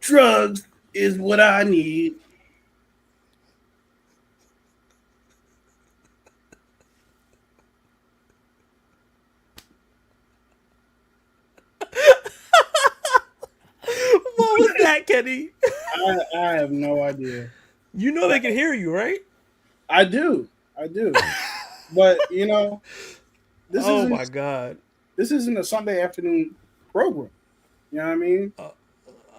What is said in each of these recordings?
Drugs is what I need. What was that, Kenny? I have no idea. You know they can hear you, right? I do. I do. But this Oh isn't my god. this isn't a Sunday afternoon program. You know what I mean?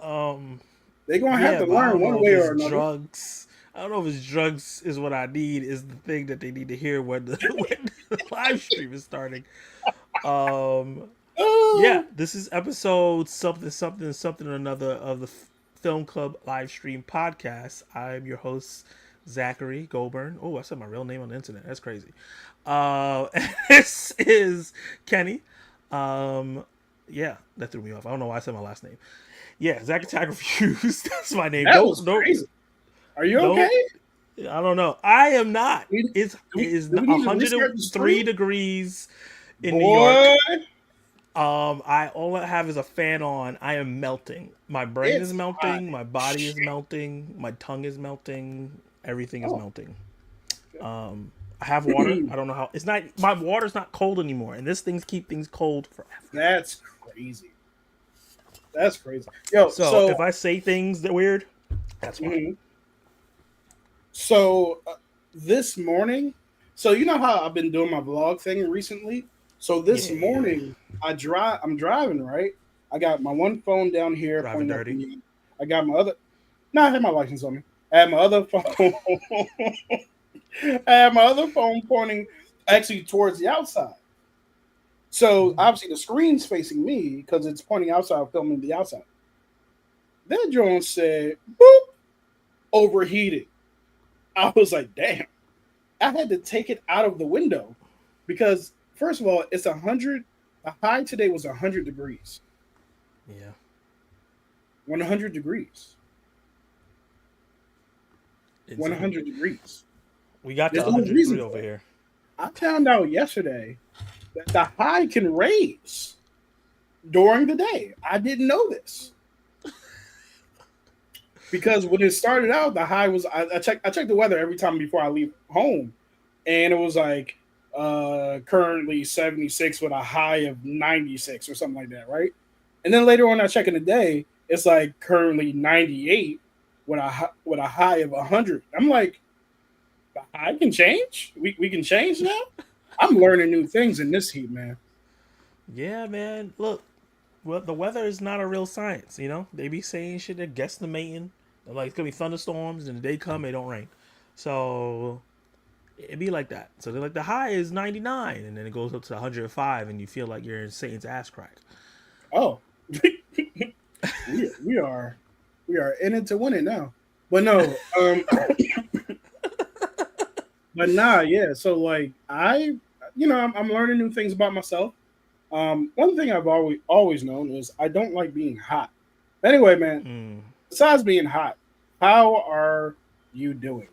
Um. They're gonna have Yeah, to but I learn don't one know if way it's or another. drugs. I don't know if it's drugs is what I need is the thing that they need to hear when the when the live stream is starting. Um. Yeah, Oh, this is episode something something something or another of the Film Club live stream podcast. I'm your host Zachary Goldburn. Oh, I said my real name on the internet. That's crazy. This is Kenny. Um, yeah, that threw me off. I don't know why I said my last name. Yeah, Zach Attack Reviews. That's my name. that Don't was don't crazy. Are you okay? don't. I don't know. I am not. Do It's do it we, is do we need to restart the 103 stream? degrees in New York. Boy, I all I have is a fan on. I am melting. My brain is it's hot. melting. My body is melting. My tongue is melting. Everything is Oh, melting. I have water. I don't know how. It's not. My water's not cold anymore, and this things keep things cold forever. that's crazy. That's crazy. Yo, So if I say things that weird, that's why. mhm. so this morning, so you know how I've been doing my vlog thing recently. So this Yeah, yeah. morning, I'm driving right. I got my one phone down here Driving pointing up at dirty. me. I got my other. No, I had my license on me. I had my other phone. I had my other phone pointing actually towards the outside. So Mhm. obviously the screen's facing me because it's pointing outside, filming the outside. Then drone said, "Boop, overheated." I was like, "Damn!" I had to take it out of the window because first of all, it's 100. The high today was 100 degrees. Yeah. 100 degrees. Insane. 100 degrees. We got to There's no 103 reason over for it. here. I found out yesterday that the high can raise during the day. I didn't know this because when it started out, the high was I check the weather every time before I leave home, and it was like currently 76 with a high of 96 or something like that, right? And then later on, I check in the day, it's like currently 98 with a high of 100. I'm like, the high can change. We can change now. I'm learning new things in this heat, man. Yeah, man. Look, well, the weather is not a real science. You know, they be saying shit. They're guesstimating. They're like it's gonna be thunderstorms, and the day come, it don't rain. So it be like that. So they're like the high is 99, and then it goes up to 105, and you feel like you're in Satan's ass crack. Oh, we are we are in it to win it now. But no, but nah, yeah. So like I'm learning new things about myself. One thing I've always known is I don't like being hot. Anyway, man. Mm. Besides being hot, how are you doing?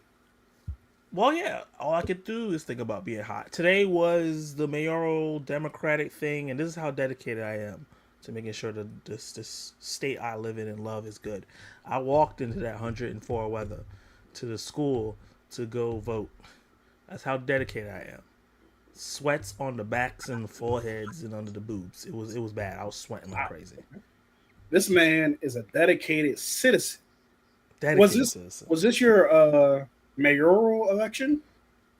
Well, yeah. All I could do is think about being hot. Today was the mayoral Democratic thing, and this is how dedicated I am to making sure that this state I live in and love is good. I walked into that 104 weather to the school to go vote. That's how dedicated I am. Sweats on the backs and the foreheads and under the boobs. It was bad. I was sweating like Wow. crazy. This man is a dedicated citizen. Was Dedicated this citizen. was this your mayoral election?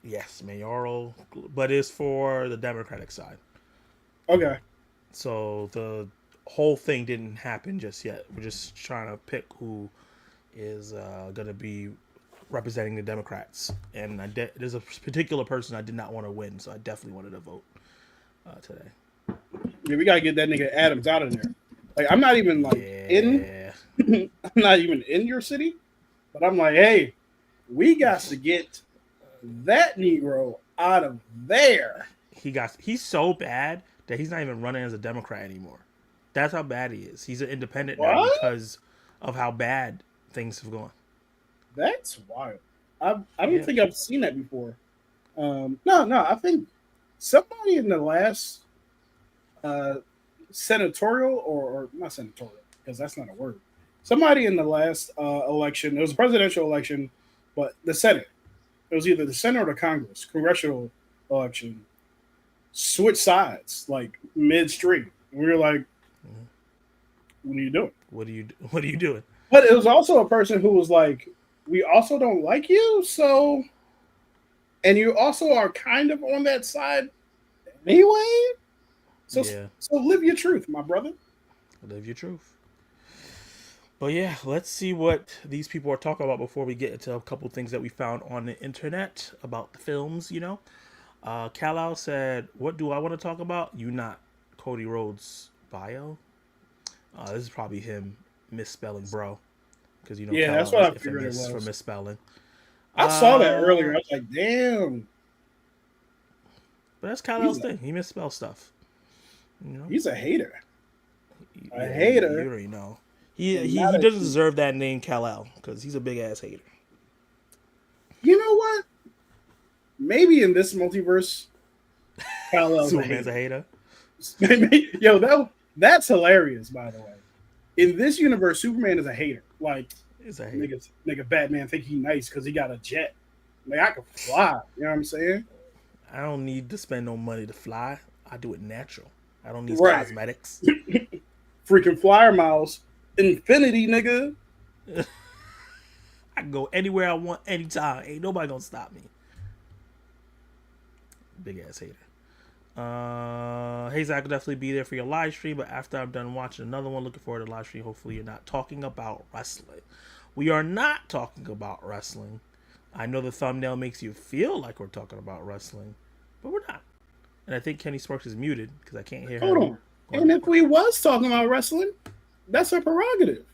Yes, mayoral, but it's for the Democratic side. Okay. So the whole thing didn't happen just yet. We're just trying to pick who is going to be representing the Democrats. And there's a particular person I did not want to win, so I definitely wanted to vote today. Yeah, we gotta get that nigga Adams out of there. Like I'm not even like in Yeah, I'm not even in your city, but I'm like, hey, we got to get that Negro out of there. he's so bad that he's not even running as a Democrat anymore. That's how bad he is. He's an independent now What? because of how bad things have gone. That's wild. I don't Yeah. think I've seen that before. No, I think somebody in the last uh, senatorial or not senatorial because that's not a word. somebody in the last election, it was a presidential election, but the Senate, it was either the Senate or the Congress, congressional election, switched sides like midstream. We were like, Mhm. what are you doing? What are you doing? But it was also a person who was like, we also don't like you, so, and you also are kind of on that side anyway. So, Yeah, so live your truth, my brother. live your truth. But yeah, let's see what these people are talking about before we get into a couple things that we found on the internet about the films. Kal-El said, "What do I want to talk about? You not Cody Rhodes' bio." This is probably him misspelling bro, because Yeah, that's Kal-El what is I figured it infamous for was. misspelling. I saw that earlier. Uh, I was like, damn, but that's he's Kal-El's a, thing. He misspells stuff. You know, he's a hater, a yeah, you hater, already know. He and he not he a. doesn't deserve that name, Kal-El, because he's a big ass hater. You know what? Maybe in this multiverse, Kal-El's a Superman's a hater. hater. Yo, that's hilarious. By the way, in this universe, Superman is a hater. Like He's a hater. nigga, Batman think he nice because he got a jet. Like I can fly. You know what I'm saying? I don't need to spend no money to fly. I do it natural. I don't need Right. cosmetics. Freaking flyer miles, infinity, nigga. I can go anywhere I want, anytime. Ain't nobody gonna stop me. Big ass hater. Hey Zach, will definitely be there for your live stream, but after I'm done watching another one, looking forward to the live stream. Hopefully, you're not talking about wrestling. We are not talking about wrestling. I know the thumbnail makes you feel like we're talking about wrestling, but we're not. And I think Kenny Sparks is muted because I can't hear Hold him. on. And if we was talking about wrestling, that's a prerogative.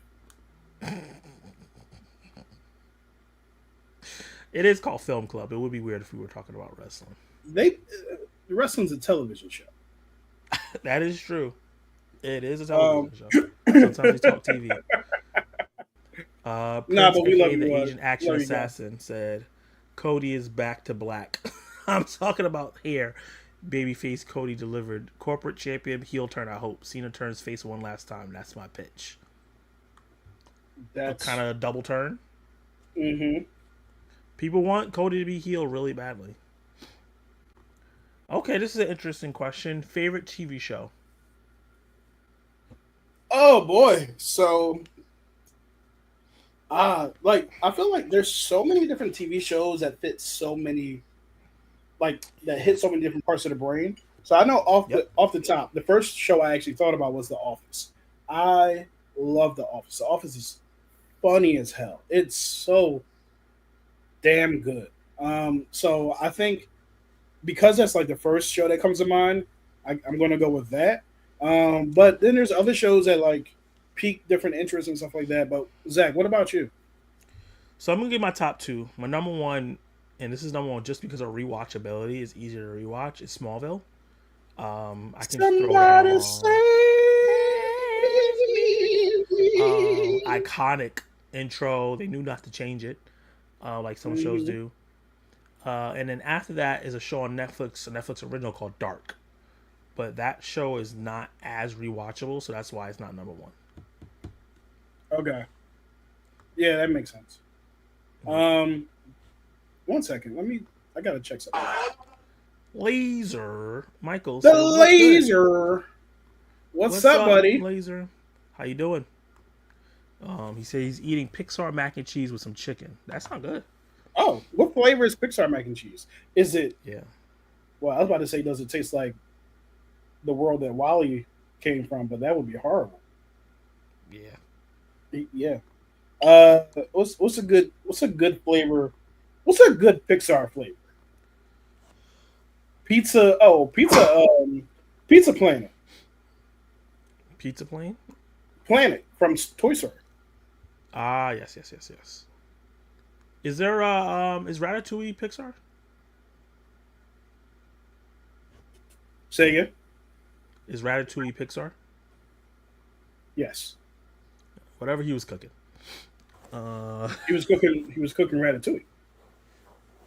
It is called Film Club. It would be weird if we were talking about wrestling. Wrestling's a television show. That is true. It is a television show. Nah, Sometimes we talk TV. Prince, but we love aka you. the Asian action Love you, assassin, said, "Cody is back to black." I'm talking about here. Babyface Cody delivered. Corporate champion, heel turn. I hope Cena turns face one last time. That's my pitch. That's Kind of a double turn. Mm-hmm. People want Cody to be heel really badly. Okay, this is an interesting question. Favorite TV show? Oh boy. So like I feel like there's so many different TV shows that fit so many like that hit so many different parts of the brain. So I know Yep. off the top, the first show I actually thought about was The Office. I love The Office. The Office is funny as hell. It's so damn good. So I think because that's like the first show that comes to mind, I'm going to go with that. But then there's other shows that like pique different interests and stuff like that. But Zach, what about you? So I'm gonna give my top two. My number one, and this is number one just because of rewatchability, is easier to rewatch. Is Smallville. I can throw that Somebody on. save me. Iconic intro. They knew not to change it, like some shows Mhm. do. And then after that is a show on Netflix, a Netflix original called Dark. But that show is not as rewatchable, so that's why it's not number one. Okay. Yeah, that makes sense. Um, one second. I gotta check something. Laser Michael The said, "What's good? laser. What's up, buddy? Laser? How you doing?" He said he's eating Pixar mac and cheese with some chicken. That's not good. Oh, what flavor is Pixar mac and cheese? Is it? Yeah. Well, I was about to say, does it taste like the world that Wally came from? But that would be horrible. Yeah. Yeah. What's a good flavor? What's a good Pixar flavor? Pizza. Oh, pizza. Pizza Planet. Pizza plane? Planet from Toy Story. Ah, yes. Is there is Ratatouille Pixar? Say again. Is Ratatouille Pixar? Yes. Whatever he was cooking. Uh, He was cooking. He was cooking ratatouille.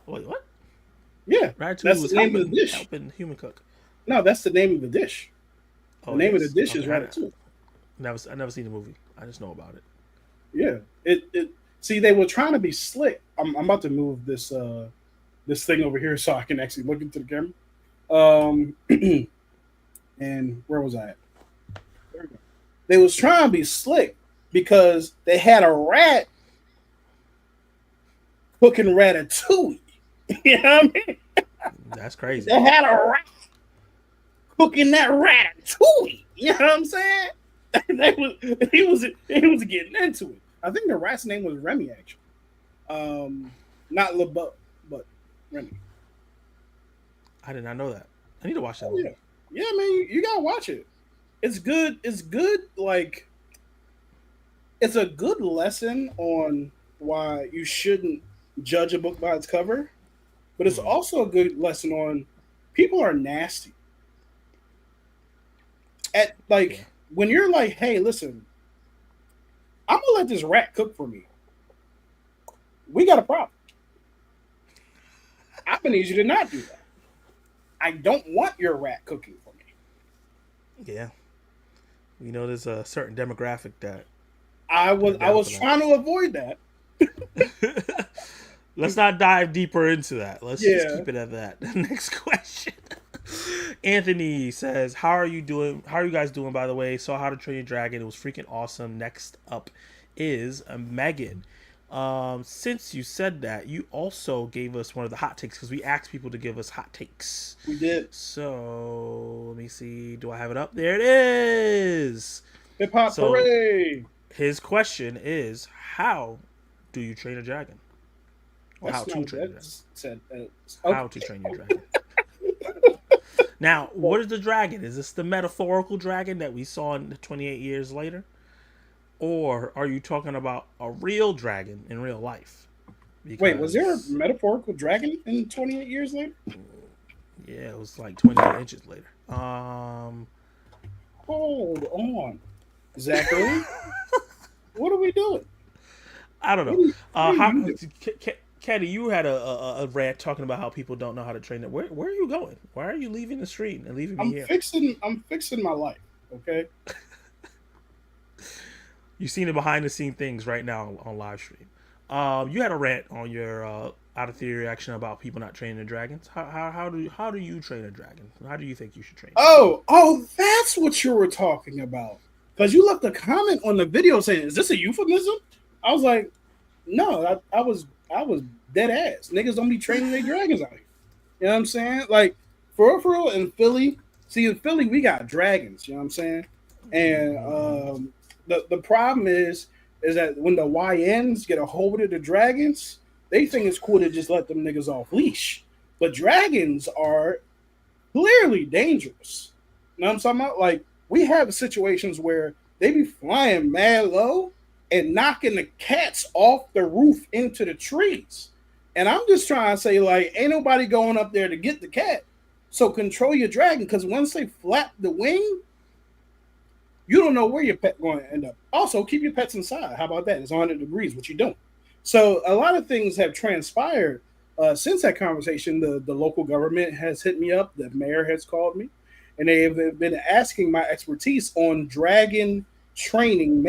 wait, what? Yeah, Ratatouille that's was the name of the dish. helping human cook. No, that's the name of the dish. The Oh, name it of the dish is Okay, ratatouille. I never seen the movie. I just know about it. Yeah. It. See, they were trying to be slick. I'm about to move this thing over here so I can actually look into the camera. Um, and where was I at? There we go. They was trying to be slick because they had a rat cooking ratatouille. You know what I mean? That's crazy. They had a rat cooking that ratatouille. You know what I'm saying? He was getting into it. I think the rat's name was Remy actually. Not LeBeau, but Remy. I did not know that. I need to watch that Oh yeah, movie. yeah, man, you gotta watch it. It's good. It's good. Like it's a good lesson on why you shouldn't judge a book by its cover, but it's Hmm. also a good lesson on people are nasty. At Yeah. like when you're like, hey, listen, I'm gonna let this rat cook for me. We got a problem. I'm gonna need you to not do that. I don't want your rat cooking for me. Yeah. You know, there's a certain demographic that I was are I down was for trying to avoid that. that. Let's not dive deeper into that. Let's just Yeah. keep it at that. Next question. Anthony says, "How are you doing? How are you guys doing? By the way, saw How to Train Your Dragon. It was freaking awesome. Next up is Megan. Since you said that, you also gave us one of the hot takes because we asked people to give us hot takes. We did. So let me see. Do I have it up? There it is. Hip hop So hooray. his question is, how do you train a dragon, or how That's to not train a that dragon? said. How to Okay. train your dragon. Now, what is the dragon? Is this the metaphorical dragon that we saw in 28 years later? Or are you talking about a real dragon in real life? Wait, was there a Because, metaphorical dragon in 28 years later? yeah, it was like 28 inches later. Hold on, Zachary. What are we doing? I don't What know. are you, what are How, you doing? Caddy, you had a rant talking about how people don't know how to train it. Where are you going? Why are you leaving the street and leaving me here? I'm fixing my life. Okay. You've seen the behind the scene things right now on live stream. You had a rant on your out of theory reaction about people not training the dragons. How do you train a dragon? How do you think you should train it? Oh, that's what you were talking about. Because you left a comment on the video saying, "Is this a euphemism?" I was like, "No, I was dead ass. Niggas don't be training their dragons out here." You know what I'm saying? Like for real, in Philly. See, in Philly, we got dragons. You know what I'm saying? And the problem is that when the YNs get a hold of the dragons, they think it's cool to just let them niggas off leash. But dragons are clearly dangerous. You know what I'm talking about? Like we have situations where they be flying mad low and knocking the cats off the roof into the trees. And I'm just trying to say, like, ain't nobody going up there to get the cat. So control your dragon, because once they flap the wing, you don't know where your pet going to end up. Also, keep your pets inside. How about that? It's 100 degrees. What you doing? So a lot of things have transpired since that conversation. The local government has hit me up. The mayor has called me, and they have been asking my expertise on dragon training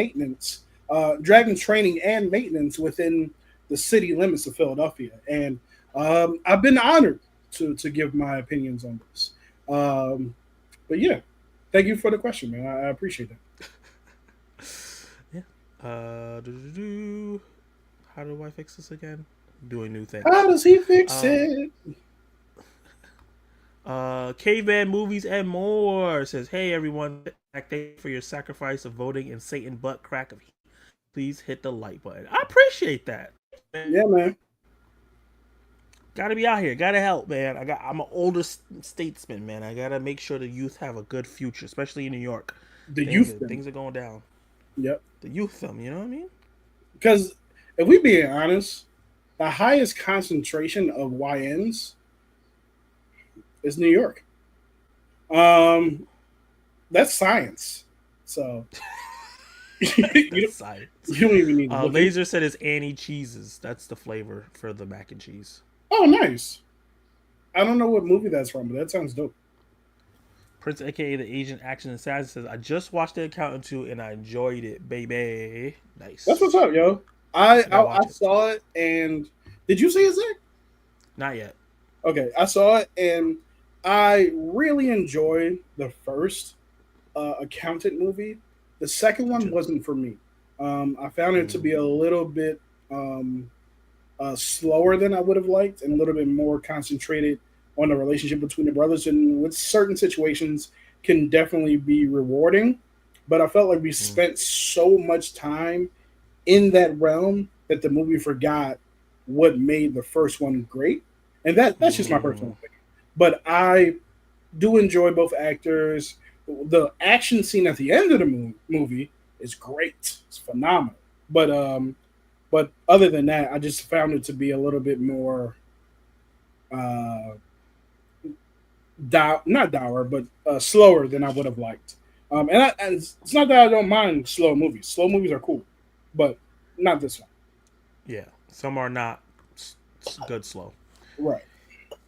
and maintenance within the city limits of Philadelphia. And I've been honored to give my opinions on this. But yeah, thank you for the question, man. I appreciate that. Yeah. How do I fix this again? Doing new things. How does he fix Uh, it? Caveman movies and more says, "Hey everyone, thank you for your sacrifice of voting in Satan butt crack of heat. Please hit the like button. I appreciate that. Yeah, man. Gotta be out here. Gotta help, man. I'm an older statesman, man. I gotta make sure the youth have a good future, especially in New York. The youth them. Things are going down. Yep. The youth them. You know what I mean? Because if we being honest, the highest concentration of YNs is New York. Um, that's science. So you, That's science. you don't even need to look. Laser said it's Annie cheeses. That's the flavor for the mac and cheese. Oh, nice. I don't know what movie that's from, but that sounds dope. Prince, aka the Asian Action Assassin, says, I just watched The Accountant 2 and I enjoyed it, baby. That's what's Nice. up, yo. I I I, gotta I watch it. saw it, and did you see it, Zach? Not yet. Okay, I saw it, and I really enjoyed the first accountant movie. The second Me one too. wasn't for me. I found it to be a little bit slower than I would have liked, and a little bit more concentrated on the relationship between the brothers. And with certain situations, can definitely be rewarding. But I felt like we Mm. spent so much time in that realm that the movie forgot what made the first one great. And that's just my Mm. personal opinion. But I do enjoy both actors. The action scene at the end of the movie is great. It's phenomenal. But other than that, I just found it to be a little bit more uh, not dour, but slower than I would have liked. And it's not that I don't mind slow movies. Slow movies are cool, but not this one. Yeah. Some are not good slow. Right.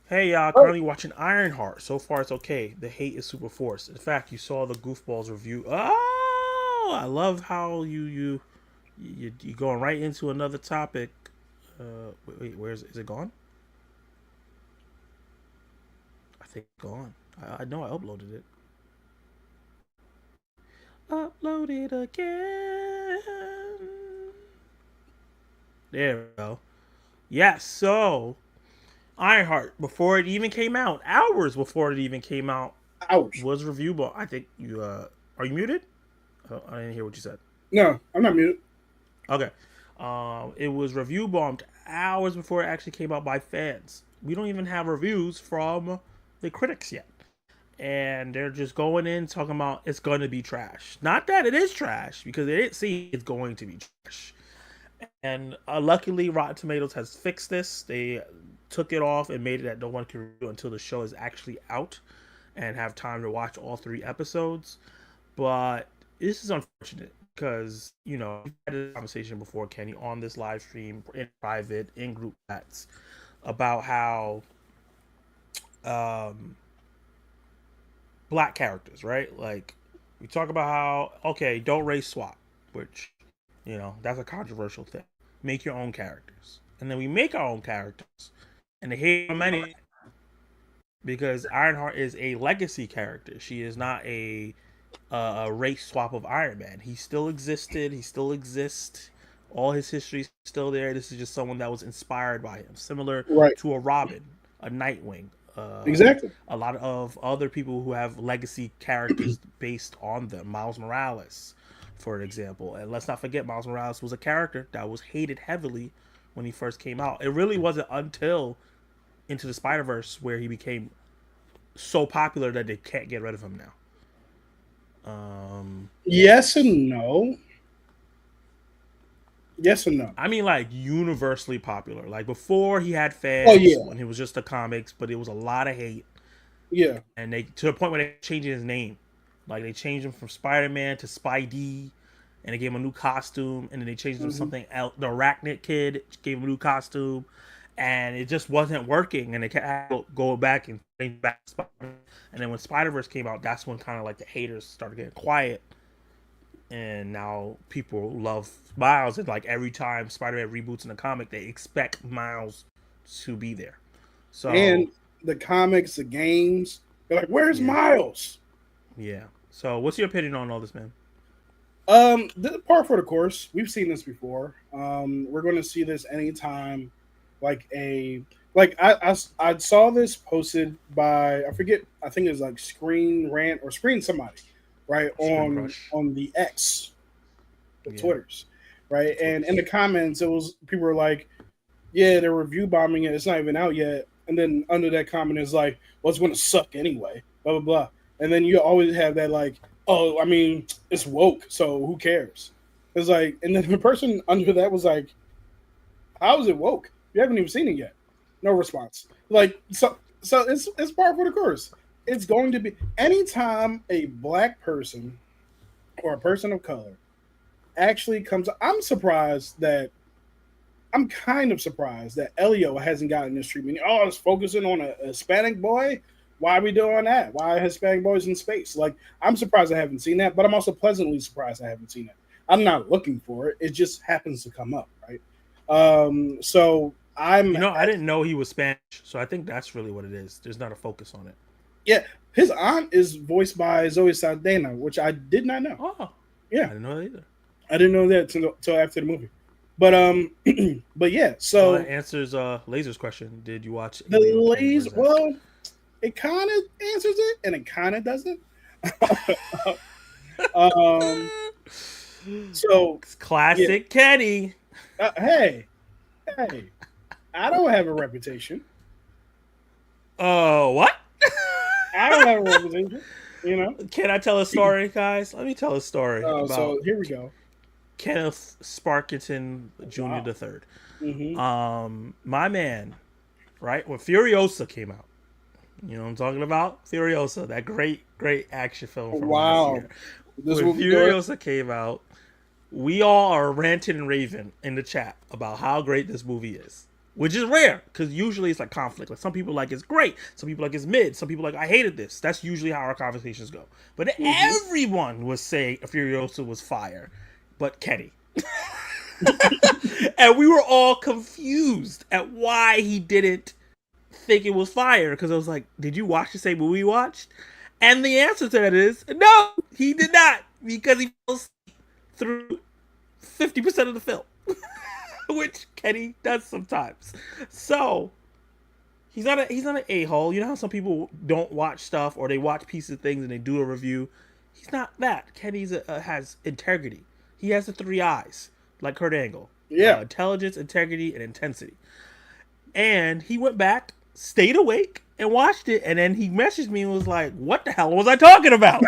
Hey, y'all, Oh, currently watching Ironheart. So far, it's okay. The hate is super forced. In fact, you saw the Goofballs review. Oh, I love how you going right into another topic. Where is it gone? I think it's gone. I know I uploaded it. Upload it again. There we go. Yes, so Ironheart, before it even came out, hours before it even came out, ouch. was reviewable. I think you are you muted? Oh, I didn't hear what you said. No, I'm not muted. Okay. It was review bombed hours before it actually came out by fans. We don't even have reviews from the critics yet. And they're just going in talking about it's going to be trash. Not that it is trash, because they didn't see it's going to be trash. And luckily, Rotten Tomatoes has fixed this. They took it off and made it that no one can review until the show is actually out and have time to watch all 3 episodes. But this is unfortunate because, we've had a conversation before, Kenny, on this live stream, in private, in group chats, about how um, black characters, right? Like, we talk about how, okay, don't race swap, which, that's a controversial thing. Make your own characters. And then we make our own characters. And they hate many because Ironheart is a legacy character. She is not a race swap of Iron Man. He still existed. He still exists. All his history is still there. This is just someone that was inspired by him, similar Right. to a Robin, a Nightwing, Exactly. a lot of other people who have legacy characters based on them. Miles Morales, for example. And let's not forget, Miles Morales was a character that was hated heavily when he first came out. It really wasn't until Into the Spider-Verse where he became so popular that they can't get rid of him now. Yes and no. Yes and no. I mean, like, universally popular. Like, before, he had Oh fans yeah. when he was just the comics, but it was a lot of hate. Yeah. And they, to the point where they changed his name. Like, they changed him from Spider-Man to Spidey, and they gave him a new costume, and then they changed him to something else. The Arachnid Kid gave him a new costume, and it just wasn't working, and they kept go back and change back to Spider-Man. And then when Spider-Verse came out, that's when kind of like the haters started getting quiet, and now people love Miles. And like every time Spider-Man reboots in the comic, they expect Miles to be there. So And the comics, the games, they're like, "Where's yeah, Miles?" yeah. So what's your opinion on all this, man? The part for the course. We've seen this before. We're going to see this anytime, like I saw this posted by I forget. I think it was like Screen Rant or Screen somebody, right Screen on Crush. the X, the Yeah, Twitters, right. And in Twitters. the comments, it was people were like, "Yeah, they're review bombing it. It's not even out yet." And then under that comment is like, "Well, it's going to suck anyway." Blah blah blah. And then you always have that like, "Oh, I mean, it's woke, so who cares?" It's like, and then the person under that was like, "How is it woke? You haven't even seen it yet." No response. Like so it's par for the course. It's going to be anytime a black person or a person of color actually comes. I'm kind of surprised that Elio hasn't gotten this treatment. Oh, it's focusing on a Hispanic boy. Why are we doing that? Why Hispanic boys in space? Like, I'm surprised I haven't seen that, but I'm also pleasantly surprised I haven't seen it. I'm not looking for it. It just happens to come up, right? So I'm I didn't know he was Spanish, so I think that's really what it is. There's not a focus on it. yeah. His aunt is voiced by Zoe Saldana, which I did not know. Oh, Yeah, I didn't know that either. I didn't know that till after the movie. But but yeah. So Well, that answers Laser's question. Did you watch the Alien laser, Covenant? well, it kind of answers it, and it kind of doesn't. um. So It's classic Kenny. hey, I don't have a reputation. What? I don't have a reputation. You know. Can I tell a story, guys? Let me tell a story about So here we go. Kenneth Sparkington Jr. Wow. the third. Mm-hmm. My man, right when Furiosa came out, you know what I'm talking about? Furiosa, that great action film from last year. This When Furiosa came out, we all are ranting and raving in the chat about how great this movie is, which is rare because usually it's like conflict. Like some people like it's great, some people like it's mid, some people like I hated this. That's usually how our conversations go. But everyone was saying Furiosa was fire, but Kenny. And we were all confused at why he didn't think it was fire, because I was like, did you watch the same movie we watched? And the answer to that is no, he did not, because he fell asleep through 50% of the film, which Kenny does sometimes. So he's not an a-hole. You know how some people don't watch stuff, or they watch pieces of things and they do a review? He's not that. Kenny's has integrity. He has the 3 eyes, like Kurt Angle. Yeah. Intelligence, integrity, and intensity. And he went back, stayed awake, and watched it. And then he messaged me and was like, what the hell was I talking about?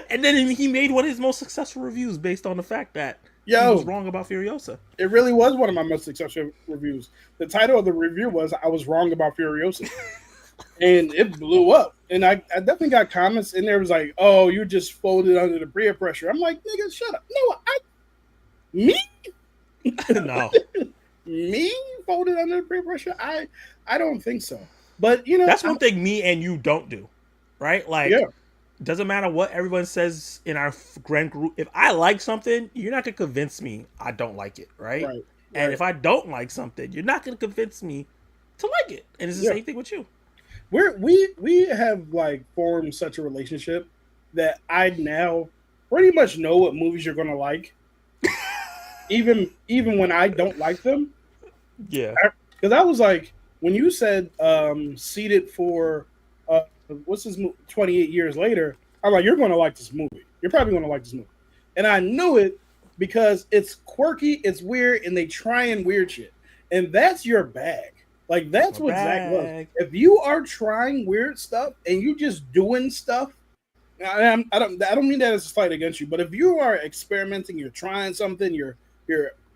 And then he made one of his most successful reviews based on the fact that he was wrong about Furiosa. It really was one of my most successful reviews. The title of the review was "I Was Wrong About Furiosa," and it blew up. And I definitely got comments in there. It was like, "Oh, you just folded under the peer pressure." I'm like, "Nigga, shut up!" No, me, no, me folded under the peer pressure. I don't think so. But you know, that's one thing me and you don't do, right? Like. Yeah. Doesn't matter what everyone says in our grand group. If I like something, you're not going to convince me I don't like it, right? And if I don't like something, you're not going to convince me to like it. And it's the same thing with you. We have like formed such a relationship that I now pretty much know what movies you're going to like, even when I don't like them. Yeah. Because I was like, when you said Seated for... what's this 28 years later, I'm like, you're going to like this movie. You're probably going to like this movie. And I knew it because it's quirky, it's weird, and they try and weird shit. And that's your bag. Like, that's what Zach loves. If you are trying weird stuff and you just doing stuff, I don't mean that as a slight against you, but if you are experimenting, you're trying something, you're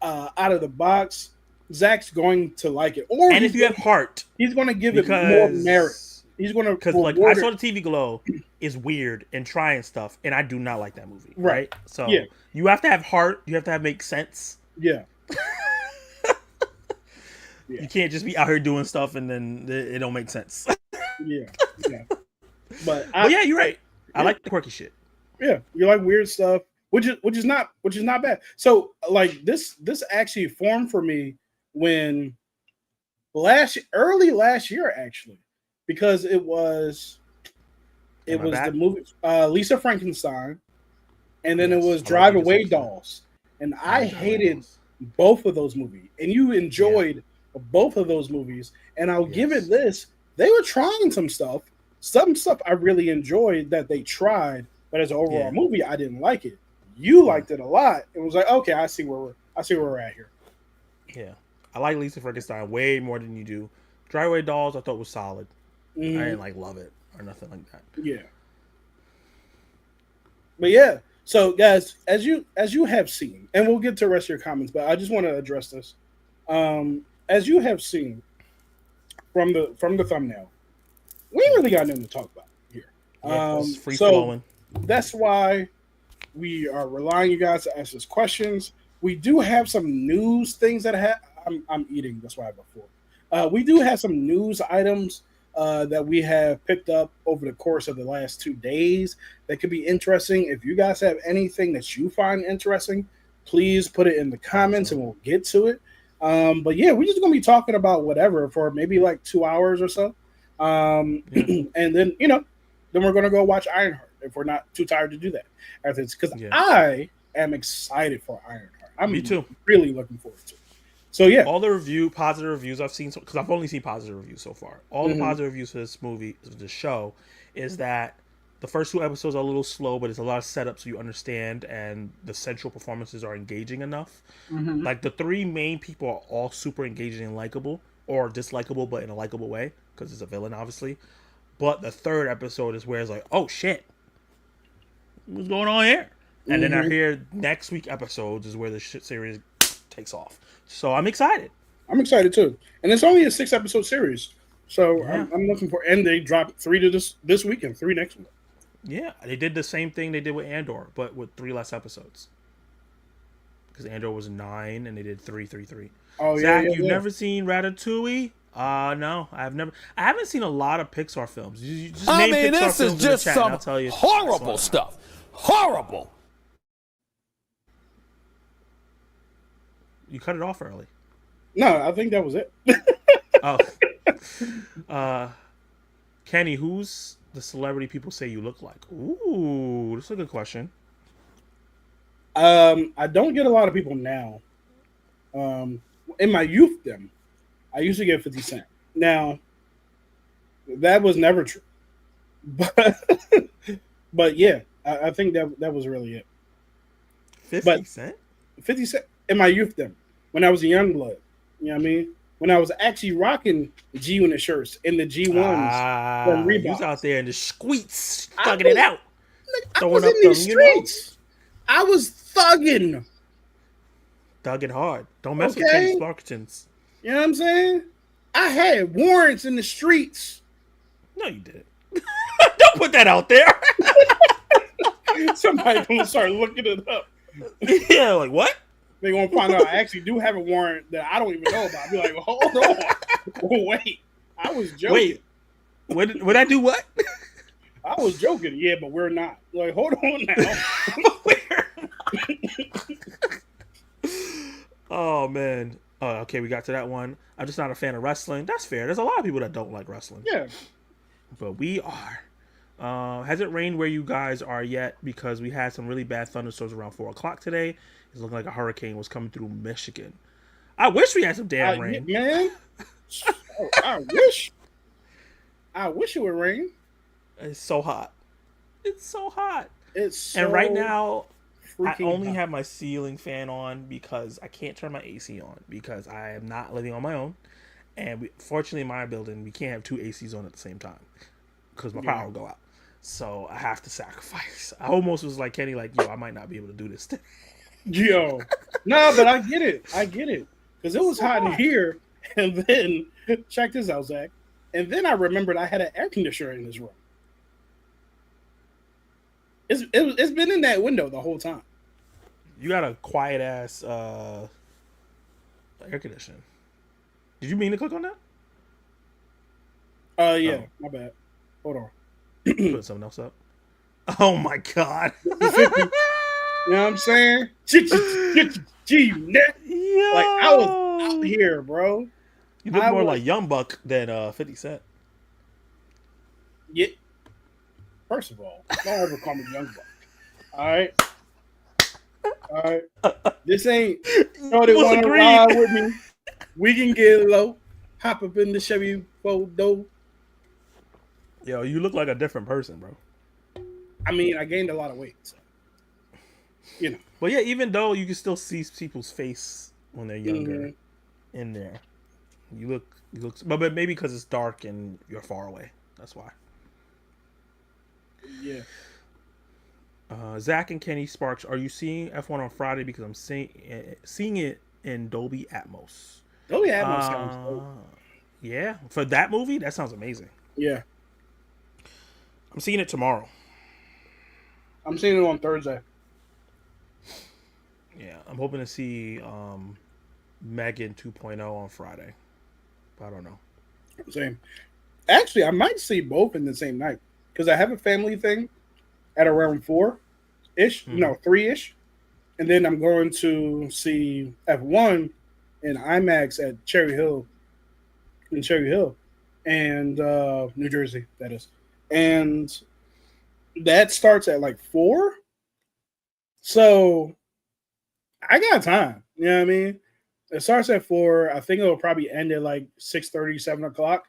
out of the box, Zach's going to like it. And if you have heart, he's going to give it more merit. He's going to, because like I saw the TV Glow is weird and trying stuff, and I do not like that movie. Right? So you have to have heart. You have to make sense. Yeah. You can't just be out here doing stuff and then it don't make sense. yeah. But yeah, you're right. I like the quirky shit. Yeah, you like weird stuff, which is not bad. So like this actually formed for me when early last year actually. Because it was the movie Lisa Frankenstein, and then it was Drive Away Dolls, and I hated both of those movies, and you enjoyed both of those movies, and I'll give it this: they were trying some stuff I really enjoyed that they tried, but as an overall movie, I didn't like it. You liked it a lot. It was like, okay, I see where we're at here. Yeah, I like Lisa Frankenstein way more than you do. Drive Away Dolls, I thought was solid. Mm-hmm. I didn't like love it or nothing like that. Yeah. But yeah, so guys, as you have seen, and we'll get to the rest of your comments, but I just want to address this. As you have seen from the thumbnail, we ain't really got nothing to talk about here. It's free flowing. That's why we are relying on you guys to ask us questions. We do have some news things that I'm eating. That's why I have a fork. We do have some news items that we have picked up over the course of the last 2 days that could be interesting. If you guys have anything that you find interesting, please put it in the comments and we'll get to it. But yeah, we're just gonna be talking about whatever for maybe like 2 hours or so, and then then we're gonna go watch Ironheart if we're not too tired to do that. Because I am excited for Ironheart. Me too. Really looking forward to it. So yeah, all the positive reviews I've seen, because I've only seen positive reviews so far. All the positive reviews for this movie, the show, is that the first 2 episodes are a little slow, but it's a lot of setup so you understand, and the central performances are engaging enough. Like the three main people are all super engaging and likable, or dislikable, but in a likable way, because it's a villain, obviously. But the third episode is where it's like, oh shit, what's going on here? And then I hear next week episodes is where the shit series takes off. So I'm excited. I'm excited too, and it's only a 6-episode series, so I'm looking for. And they dropped 3 to this week and 3 next week. Yeah, they did the same thing they did with Andor, but with 3 less episodes. Because Andor was 9, and they did 3. Oh Zach, you've never seen Ratatouille? No, I haven't seen a lot of Pixar films. You just name Pixar this films is just in the chat, some and I'll tell you horrible stuff. Horrible. You cut it off early. No, I think that was it. Kenny, who's the celebrity people say you look like? Ooh, that's a good question. I don't get a lot of people now. In my youth, I used to get 50 Cent. Now, that was never true. But yeah, I think that was really it. 50 Cent? 50 Cent in my youth, when I was a young blood. You know what I mean? When I was actually rocking G-Unit shirts in the G1s from Reebok. You was out there in the streets, thugging it out. I was in the streets. I was thugging. Thugging hard. Don't mess with Kenny Sparkins. You know what I'm saying? I had warrants in the streets. No, you didn't. Don't put that out there. Somebody gonna start looking it up. Yeah, like what? They're gonna find out I actually do have a warrant that I don't even know about. I'll be like, well, hold on. Wait. I was joking. Wait. Would I do what? I was joking. Yeah, but we're not. Like, hold on now. Oh man. Okay, we got to that one. I'm just not a fan of wrestling. That's fair. There's a lot of people that don't like wrestling. Yeah. But we are. Has it rained where you guys are yet? Because we had some really bad thunderstorms around 4 o'clock today. It's looking like a hurricane was coming through Michigan. I wish we had some damn rain. Man. I wish it would rain. It's so hot. And right now, I only hot. have my ceiling fan on because I can't turn my AC on because I am not living on my own. And fortunately, in my building, we can't have 2 ACs on at the same time because my power will go out. So I have to sacrifice. I almost was like Kenny, like, yo, I might not be able to do this today. Yo. No, but I get it. Because it was hot in here. And then, check this out, Zach. And then I remembered I had an air conditioner in this room. It's been in that window the whole time. You got a quiet ass air conditioning. Did you mean to click on that? Yeah, my bad. Hold on. Put something else up. Oh my god. You know what I'm saying? G-Net. Like, I was out here, bro. You look more like Young Buck than 50 Cent. Yeah. First of all, don't ever call me Young Buck. All right. This ain't. You know they want to ride with me. We can get low. Hop up in the Chevy photo. Yo, you look like a different person, bro. I mean, I gained a lot of weight, so you know. But yeah, even though you can still see people's face when they're younger in there, you look, but maybe because it's dark and you're far away. That's why. Yeah. Zach and Kenny Sparks, are you seeing F1 on Friday? Because I'm seeing it in Dolby Atmos. Dolby Atmos sounds dope. Yeah, for that movie, that sounds amazing. Yeah. I'm seeing it tomorrow. I'm seeing it on Thursday. Yeah, I'm hoping to see Megan 2.0 on Friday. I don't know. Same. Actually, I might see both in the same night because I have a family thing at around 4-ish, no, 3-ish, and then I'm going to see F1 in IMAX at Cherry Hill, and New Jersey. That is, and that starts at like 4. So I got time. You know what I mean? It starts at 4. I think it'll probably end at like 6:30, 7 o'clock.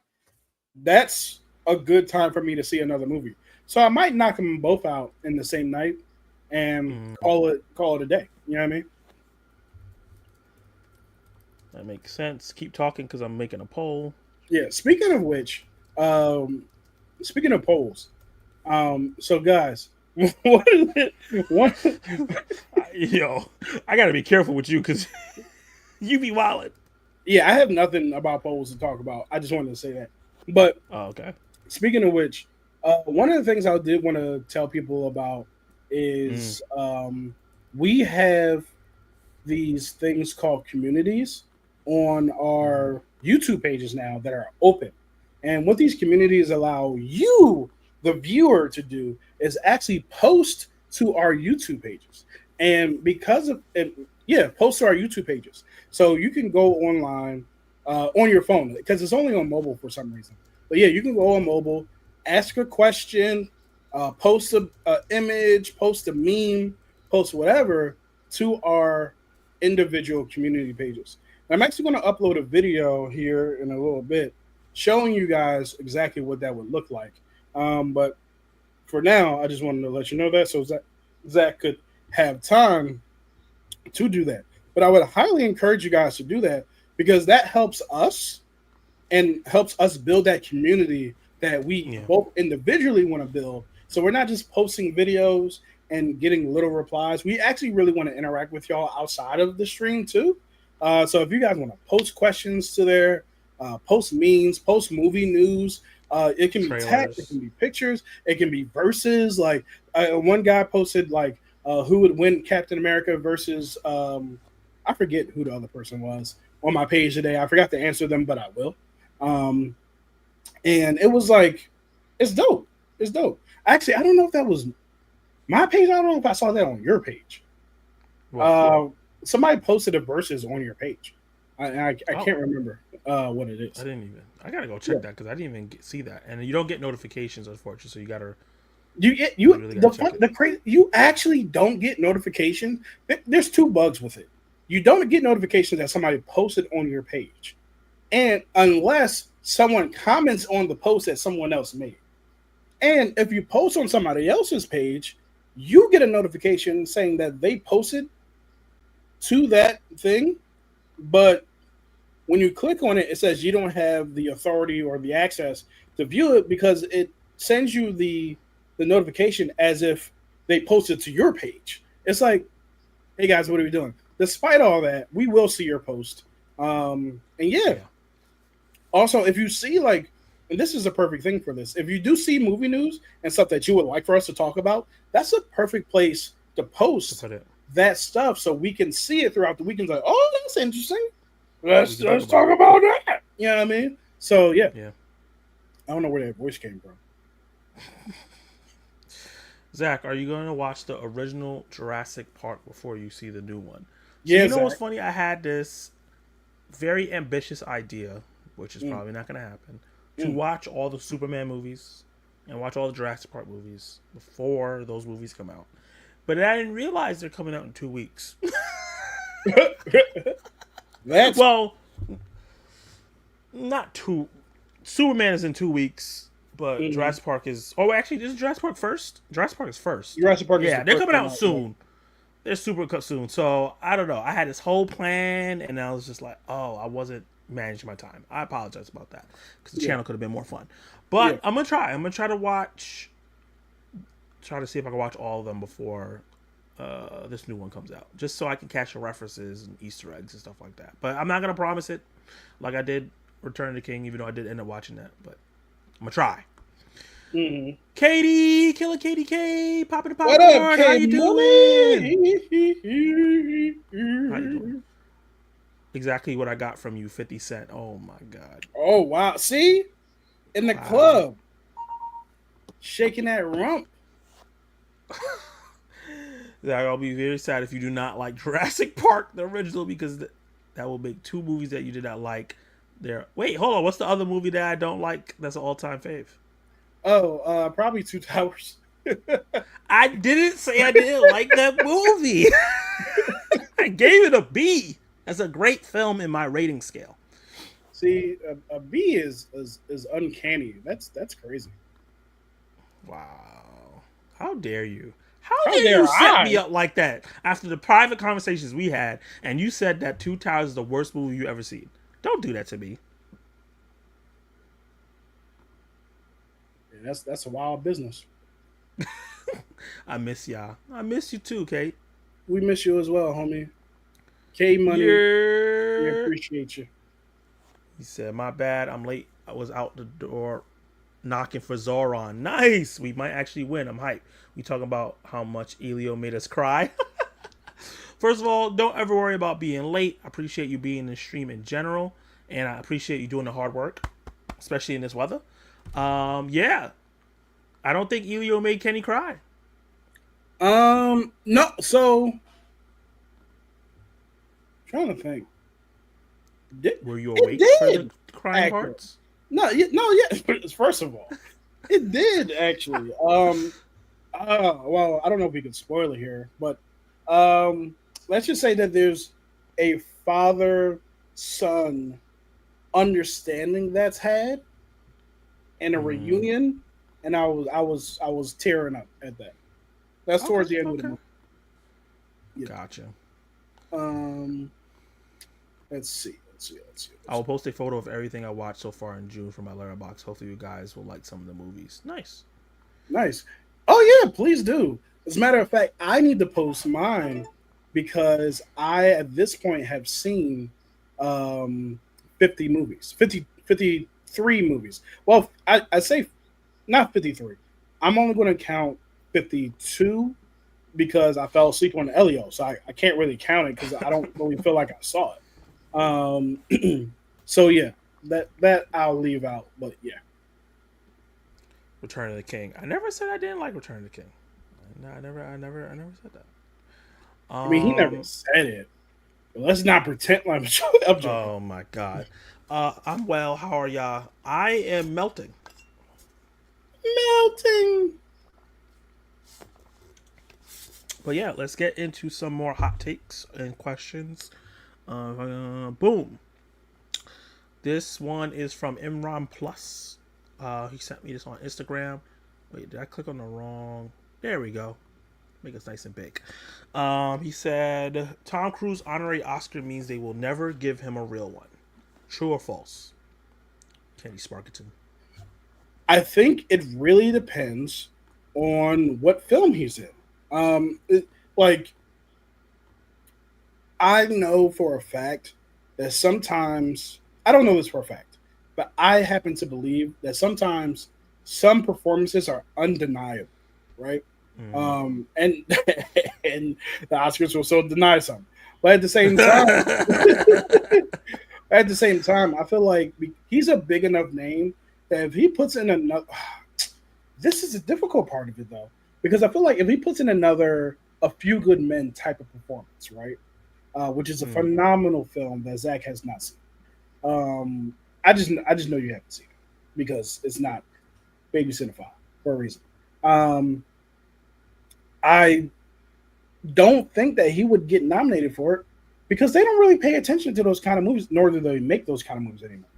That's a good time for me to see another movie. So I might knock them both out in the same night and call it a day. You know what I mean? That makes sense. Keep talking because I'm making a poll. Yeah. Speaking of which, speaking of polls, so guys, what? Yo, I gotta be careful with you because you be wildin'. Yeah, I have nothing about polls to talk about. I just wanted to say that. But okay. Speaking of which, one of the things I did want to tell people about is we have these things called communities on our YouTube pages now that are open. And what these communities allow you, the viewer, to do is actually post to our YouTube pages. And because of it, post to our YouTube pages. So you can go online on your phone because it's only on mobile for some reason. But yeah, you can go on mobile, ask a question, post an image, post a meme, post whatever to our individual community pages. And I'm actually going to upload a video here in a little bit showing you guys exactly what that would look like. But for now, I just wanted to let you know that so Zach could have time to do that. But I would highly encourage you guys to do that because that helps us and helps us build that community that we both individually want to build. So we're not just posting videos and getting little replies. We actually really want to interact with y'all outside of the stream too. So if you guys want to post questions to there, post memes, post movie news, it can be text, it can be pictures, it can be verses. Like one guy posted like who would win Captain America versus I forget who the other person was on my page today. I forgot to answer them, but I will. And it was like, it's dope. It's dope. Actually, I don't know if that was my page. I don't know if I saw that on your page. Somebody posted a verses on your page. I can't remember what it is. I didn't even. I gotta go check that because I didn't even see that. And you don't get notifications, unfortunately. So you gotta. You actually don't get notifications. There's 2 bugs with it. You don't get notifications that somebody posted on your page, and unless someone comments on the post that someone else made. And if you post on somebody else's page, you get a notification saying that they posted to that thing, but when you click on it, it says you don't have the authority or the access to view it because it sends you the notification as if they posted to your page. It's like, hey guys, what are we doing? Despite all that, we will see your post. Also, if you see like, and this is a perfect thing for this, if you do see movie news and stuff that you would like for us to talk about, that's a perfect place to post that stuff so we can see it throughout the weekend. Like, oh, that's interesting. Let's talk about that. You know what I mean? So yeah. I don't know where that voice came from. Zach, are you going to watch the original Jurassic Park before you see the new one? So yeah. You know what's funny? I had this very ambitious idea, which is probably not going to happen, to watch all the Superman movies and watch all the Jurassic Park movies before those movies come out. But I didn't realize they're coming out in 2 weeks. Well, not 2. Superman is in 2 weeks, but Jurassic Park is... Oh, actually, is Jurassic Park first? Jurassic Park is first. Jurassic Park is they're coming out soon. They're super cut soon. So, I don't know. I had this whole plan, and I was just like, oh, I wasn't managing my time. I apologize about that, because the channel could have been more fun. But I'm going to try. I'm going to try to watch... Try to see if I can watch all of them before this new one comes out, just so I can catch the references and Easter eggs and stuff like that. But I'm not gonna promise it, like I did Return of the King, even though I did end up watching that. But I'm gonna try. Katie, Killer Katie K, popping the popcorn. What up, How you doing? How you doing? exactly what I got from you, 50 Cent. Oh my god. Oh wow! See, in the Wow. club, shaking that rump. I'll be very sad if you do not like Jurassic Park, the original, because that will make two movies that you did not like. There. Wait, hold on. What's the other movie that I don't like? That's an all-time fave. Oh, probably Two Towers. I didn't say I didn't like that movie. I gave it a B. That's a great film in my rating scale. See, a B is uncanny. That's crazy. Wow. How dare you? How How dare dare you set I? me up like that after the private conversations we had and you said that Two Towers is the worst movie you ever seen? Don't do that to me. Yeah, that's a wild business. I miss y'all. I miss you too, Kate. We miss you as well, homie. K Money, we Yeah. appreciate you. He said, "My bad. I'm late. I was out the door knocking for Zoran. Nice. We might actually win. I'm hyped. We talking about how much Elio made us cry. First of all, don't ever worry about being late. I appreciate you being in the stream in general, and I appreciate you doing the hard work, especially in this weather. Yeah, I don't think Elio made Kenny cry. No. So, trying to think. Were you It awake for did, the crying actually. parts? No, yeah. First of all, it did actually. Well, I don't know if we can spoil it here, but let's just say that there's a father-son understanding that's had in a reunion, and I was tearing up at that. That's towards the end of the movie. Yeah. Gotcha. Let's see. I will post a photo of everything I watched so far in June for my Letterboxd. Hopefully, you guys will like some of the movies. Nice. Oh yeah, please do. As a matter of fact, I need to post mine because I at this point have seen 50 movies, 53 movies. Well, I say not 53. I'm only going to count 52 because I fell asleep on the Elio, so I can't really count it because I don't really feel like I saw it. So yeah, that I'll leave out, but yeah. Return of the King. I never said I didn't like Return of the King. No, I never said that. I mean, he never said it. But let's not pretend like I'm joking. Oh my god. I'm well. How are y'all? I am melting. But yeah, let's get into some more hot takes and questions. Boom. This one is from Imran Plus. He sent me this on Instagram. Wait, did I click on the wrong? There we go. Make us nice and big. He said Tom Cruise honorary Oscar means they will never give him a real one. True or false? Kenny Sparkerton. I think it really depends on what film he's in. I know for a fact that sometimes, I don't know this for a fact, but I happen to believe that sometimes some performances are undeniable, right? And and the Oscars will so deny some, but at the same time, I feel like he's a big enough name that if he puts in another, this is a difficult part of it though, because I feel like if he puts in another A Few Good Men type of performance, right, which is a phenomenal film that Zach has not seen. I just know you haven't seen it because it's not Baby Cinephile for a reason. I don't think that he would get nominated for it because they don't really pay attention to those kind of movies, nor do they make those kind of movies anymore.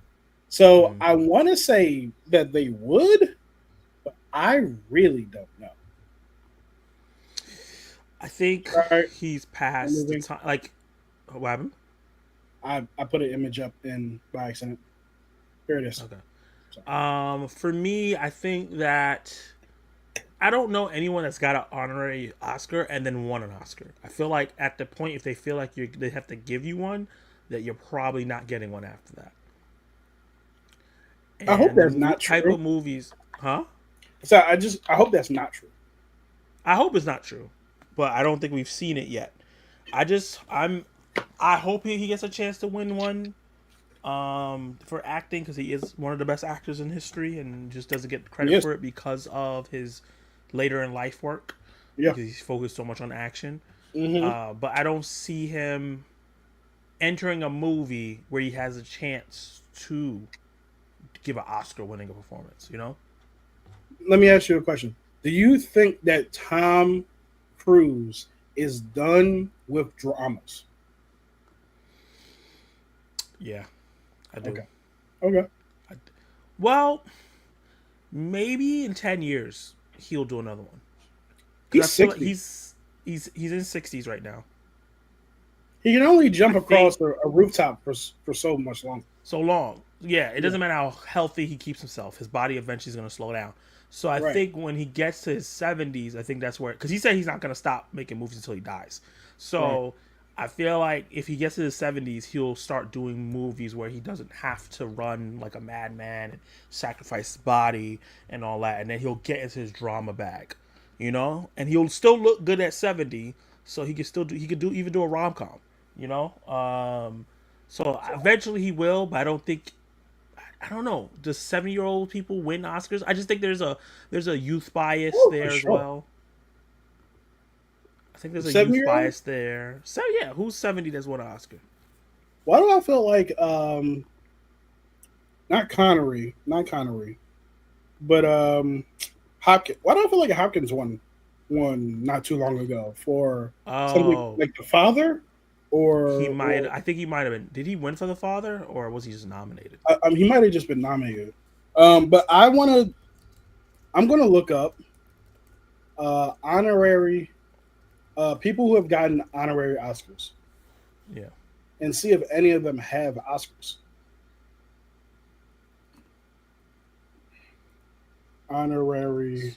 So I want to say that they would, but I really don't know. I think he's past the time. Like, what happened? I put an image up in by accident. Here it is. Okay. For me, I think that I don't know anyone that's got an honorary Oscar and then won an Oscar. I feel like at the point, if they feel like they have to give you one, that you're probably not getting one after that. And I hope that's not true. Type of movies, huh? So I hope that's not true. I hope it's not true, but I don't think we've seen it yet. I'm I hope he gets a chance to win one for acting, because he is one of the best actors in history and just doesn't get credit Yes. for it because of his later in life work, Yeah. because he's focused so much on action. Mm-hmm. But I don't see him entering a movie where he has a chance to give an Oscar winning a performance, you know? Let me ask you a question. Do you think that Tom Cruise is done with dramas? Yeah, I do. Okay. Okay. Well, maybe in 10 years he'll do another one. He's Because I feel like 60. he's in 60s right now. He can only jump I think across a rooftop for so much longer. so long. Yeah, it Yeah. doesn't matter how healthy he keeps himself. His body eventually is going to slow down. So I Right. think when he gets to his 70s, I think that's where, because he said he's not going to stop making movies until he dies. Right. So I feel like if he gets to his 70s, he'll start doing movies where he doesn't have to run like a madman and sacrifice his body and all that, and then he'll get into his drama bag, you know, and he'll still look good at 70. So he could even do a rom com, you know. So eventually he will, but I don't know. Does 70-year-old people win Oscars? I just think there's a youth bias Oh, for there as sure. well. I think there's a youth 7-year-old? bias there. So yeah, who's 70 that's won an Oscar? Why do I feel like not Connery, but Hopkins? Why do I feel like Hopkins won not too long ago for something Oh, like The Father, he or might. I think he might have been. Did he win for The Father, or was he just nominated? he might have just been nominated. But I'm gonna look up honorary people who have gotten honorary Oscars Yeah. and see if any of them have Oscars. Honorary.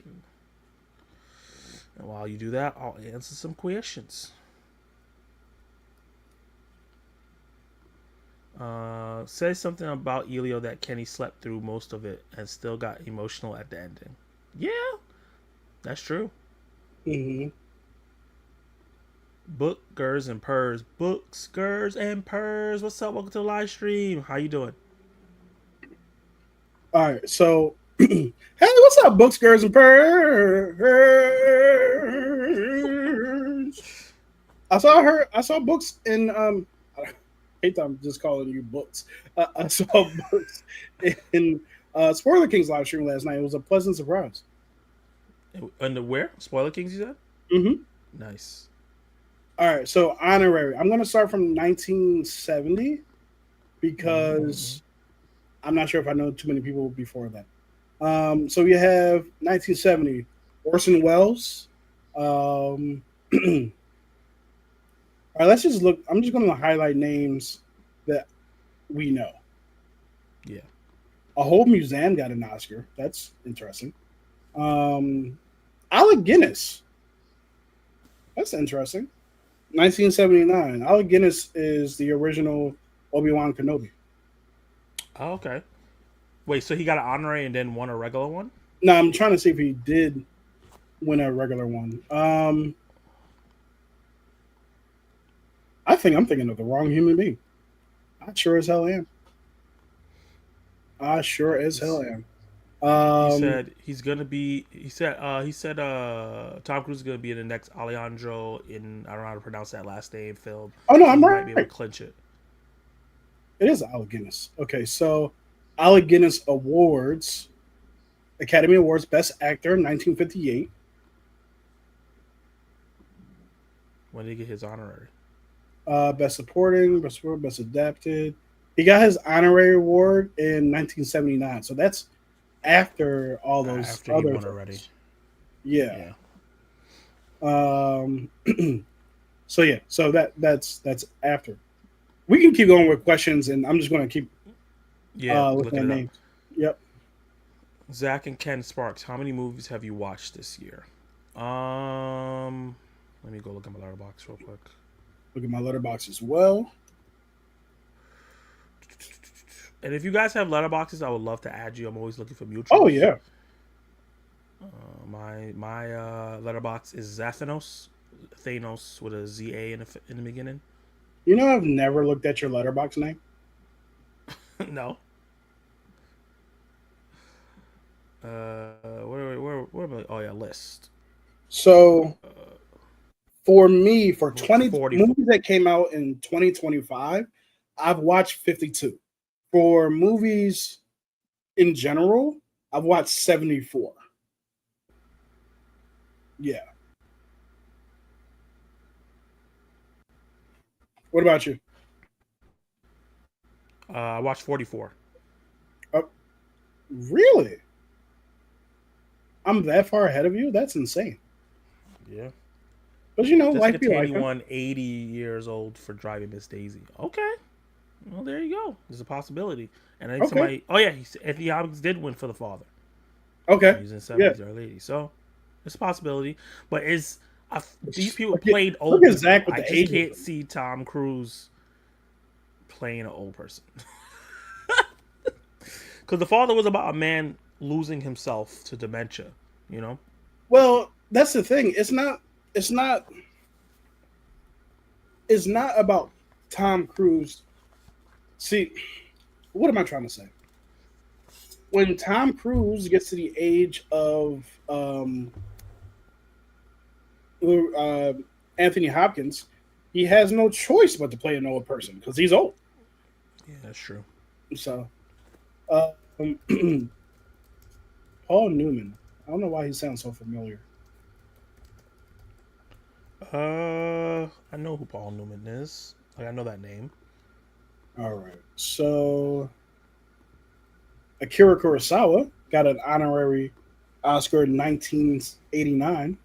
And while you do that, I'll answer some questions. Say something about Elio that Kenny slept through most of it and still got emotional at the ending. Yeah, that's true. Mm-hmm. Book, Gers, and Purrs. Books, Gers, and Purrs. What's up? Welcome to the live stream. How you doing? All right, so hey, what's up, books, girls, and purrs? I saw books in I hate that I'm just calling you books. I saw books in Spoiler King's live stream last night. It was a pleasant surprise. And the where? Spoiler Kings, you said? Mm-hmm. Nice. All right, so honorary. I'm going to start from 1970 because I'm not sure if I know too many people before that. So we have 1970, Orson Welles. All right, let's just look. I'm just going to highlight names that we know. Yeah. A whole museum got an Oscar. That's interesting. Alec Guinness. That's interesting. 1979. Alec Guinness is the original Obi-Wan Kenobi. Oh, okay. Wait, so he got an honorary and then won a regular one? No, I'm trying to see if he did win a regular one. I think I'm thinking of the wrong human being. I sure as hell am. I sure as hell am. He said he's gonna be. He said Tom Cruise is gonna be in the next Alejandro in, I don't know how to pronounce that last name, film. Oh no, So I'm he right. might be able to clinch it. It is Alec Guinness. Okay, so Alec Guinness Awards, Academy Awards, Best Actor, 1958. When did he get his honorary? Best Supporting, Best Adapted. He got his honorary award in 1979. So that's after all those After he other won things. already. Yeah. So yeah, so that's after. We can keep going with questions, and I'm just going to keep looking at names. Yep. Zach and Ken Sparks, how many movies have you watched this year? Let me go look at my letterbox real quick. Look at my letterbox as well. And if you guys have letterboxes, I would love to add you. I'm always looking for mutuals. Oh yeah. My letterbox is Zathanos, Thanos with a ZA in the beginning. You know, I've never looked at your letterbox name. No. Where am I? Oh yeah, list. So for me, for 20 40. movies that came out in 2025, I've watched 52. For movies in general, I've watched 74. Yeah. What about you? I watched 44. Really? I'm that far ahead of you? That's insane. Yeah. But you know, Jessica life be life. Taney won 80 years old for driving Miss Daisy. Okay. Well, there you go. There's a possibility. And I think Okay. somebody. Oh yeah, Anthony Hopkins did win for The Father. Okay. He's in the Yeah. 70s, early 80s. So it's a possibility. But these people Look at- played old look at people. Zach with I the just ageism. can't see Tom Cruise playing an old person. Because The Father was about a man losing himself to dementia. You know. Well, that's the thing. It's not. It's not. It's not about Tom Cruise. See, what am I trying to say? When Tom Cruise gets to the age of uh, Anthony Hopkins, he has no choice but to play an old person because he's old. Yeah, that's true. So, Paul Newman. I don't know why he sounds so familiar. I know who Paul Newman is. Like I know that name. All right. So, Akira Kurosawa got an honorary Oscar in 1989.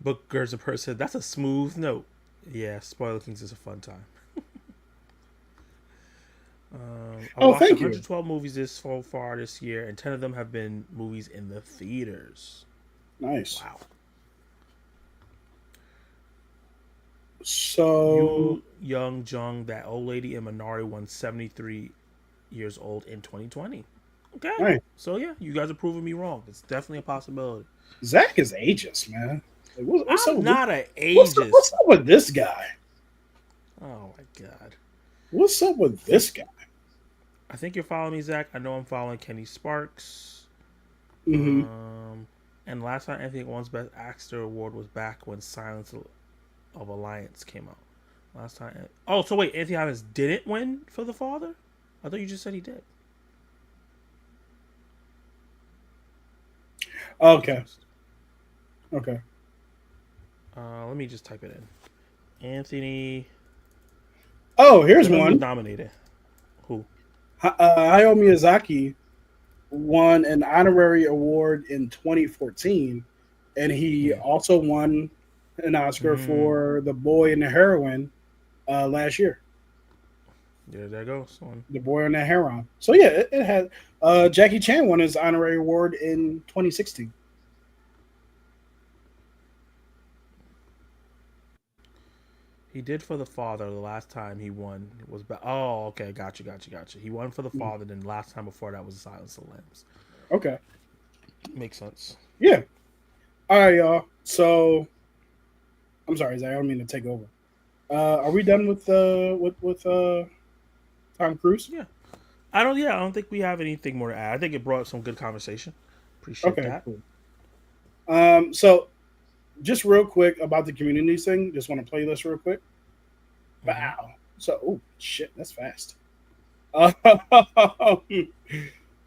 Booker's a person. That's a smooth note. Yeah, Spoiler Kings is a fun time. I watched Thank you. 112 movies so far this year, and 10 of them have been movies in the theaters. Nice. Wow. So, Yu Young Jung, that old lady in Minari, won 73 years old in 2020. Okay. Right. So, yeah, you guys are proving me wrong. It's definitely a possibility. Zach is ageist, man. Like, what's up I'm with not an this? ageist. What's up with this guy? Oh, my God. What's up with this guy? I think you're following me, Zach. I know I'm following Kenny Sparks. Mm-hmm. And last time Anthony won's Best Actor award was back when Silence of Alliance came out. Last time. Oh, so wait, Anthony Hopkins didn't win for The Father? I thought you just said he did. Okay. Okay. Let me just type it in. Anthony. Oh, here's Who was one. nominated? Who? Hayao Miyazaki won an honorary award in 2014, and he also won an Oscar for The Boy and the Heroine last year. Yeah, there goes one. The Boy and the Heron. So yeah, it had Jackie Chan won his honorary award in 2016. He did for The Father the last time he won. Was oh, okay, gotcha. He won for The Father, then last time before that was Silence of the Lambs. Okay. Makes sense. Yeah. All right, y'all. So I'm sorry, Zach, I don't mean to take over. Are we done with Tom Cruise? Yeah. I don't think we have anything more to add. I think it brought some good conversation. Appreciate that. Cool. So just real quick about the community thing, just want to play this real quick. Wow. So, oh shit, that's fast.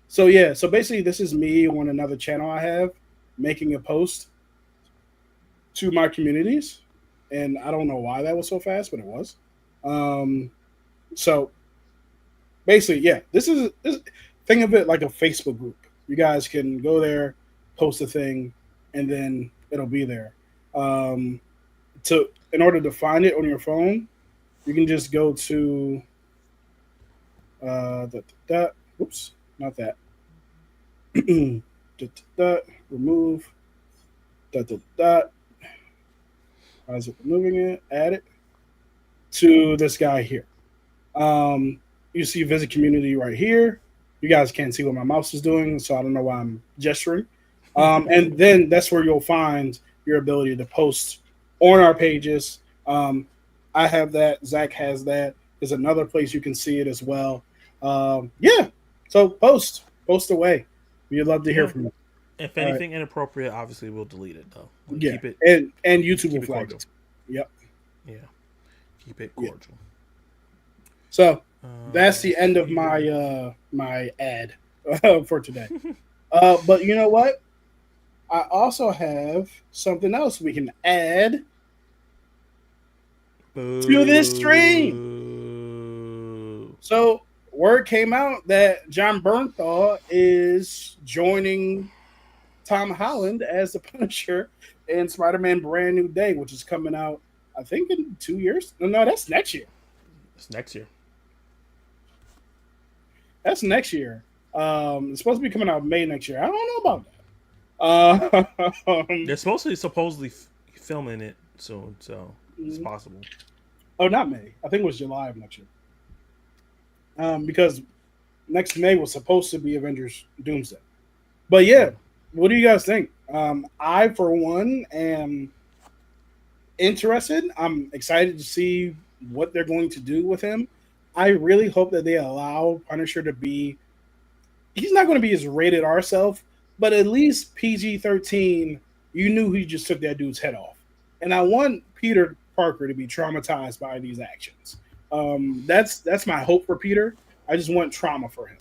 So yeah, so basically this is me on another channel I have making a post to my communities, and I don't know why that was so fast, but it was. So basically, yeah, this think of it like a Facebook group. You guys can go there, post a thing, and then it'll be there. In order to find it on your phone, you can just go to oops, not that. Remove Why is it removing it? Add it to this guy here. You see visit community right here. You guys can't see what my mouse is doing, so I don't know why I'm gesturing. And then that's where you'll find your ability to post on our pages. I have that. Zach has that. There's another place you can see it as well. Yeah. So post away. We'd love to hear Yeah. from you. If All right. anything inappropriate, obviously we'll delete it though. Like, Yeah. keep it And YouTube will keep it flag cordial. it. Yep. Yeah. Keep it Yeah. cordial. So that's the end of see my here. my ad for today. But you know what? I also have something else we can add to this stream. Boo. So word came out that John Bernthal is joining Tom Holland as the Punisher in Spider-Man Brand New Day, which is coming out, I think, in 2 years. No, that's next year. It's next year. That's next year. It's supposed to be coming out May next year. I don't know about that. They're supposedly filming it soon, so it's possible. Oh, not May. I think it was July of next year. Because next May was supposed to be Avengers Doomsday. But yeah, what do you guys think? I, for one, am interested. I'm excited to see what they're going to do with him. I really hope that they allow Punisher to be. He's not going to be his rated R self, but at least PG-13. You knew he just took that dude's head off, and I want Peter Parker to be traumatized by these actions. That's my hope for Peter. I just want trauma for him.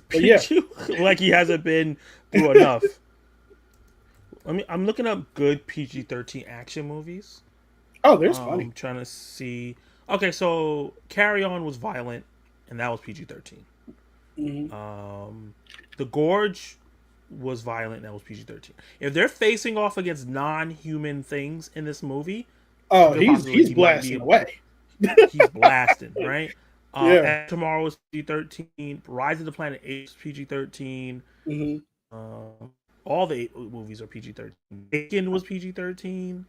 But yeah, like he hasn't been through enough. I'm looking up good PG-13 action movies. Oh, there's funny. I'm trying to see. Okay, so Carry On was violent, and that was PG-13. Mm-hmm. The Gorge was violent, and that was PG-13. If they're facing off against non-human things in this movie, Oh, he's blasting away. He's blasting, right? Yeah. Tomorrow was PG-13. Rise of the Planet Apes PG-13. Mm-hmm. All the 8 movies are PG-13. Taken was PG-13.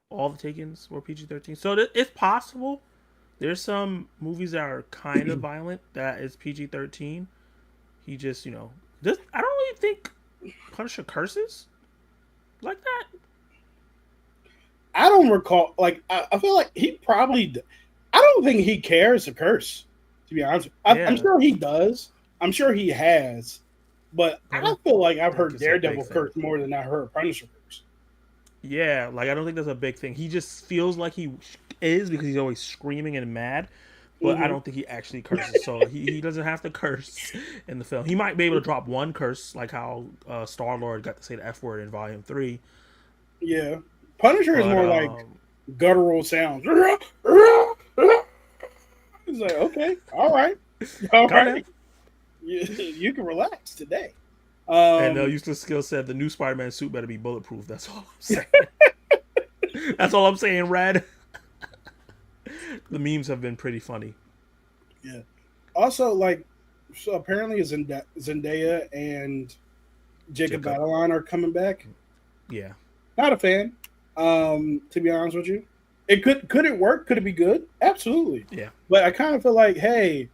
All the Takens were PG-13. So it's possible. There's some movies that are kind of violent that is PG-13. He just, I don't really think Punisher curses like that. I don't recall. Like, I feel like he probably. I don't think he cares to curse. To be honest, I'm sure he does. I'm sure he has, but I don't feel like I've heard Daredevil curse more than I heard Punisher curse. Yeah, like I don't think that's a big thing. He just feels like he is because he's always screaming and mad, but I don't think he actually curses. So he doesn't have to curse in the film. He might be able to drop one curse, like how Star-Lord got to say the F word in Volume 3. Yeah, Punisher is more like guttural sounds. He's like, okay, all right. You can relax today. And Useless Skill said the new Spider-Man suit better be bulletproof. That's all I'm saying. That's all I'm saying, Rad. The memes have been pretty funny. Yeah. Also, so apparently Zendaya and Jacob Batalon are coming back. Yeah. Not a fan. To be honest with you, it could it work? Could it be good? Absolutely. Yeah. But I kind of feel like, hey,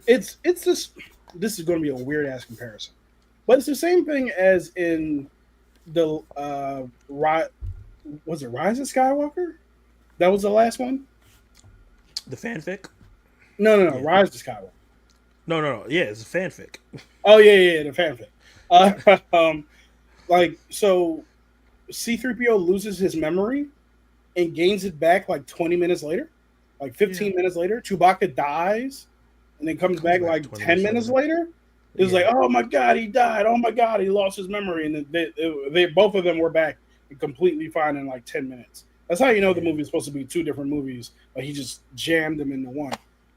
it's just this is going to be a weird ass comparison, but it's the same thing as in the was it Rise of Skywalker? That was the last one. The fanfic? No. Yeah. Rise of Skywalker. No. Yeah, it's a fanfic. Oh yeah, the fanfic. So C-3PO loses his memory and gains it back like 20 minutes later, like 15 minutes later. Chewbacca dies and then comes back like 10 minutes later. It was like, oh my god, he died. Oh my god, he lost his memory, and they both of them were back and completely fine in like 10 minutes. That's how you know the movie is supposed to be 2 different movies, but he just jammed them into one.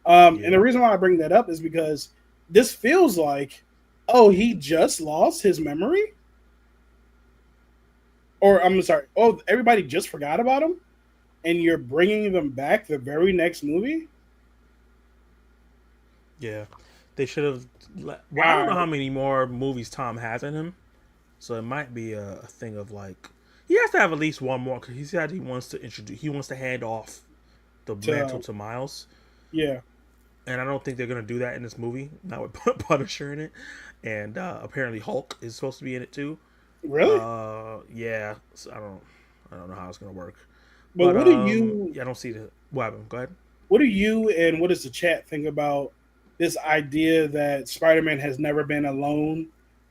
And the reason why I bring that up is because this feels like, oh, he just lost his memory? Or I'm sorry, oh, everybody just forgot about him? And you're bringing them back the very next movie? Yeah. They should have... Well, I don't know how many more movies Tom has in him. So it might be a thing of like... He has to have at least one more because he said he wants to hand off the mantle to Miles. Yeah. And I don't think they're going to do that in this movie. Not with Punisher in it. And apparently Hulk is supposed to be in it too. Really? Yeah. So I don't know how it's going to work. But But what do you yeah, I don't see the what happened. Go ahead. what do you and what does the chat think about this idea that Spider-Man has never been alone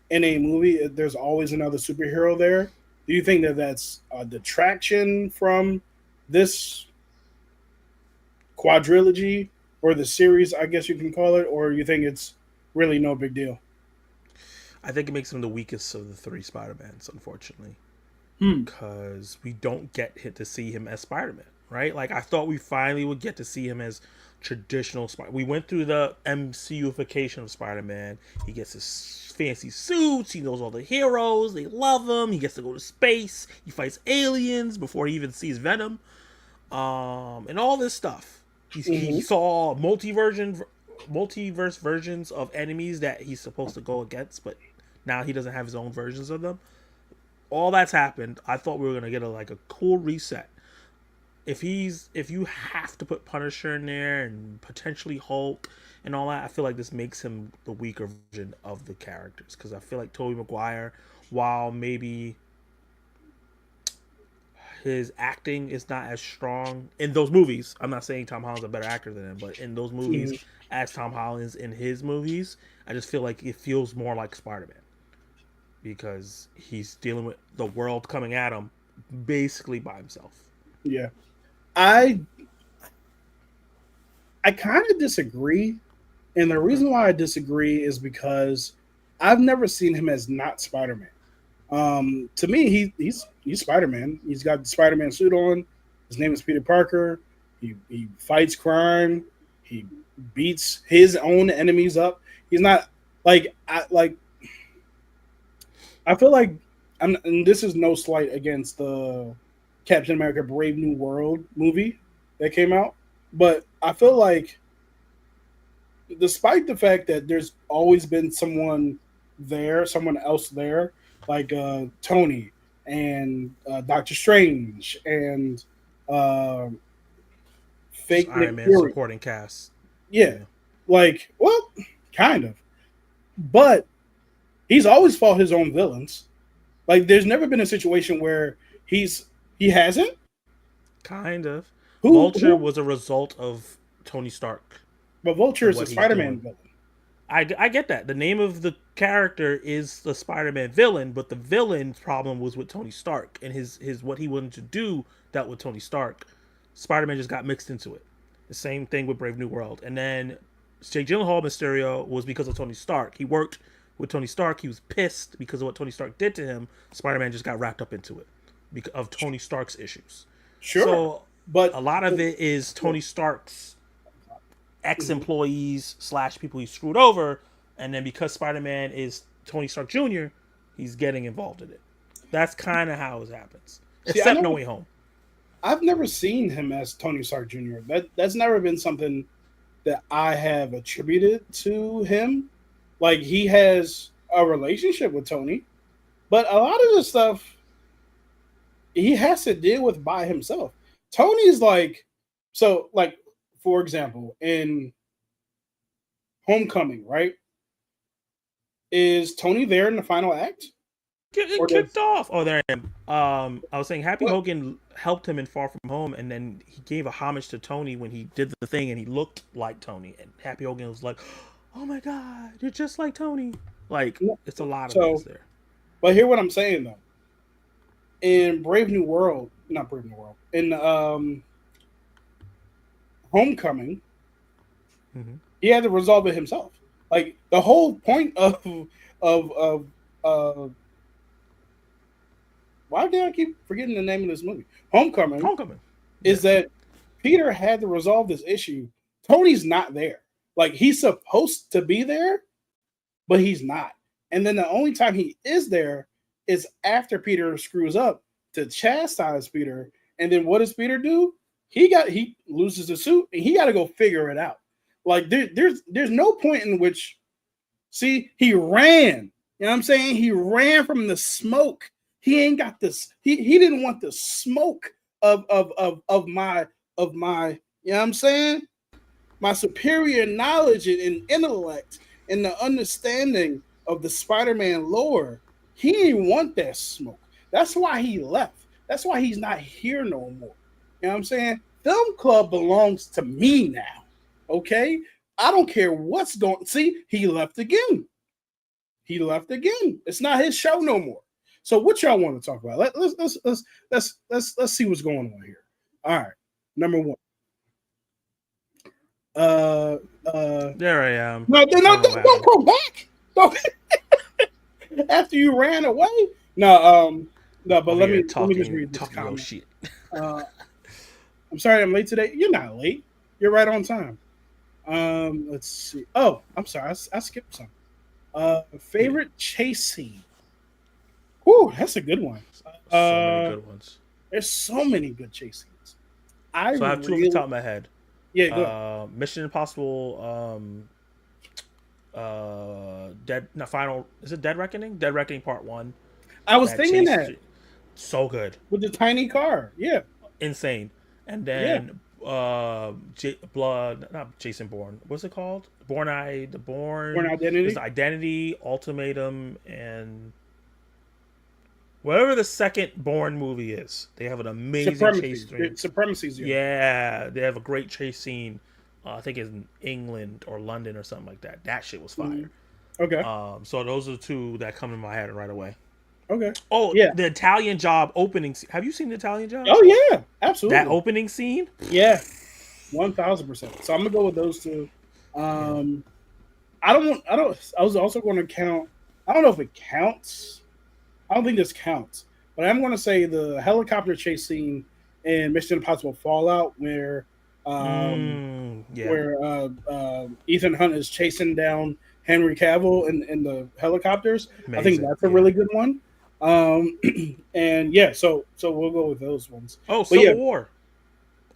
in a movie? There's always another superhero there. Do you think that that's a detraction from this quadrilogy or the series, I guess you can call it, or you think it's really no big deal? I think it makes him the weakest of the three Spider-Mans, unfortunately, Hmm. because we don't get hit to see him as Spider-Man, right? Like I thought we finally would get to see him as traditional Spider. We went through the MCUification of Spider-Man. He gets his fancy suits. He knows all the heroes. They love him. He gets to go to space. He fights aliens before he even sees Venom. And all this stuff. He Hmm. saw multiverse versions of enemies that he's supposed to go against, but now he doesn't have his own versions of them. All that's happened. I thought we were gonna get a cool reset. If you have to put Punisher in there and potentially Hulk and all that, I feel like this makes him the weaker version of the characters because I feel like Tobey Maguire, while maybe his acting is not as strong in those movies. I'm not saying Tom Holland's a better actor than him, but in those movies, as Tom Holland's in his movies, I just feel like it feels more like Spider-Man because he's dealing with the world coming at him basically by himself. Yeah. I I kind of disagree, and the reason why I disagree is because I've never seen him as not Spider-Man. To me, he's Spider-Man. He's got the Spider-Man suit on. His name is Peter Parker. He fights crime. He beats his own enemies up. He's not I feel like and this is no slight against the Captain America Brave New World movie that came out, but I feel like despite the fact that there's always been someone else there, like Tony and Doctor Strange and uh, Just fake Iron Nick Man Fury. supporting cast. Yeah, like well, kind of, but he's always fought his own villains. Like there's never been a situation where he hasn't. Kind of. Vulture Who? was a result of Tony Stark But Vulture and is a what he's Spider-Man doing. villain. I get that. The name of the character is the Spider-Man villain, but the villain's problem was with Tony Stark and his what he wanted to do dealt with Tony Stark. Spider-Man just got mixed into it. The same thing with Brave New World. And then Jake Gyllenhaal Mysterio was because of Tony Stark. He worked with Tony Stark. He was pissed because of what Tony Stark did to him. Spider-Man just got wrapped up into it because of Tony Stark's issues. Sure, So but a lot of it is Tony Stark's ex-employees / people he screwed over, and then because Spider-Man is Tony Stark Jr., he's getting involved in it. That's kind of how it happens. see, Except No Way Home. I've never seen him as Tony Stark Jr. That's never been something that I have attributed to him. Like he has a relationship with Tony, but a lot of the stuff he has to deal with by himself. Tony's like for example, in Homecoming, right? Is Tony there in the final act? It Or does kicked off. Oh, there I am. I was saying Happy what? Hogan helped him in Far From Home, and then he gave a homage to Tony when he did the thing, and he looked like Tony. And Happy Hogan was like, "Oh my God, you're just like Tony." Like it's a lot of So, things there. but hear what I'm saying though. In Brave New World, not Brave New World, in Homecoming, Mm-hmm. he had to resolve it himself. Like the whole point of why did I keep forgetting the name of this movie? Homecoming Homecoming. is that Peter had to resolve this issue. Tony's not there. Like he's supposed to be there, but he's not. And then the only time he is there is after Peter screws up to chastise Peter. And then what does Peter do? He loses the suit and he got to go figure it out. Like there's no point in which he ran. You know what I'm saying? He ran from the smoke. He ain't got this. He didn't want the smoke of my you know what I'm saying? My superior knowledge and intellect and the understanding of the Spider-Man lore. He didn't want that smoke. That's why he left. That's why he's not here no more. You know what I'm saying? Film Club belongs to me now. Okay? I don't care what's going. See, he left again. He left again. It's not his show no more. So what y'all want to talk about? Let's see what's going on here. All right. Number one. There I am. No, don't come back. Don't. After you ran away. No, but let me just read this comment. Shit. I'm sorry I'm late today. You're not late. You're right on time. Let's see. Oh, I'm sorry. I skipped some. Favorite chase scene. Ooh, that's a good one. So many good ones. There's so many good chase scenes. I have two off the top of my head. Yeah, go Mission Impossible. Final. Is it Dead Reckoning? Dead Reckoning Part 1. I was thinking that. So good with the tiny car. Yeah, insane. And then not Jason Bourne. What's it called? Bourne Identity. There's Identity, Ultimatum, and whatever the second Bourne movie is. They have an amazing chase scene. Supremacy. Yeah, they have a great chase scene. I think it's in England or London or something like that. That shit was fire. Okay. So those are the two that come in my head right away. Okay. Oh, yeah. The Italian Job opening. Have you seen the Italian Job? Oh yeah, absolutely. That opening scene. Yeah, 1,000%. So I'm gonna go with those two. I was also going to count. I don't know if it counts. I don't think this counts, but I'm going to say the helicopter chase scene in Mission Impossible Fallout, where Ethan Hunt is chasing down Henry Cavill in the helicopters. Amazing. I think that's a really good one. And yeah, so we'll go with those ones. Oh, Civil War.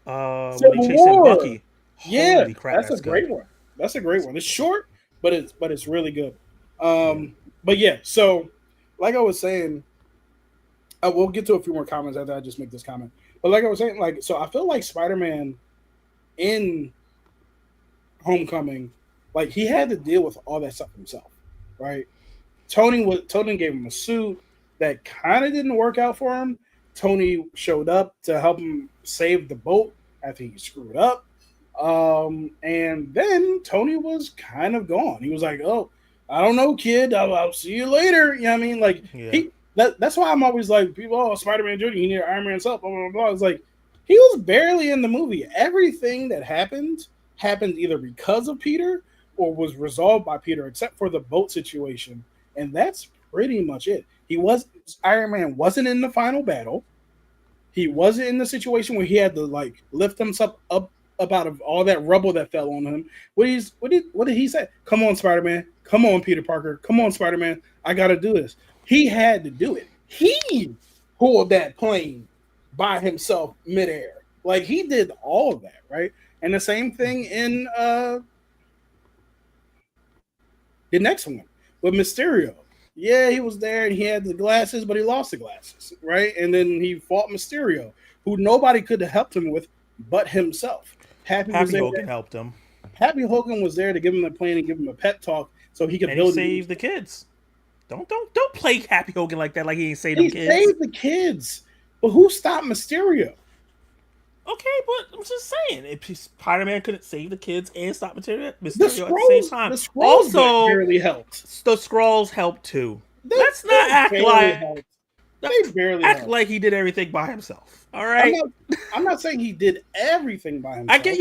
When they chasing Bucky. Yeah, crap, that's a great one. That's a great one. It's short, but it's really good. But yeah, so like I was saying, we'll get to a few more comments after I just make this comment. But like I was saying, so I feel like Spider-Man in Homecoming, he had to deal with all that stuff himself, right? Tony gave him a suit that kind of didn't work out for him. Tony showed up to help him save the boat after he screwed up. And then Tony was kind of gone. He was like, "Oh, I don't know, kid. I'll see you later." You know what I mean? That's why I'm always like, people, Spider-Man Jr., he needed Iron Man's help, blah, blah, blah. It's like, he was barely in the movie. Everything that happened either because of Peter or was resolved by Peter, except for the boat situation. And that's pretty much it. Iron Man wasn't in the final battle. He wasn't in the situation where he had to lift himself up out of all that rubble that fell on him. What did he say? Come on, Spider-Man. Come on, Peter Parker. Come on, Spider-Man. I got to do this. He had to do it. He pulled that plane by himself midair. He did all of that, right? And the same thing in the next one with Mysterio. Yeah, he was there and he had the glasses, but he lost the glasses, right? And then he fought Mysterio, who nobody could have helped him with but himself. Happy Hogan helped him. Happy Hogan was there to give him the plane and give him a pep talk so he could save the kids. Don't play Happy Hogan like that, like he ain't saved the kids. He saved the kids, but who stopped Mysterio? Okay, but I'm just saying, if Spider-Man couldn't save the kids and stop Mysterio at the same time, the Skrulls barely helped. The Skrulls helped too. Let's not act like he did everything by himself. All right. I'm not saying he did everything by himself. I get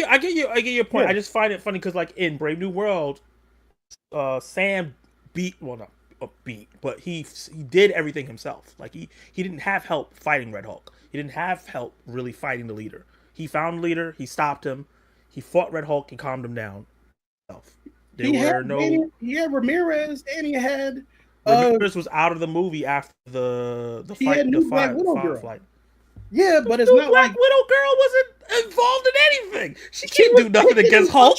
your point. Yeah. I just find it funny because, in Brave New World, Sam but he did everything himself. He didn't have help fighting Red Hulk. He didn't have help really fighting the leader. He found the leader. He stopped him. He fought Red Hulk and calmed him down. He had Ramirez, and he had Ramirez was out of the movie after the fight. The Black Widow girl. Yeah, but it's not Black Widow girl wasn't involved in anything. She can't do nothing against Hulk.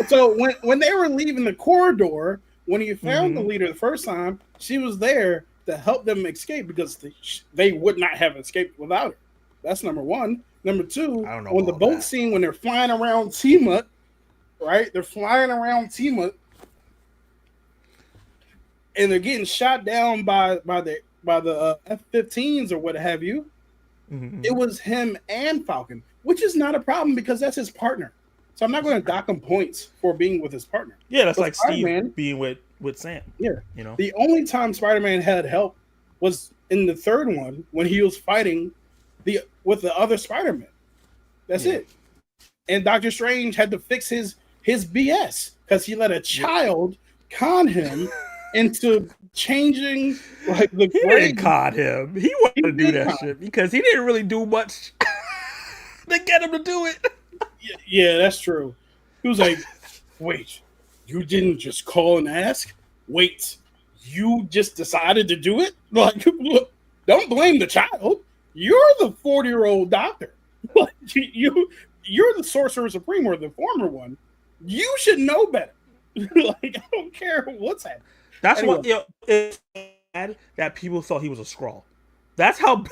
So when they were leaving the corridor, when he found the leader the first time, she was there to help them escape because they would not have escaped without her. That's number one. Number two, when the boat scene, when they're flying around Tiamat, right? They're flying around Tiamat, and they're getting shot down by the F-15s or what have you, Mhm. It was him and Falcon, which is not a problem because that's his partner. So I'm not going to dock him points for being with his partner. Yeah, that's But like Steve Spider-Man, being with Sam. yeah. You know. The only time Spider-Man had help was in the third one when he was fighting with the other Spider-Man. That's Yeah. it. And Doctor Strange had to fix his BS because he let a child con him into changing like the He grade. didn't con him. He wanted He to do did that con shit because he didn't really do much to get him to do it. Yeah, that's true. He was like, wait, you didn't just call and ask? Wait, you just decided to do it? Like, look, don't blame the child. You're the 40-year-old doctor. Like, you're the Sorcerer Supreme or the former one. You should know better. Like, I don't care what's happening. That's Anyway. what it's bad that people thought he was a Skrull. That's how bad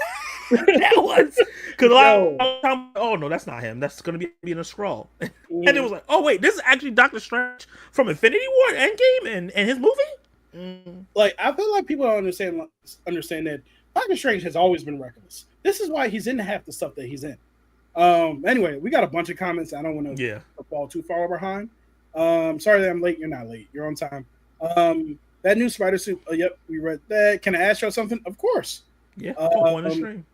that was. Because a lot of time, oh no, that's not him. That's gonna be being a Skrull. And it was like, oh wait, this is actually Doctor Strange from Infinity War, Endgame, and his movie. Like, I feel like people don't understand that Doctor Strange has always been reckless. This is why he's in half the stuff that he's in. Anyway, we got a bunch of comments. I don't want to fall too far behind. Sorry that I'm late. You're not late. You're on time. That new spider suit. Yep, we read that. Can I ask y'all something? Of course. Yeah. On the stream.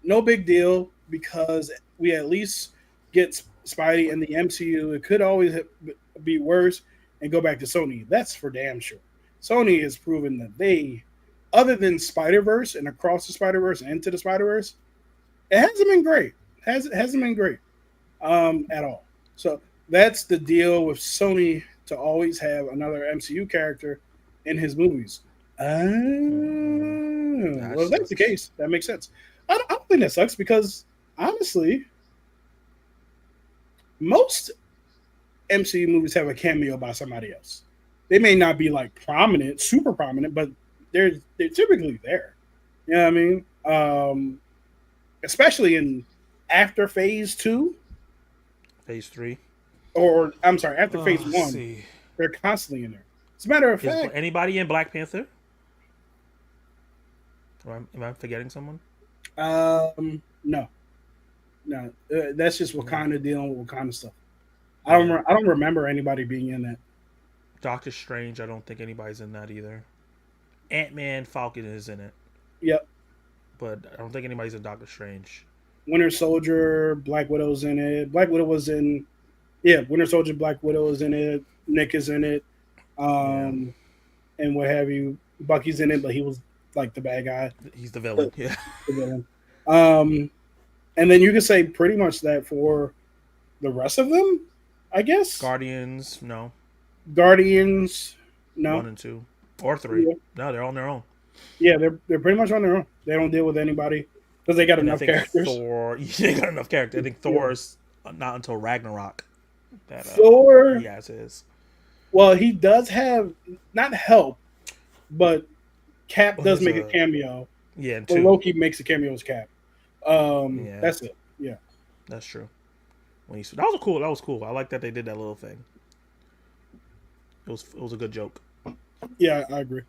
No big deal because we at least get Spidey in the MCU. It could always be worse and go back to Sony. That's for damn sure. Sony has proven that they, other than Spider-Verse and Across the Spider-Verse and Into the Spider-Verse, it hasn't been great. Hasn't been great at all. So that's the deal with Sony to always have another MCU character in his movies. Well, if that's the case, that makes sense. I don't think that sucks because, honestly, most MCU movies have a cameo by somebody else. They may not be like prominent, super prominent, but they're typically there. You know what I mean? Especially in after Phase 2. Phase 3. Or, I'm sorry, after Phase 1. See. They're constantly in there. As a matter of fact. Anybody in Black Panther? Am I forgetting someone? No. That's just Wakanda dealing with Wakanda stuff. I don't remember anybody being in that. Doctor Strange, I don't think anybody's in that either. Ant-Man, Falcon is in it. Yep. But I don't think anybody's in Doctor Strange. Winter Soldier, Black Widow's in it. Black Widow was in. Yeah, Winter Soldier, Black Widow is in it. Nick is in it. And what have you. Bucky's in it, but he was like the bad guy. He's the villain. Yeah. The villain. And then you could say pretty much that for the rest of them, I guess. Guardians, no. Guardians, no. 1 and 2. Or 3. Yeah. No, they're on their own. Yeah, they're pretty much on their own. They don't deal with anybody because they got enough characters. They got enough characters. I think Thor's not until Ragnarok. Thor, he has his. Well, he does have not help, but Cap does make a cameo. Yeah, and well, Loki makes a cameo as Cap. That's it. Yeah, that's true. That was cool. I like that they did that little thing. It was a good joke. Yeah, I agree.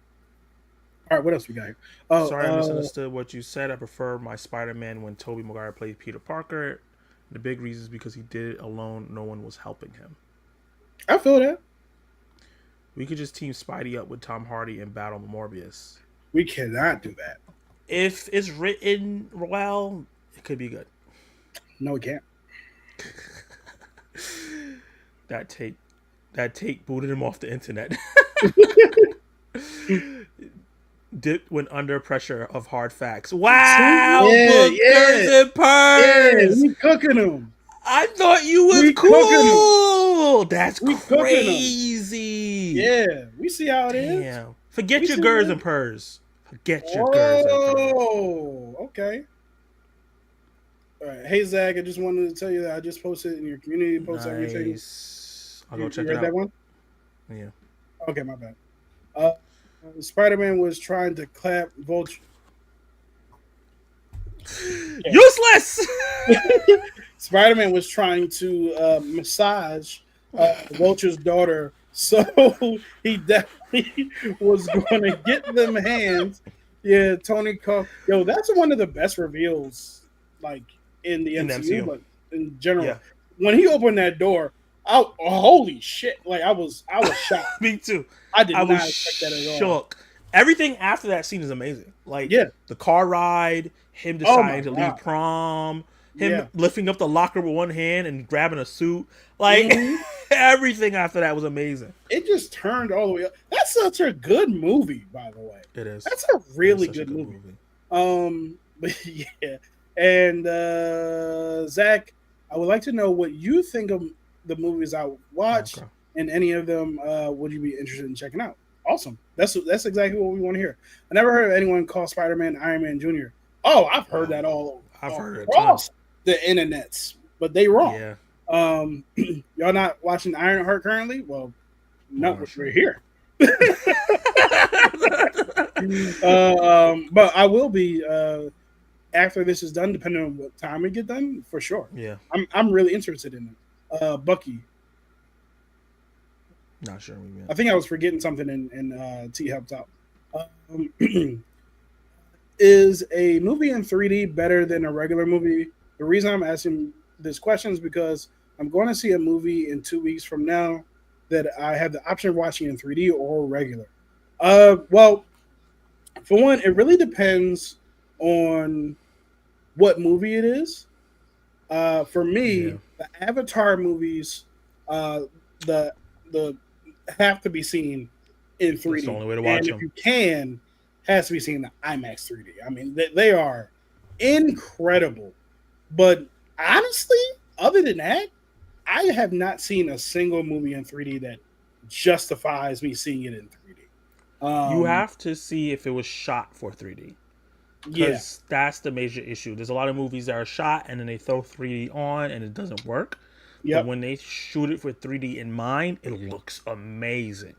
All right, what else we got here? Sorry, I misunderstood what you said. I prefer my Spider-Man when Tobey Maguire played Peter Parker. The big reason is because he did it alone. No one was helping him. I feel that. We could just team Spidey up with Tom Hardy and battle Morbius. We cannot do that. If it's written well, it could be good. No, we can't. That take booted him off the internet. Dipped when under pressure of hard facts. Wow, bookers and purrs. Yeah, we cooking them. I thought you was cool. That's crazy. Yeah, we see how it is. Forget your gers and purrs. Forget your gers and purrs. Oh, okay. All right. Hey, Zach, I just wanted to tell you that I just posted in your community post everything. I'll go check it out. You read that one? Yeah. Okay, my bad. Spider-Man was trying to clap Vulture. Useless! Spider-Man was trying to massage Vulture's daughter, so he definitely was going to get them hands. Yeah, Tony Yo, that's one of the best reveals like in the In the MCU, MCU. but in general. Yeah. When he opened that door, holy shit! Like I was shocked. Me too. I did I not was expect that at all. shook. Everything after that scene is amazing. Like Yeah. the car ride, him Oh my deciding to God. leave prom, him Yeah. lifting up the locker with one hand and grabbing a suit. Like Mhm. everything after that was amazing. It just turned all the way up. That's such a good movie, by the way. It is. That's a really It's such a good movie. But yeah. And Zach, I would like to know what you think of the movies I watched, Okay. and any of them would you be interested in checking out? Awesome. That's exactly what we want to hear. I never heard of anyone call Spider-Man Iron Man Jr. Oh, I've heard that all across the internets, but they wrong. Yeah. Y'all not watching Ironheart currently? Well, no, Oh, sure. we're here. But I will be after this is done, depending on what time we get done, for sure. Yeah. I'm really interested in it. Bucky. Not sure we I think I was forgetting something, and T helped out. Is a movie in 3D better than a regular movie? The reason I'm asking this question is because I'm going to see a movie in 2 weeks from now that I have the option of watching in 3D or regular. Well, for one, it really depends on what movie it is. For me, the Avatar movies, the have to be seen in 3D. That's the only way to watch and them. if you can, has to be seen in IMAX 3D. I mean, they are incredible. But honestly, other than that, I have not seen a single movie in 3D that justifies me seeing it in 3D. You have to see if it was shot for 3D. Because that's the major issue. There's a lot of movies that are shot and then they throw 3D on and it doesn't work. Yep. But when they shoot it for 3D in mind, it looks amazing.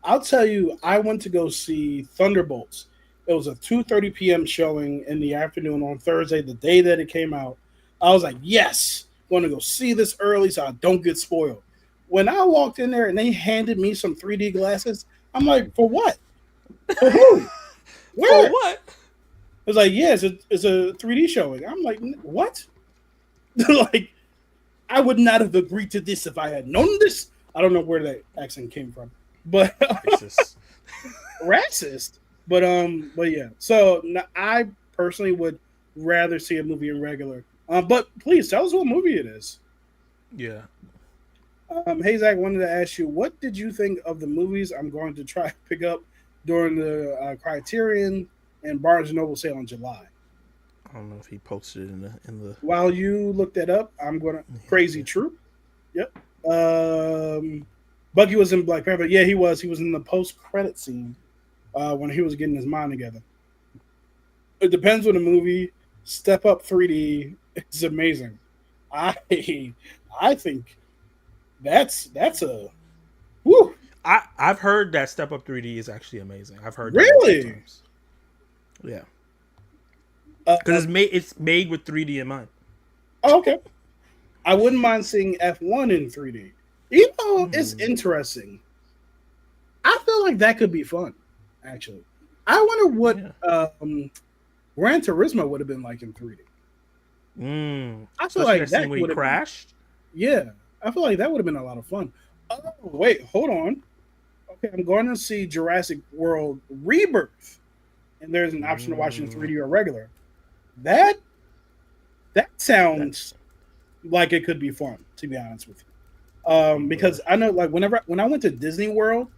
I'll tell you, I went to go see Thunderbolts. It was a 2:30 p.m. showing in the afternoon on Thursday, the day that it came out. I was like, yes, I'm going to go see this early so I don't get spoiled. When I walked in there and they handed me some 3D glasses, I'm like, for what? For who? Where? For what? It was like, yeah, it's a 3D showing. I'm like, what? Like, I would not have agreed to this if I had known this. I don't know where that accent came from, but racist. But yeah. So I personally would rather see a movie in regular. But please tell us what movie it is. Yeah. Hey Zach, wanted to ask you, what did you think of the movies I'm going to try to pick up during the Criterion and Barnes & Noble sale in July? I don't know if he posted it in the. While you look that up, I'm gonna Crazy Troop. Yep. Bucky was in Black Panther. Yeah, he was. He was in the post-credit scene when he was getting his mind together. It depends on the movie. Step Up 3D is amazing. I think that's a woo. I've heard that Step Up 3D is actually amazing. I've heard that really. times. Yeah. Because it's made with 3D in mind. Oh, okay. I wouldn't mind seeing F1 in 3D. Even though it's interesting, I feel like that could be fun, actually. I wonder what Gran Turismo would have been like in 3D. I feel like that when he crashed. Yeah, I feel like that would have been a lot of fun. Oh, wait, hold on. Okay, I'm going to see Jurassic World Rebirth, and there's an option to watch in 3D or regular. That sounds like it could be fun, to be honest with you. Because I know, like, when I went to Disney World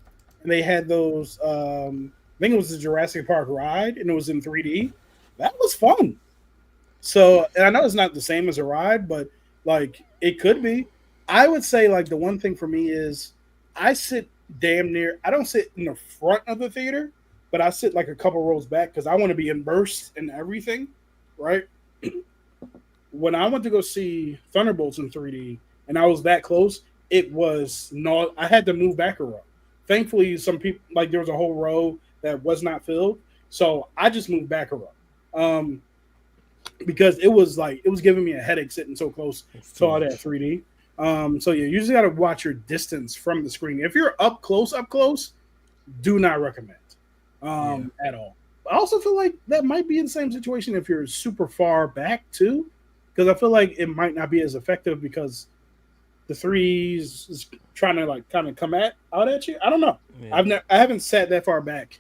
and they had those, I think it was the Jurassic Park ride, and it was in 3D. That was fun. So, and I know it's not the same as a ride, but like it could be. I would say like the one thing for me is I sit damn near. I don't sit in the front of the theater, but I sit like a couple rows back because I want to be immersed in everything. Right. When I went to go see Thunderbolts in 3D and I was that close, it was not. I had to move back a row. Thankfully, some people like there was a whole row that was not filled, so I just moved back a row. Because it was giving me a headache sitting so close to all that 3D. So yeah, you just got to watch your distance from the screen. If you're up close, do not recommend at all. I also feel like that might be in the same situation if you're super far back too. because I feel like it might not be as effective because the 3s is trying to like kind of come out at you. I don't know. Yeah. I haven't sat that far back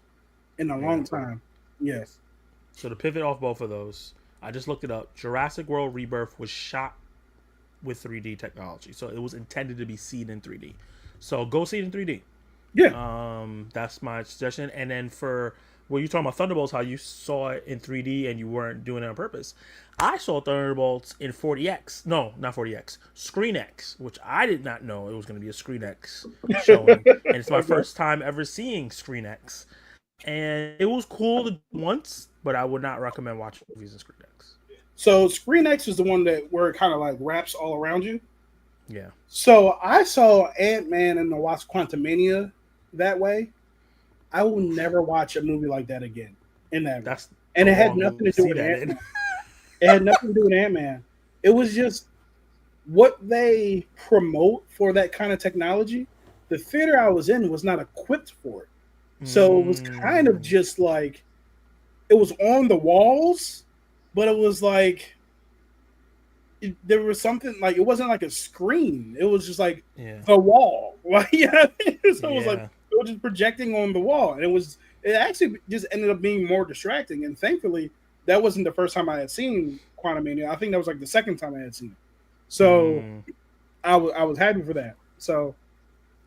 in a long Yeah. time. Yes. So to pivot off both of those, I just looked it up. Jurassic World Rebirth was shot with 3D technology, so it was intended to be seen in 3D. So go see it in 3D. Yeah. That's my suggestion. And then for what you talking about Thunderbolts, how you saw it in 3D and you weren't doing it on purpose. I saw Thunderbolts in 40x. No, not 40x. Screen X, which I did not know it was going to be a Screen X showing, and it's my first time ever seeing Screen X. And it was cool to once, but I would not recommend watching movies in Screen X. So Screen X is the one that where it kind of like wraps all around you. Yeah. So I saw Ant-Man and the Wasp: Quantumania that way. I will never watch a movie like that again. In that, That's and the it had wrong nothing movie to do see with that Ant-Man. in. It had nothing to do with Ant-Man. It was just what they promote for that kind of technology. The theater I was in was not equipped for it, so it was kind of just like it was on the walls, but it was like there was something like it wasn't like a screen. It was just like Yeah. the wall. Like yeah, so it was Yeah. like it was just projecting on the wall, and it actually just ended up being more distracting. And thankfully, that wasn't the first time I had seen Quantumania. I think that was like the second time I had seen it. So I was happy for that. So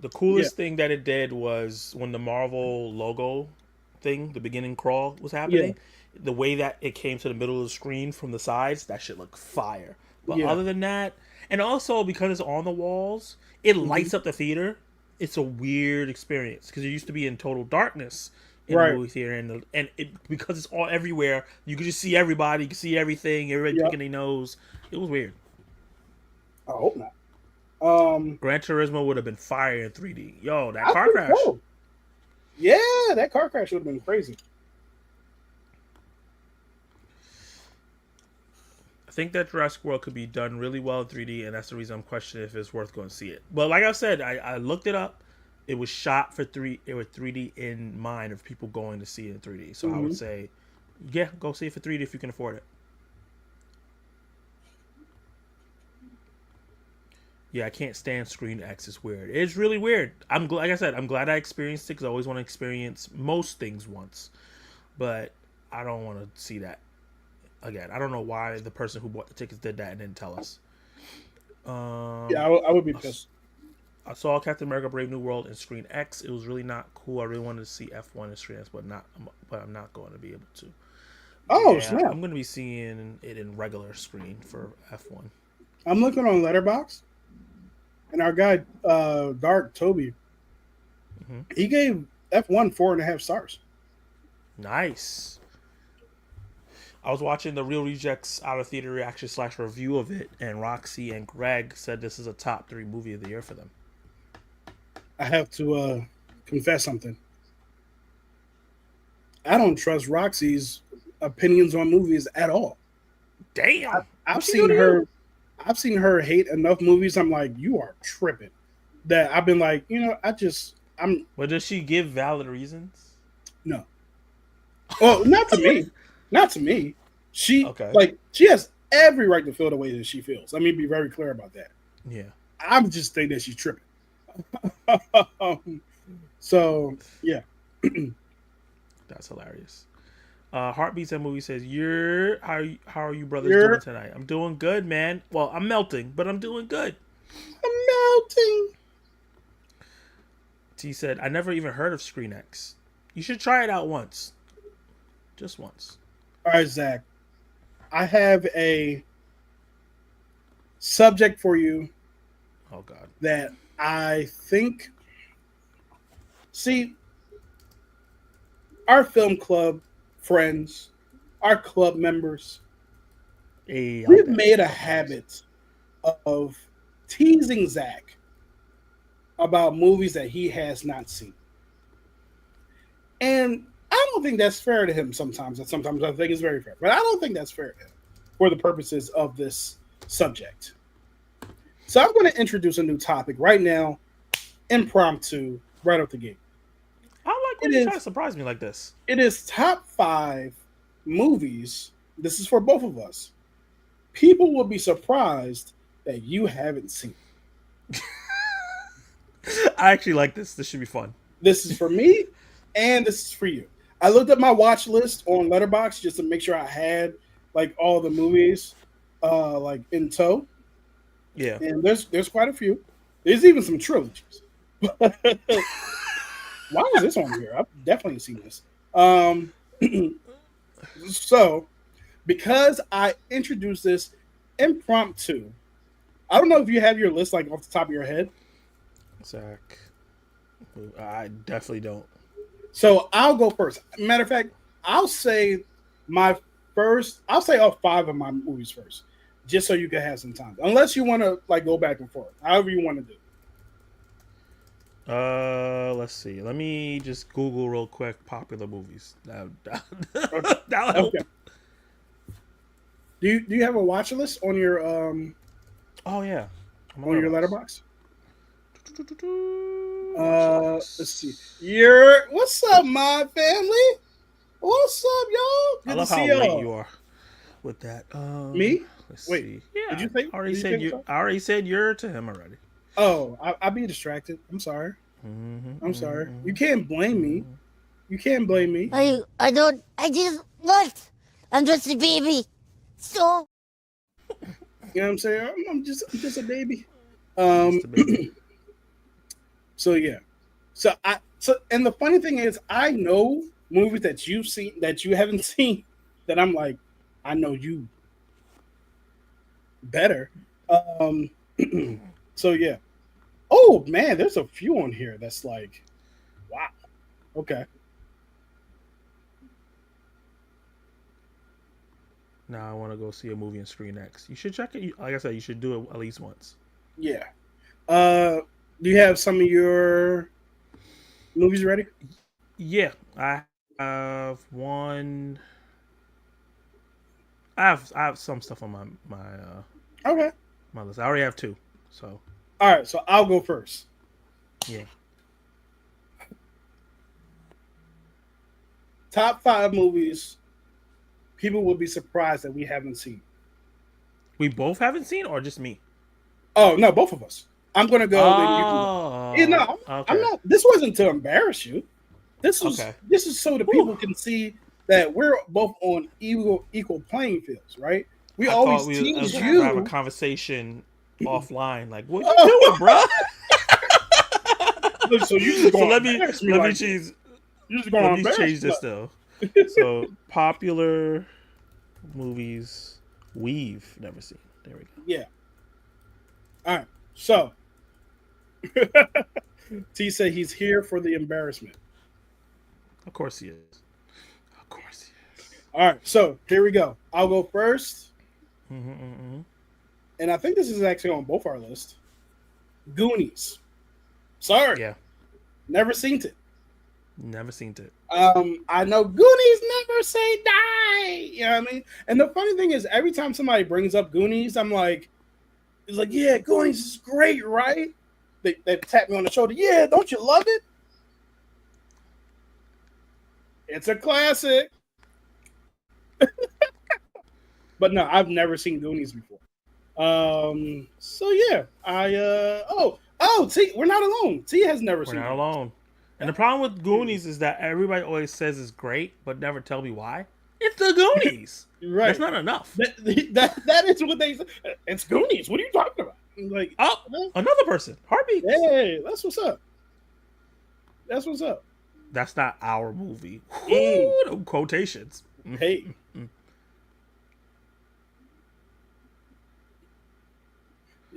The coolest thing that it did was when the Marvel logo thing, the beginning crawl was happening. The way that it came to the middle of the screen from the sides, that shit looked fire. But Yeah. other than that, and also because it's on the walls, it lights up the theater. It's a weird experience because it used to be in total darkness in Right. the movie theater, and because it's all everywhere, you could just see everybody, you can see everything, everybody Yep. picking their nose. It was weird. I hope not. Gran Turismo would have been fire in 3D. Yo, that I car think crash. so. Yeah, that car crash would have been crazy. I think that Jurassic World could be done really well in 3D, and that's the reason I'm questioning if it's worth going to see it. But like I said, I looked it up. It was shot for 3D in mind of people going to see it in 3D. So I would say, yeah, go see it for 3D if you can afford it. Yeah, I can't stand Screen X. It's weird. It's really weird. Like I said, I'm glad I experienced it because I always want to experience most things once, but I don't want to see that again. I don't know why the person who bought the tickets did that and didn't tell us. Yeah, I would be pissed. I saw Captain America: Brave New World in Screen X. It was really not cool. I really wanted to see F1 in Screen X, but I'm not going to be able to. Oh, Yeah, snap. I'm going to be seeing it in regular screen for F1. I'm looking on Letterboxd, and our guy Dark Toby, he gave F1 4.5 stars. Nice. I was watching the Real Rejects out of theater reaction / review of it, and Roxy and Greg said this is a top 3 movie of the year for them. I have to confess something. I don't trust Roxy's opinions on movies at all. Damn. I've seen her hate enough movies. I'm like, you are tripping. That I've been like, I'm But does she give valid reasons? no. Well, not to me. Not to me. She she has every right to feel the way that she feels. Let me be very clear about that. Yeah. I'm just thinking that she's tripping. So yeah. That's hilarious. Heartbeats and movie says, how are you brothers You're- doing tonight? I'm doing good, man. Well, I'm melting, but I'm doing good. I'm melting. T said, I never even heard of Screen X. You should try it out once. Just once. All right, Zach. I have a subject for you Oh God. that I think. See, our film club friends, our club members, Hey, we've made a habit of teasing Zach about movies that he has not seen. And I don't think that's fair to him sometimes. And sometimes I think it's very fair. But I don't think that's fair to him for the purposes of this subject. So I'm going to introduce a new topic right now, impromptu, right off the gate. I like when you try to surprise me like this. It is top 5 movies. This is for both of us people will be surprised that you haven't seen. I actually like this. This should be fun. This is for me, and this is for you. I looked at my watch list on Letterboxd just to make sure I had like all the movies like in tow. Yeah. And there's quite a few. There's even some trilogies. Why is this on here? I've definitely seen this. So because I introduced this impromptu, I don't know if you have your list like off the top of your head. Zach, I definitely don't. So I'll go first. Matter of fact, I'll say I'll say all 5 of my movies first, just so you can have some time. Unless you want to like go back and forth, however you want to do. Let's see. Let me just Google real quick popular movies. That'll help. Okay. Do you have a watch list on your Oh yeah. on your letterbox? Let's Let's see. What's up, my family? What's up, y'all? Good I love to how see late y'all. you are with that. Me? Let's Wait, see. Yeah. did you say- I already did you said think you. so? I already said you're to him already. Oh, I'll be distracted. I'm sorry. I'm sorry. You can't blame me. You can't blame me. I just, what? I'm just a baby. So, You know what I'm saying? I'm just a baby. Just a baby. So yeah. And the funny thing is, I know movies that you've seen that you haven't seen that I'm like, I know you better. So yeah. Oh man, there's a few on here that's like, wow. Okay. Now I want to go see a movie in Screen X. You should check it. Like I said, you should do it at least once. Yeah. Do you have some of your movies ready? Yeah, I have one. I have some stuff on Okay. my list. I already have 2. So All right, so I'll go first. yeah. Top 5 movies people will be surprised that we haven't seen. We both haven't seen, or just me? Oh no, both of us. I'm gonna go. Then you can go. Yeah, no, okay. I'm not. This wasn't to embarrass you. This was. Okay. This is so the people can see that we're both on equal playing fields, right? We I always thought we tease was you. gonna have a conversation offline. Like, what you doing, bro? Look, so you just So gonna let me embarrass me let me like change. you just gonna Let me embarrass change me this like- though. So popular movies we've never seen. There we go. Yeah. All right. So T said he's here for the embarrassment. Of course he is. Of course he is. All right. So here we go. I'll go first. Mm-hmm. And I think this is actually on both our list. Goonies. Sorry, Yeah, never seen it. never seen it. I know Goonies never say die. You know what I mean? And the funny thing is, every time somebody brings up Goonies, I'm like, it's like, yeah, Goonies is great, right? They tap me on the shoulder. Yeah, don't you love it? It's a classic. But no, I've never seen Goonies before. So yeah, T, we're not alone. T has never We're seen not it. alone. And the problem with Goonies is that everybody always says it's great, but never tell me why. It's the Goonies. Right. That's not enough. That is what they say. It's Goonies. What are you talking about? I'm like, Oh, another person. Heartbeat. hey, that's what's up. That's what's up. That's not our movie. Mm. Ooh, them quotations. Hey.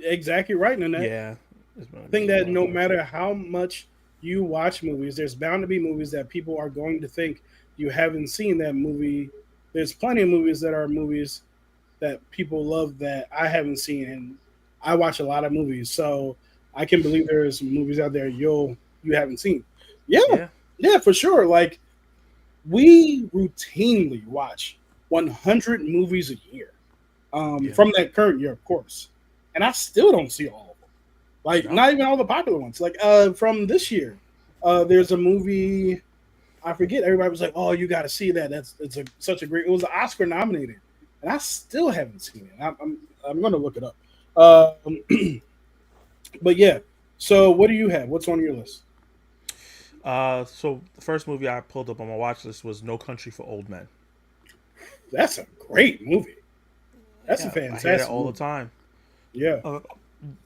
Exactly right, Nanette. Yeah. I think that no matter how much you watch movies, there's bound to be movies that people are going to think you haven't seen that movie. There's plenty of movies that are movies that people love that I haven't seen, and I watch a lot of movies, so I can believe there's movies out there you haven't seen. Yeah, for sure. Like, we routinely watch 100 movies a year from that current year, of course, and I still don't see all of them. Like, not even all the popular ones. Like, from this year, there's a movie. I forget. Everybody was like, "Oh, you got to see that. Such a great." It was Oscar nominated, and I still haven't seen it. I'm going to look it up. But yeah. So what do you have? What's on your list? So the first movie I pulled up on my watch list was No Country for Old Men. That's a great movie. That's a I hear fantastic that all movie. the time. Yeah.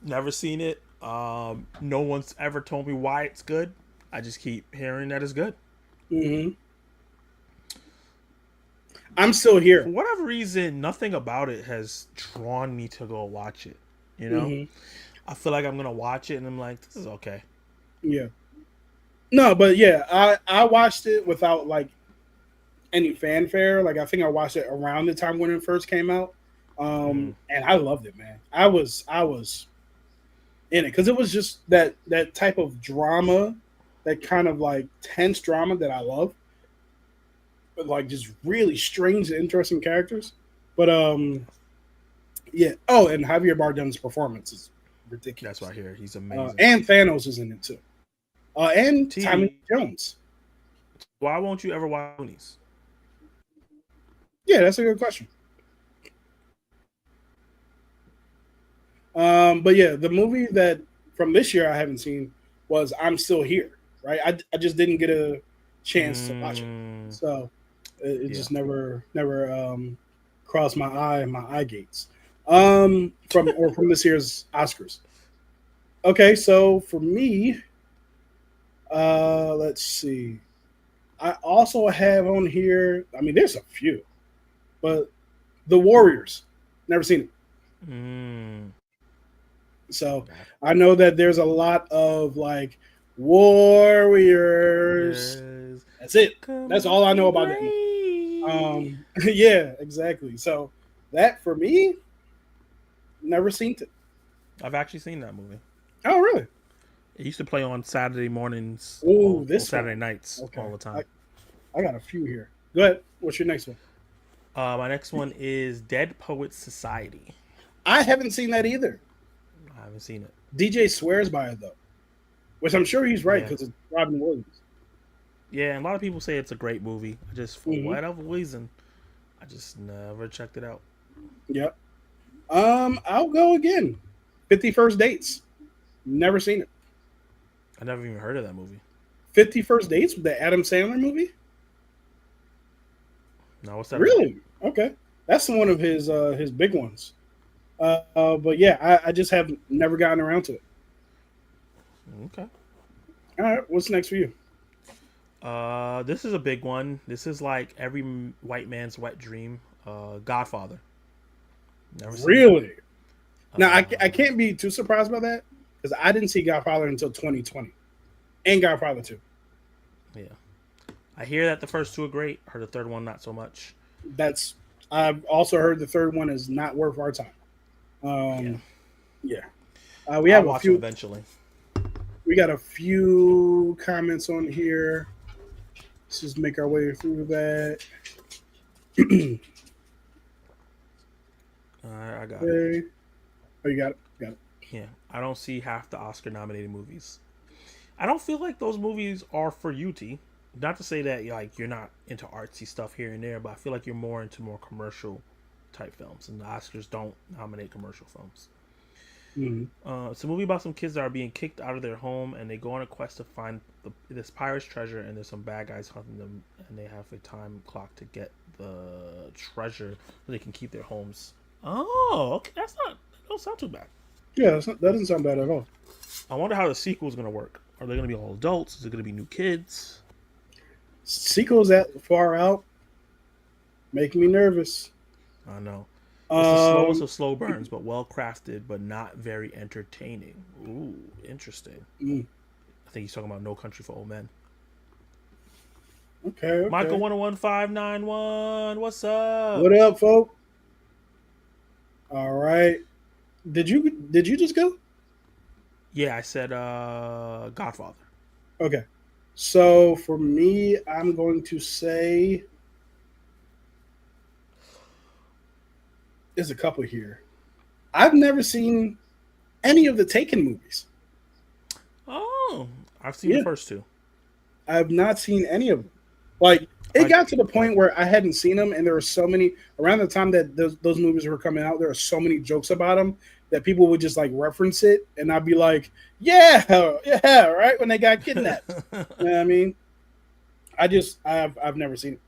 Never seen it. No one's ever told me why it's good. I just keep hearing that it's good. Hmm. I'm still For here. whatever reason, nothing about it has drawn me to go watch it. You know, Hmm. I feel like I'm gonna watch it and I'm like, this is okay. Yeah. No, but yeah, I watched it without like any fanfare. Like I think I watched it around the time when it first came out, and I loved it, man. I was in it because it was just that type of drama, that kind of like tense drama that I love, but like just really strange and interesting characters. But yeah. Oh, and Javier Bardem's performance is ridiculous. That's why I hear he's amazing. And Thanos is in it too. And TV. Tommy Jones. Why won't you ever watch Goonies? Yeah, that's a good question. But yeah, the movie that from this year I haven't seen was I'm Still Here. Right, I just didn't get a chance to watch it, so it just never crossed my eye gates. From this year's Oscars. Okay, so for me, let's see. I also have on here. I mean, there's a few, but The Warriors. Never seen it. So I know that there's a lot of like Warriors. Yes. That's it. That's all I know about it. Yeah, exactly. So that for me, never seen it. I've actually seen that movie. Oh, really? It used to play on Saturday mornings. Ooh, or this Saturday one. nights Okay. all the time. I got a few here. Go ahead. What's your next one? My next one is Dead Poets Society. I haven't seen that either. I haven't seen it. DJ swears by it though, which I'm sure he's right Yeah. because it's Robin Williams. Yeah, and a lot of people say it's a great movie. I just, for Mhm. whatever reason, I just never checked it out. Yep. I'll go again. 50 First Dates. Never seen it. I never even heard of that movie. 50 First Dates, the Adam Sandler movie? No, what's that? Really? Okay. That's one of his big ones. But yeah, I just have never gotten around to it. Okay. All right, what's next for you? This is a big one. This is like every white man's wet dream. Godfather. Never seen it. Really? Now I can't be too surprised by that because I didn't see Godfather until 2020, and Godfather 2. Yeah. I hear that the first two are great. Heard the third one not so much. I've also heard the third one is not worth our time. Yeah. We have I'll a watch few. it eventually. We got a few comments on here. Let's just make our way through that. I got it. Okay. Oh, you got it. Got it. Yeah. I don't see half the Oscar-nominated movies. I don't feel like those movies are for you, T. Not to say that like you're not into artsy stuff here and there, but I feel like you're more into more commercial type films, and the Oscars don't nominate commercial films. Mm-hmm. It's a movie about some kids that are being kicked out of their home, and they go on a quest to find this pirate's treasure, and there's some bad guys hunting them, and they have a time clock to get the treasure so they can keep their homes. Oh, okay, that don't sound too bad. Yeah, that doesn't sound bad at all. I wonder how the sequel is going to work. Are they going to be all adults? Is it going to be new kids? Sequels that far out making me nervous. I know. It's the slowest of slow burns, but well crafted, but not very entertaining. Ooh, interesting. I think he's talking about No Country for Old Men. Okay. Michael 101591, what's up? What up, folk? All right. Did you just go? Yeah, I said Godfather. Okay. So for me, I'm going to say there's a couple here. I've never seen any of the Taken movies. Oh, I've seen the first two. I've not seen any of them. Like It got to the point where I hadn't seen them, and there were so many around the time that those movies were coming out. There were so many jokes about them that people would just like reference it, and I'd be like, "Yeah, yeah, right." When they got kidnapped, you know what I mean? I've never seen it.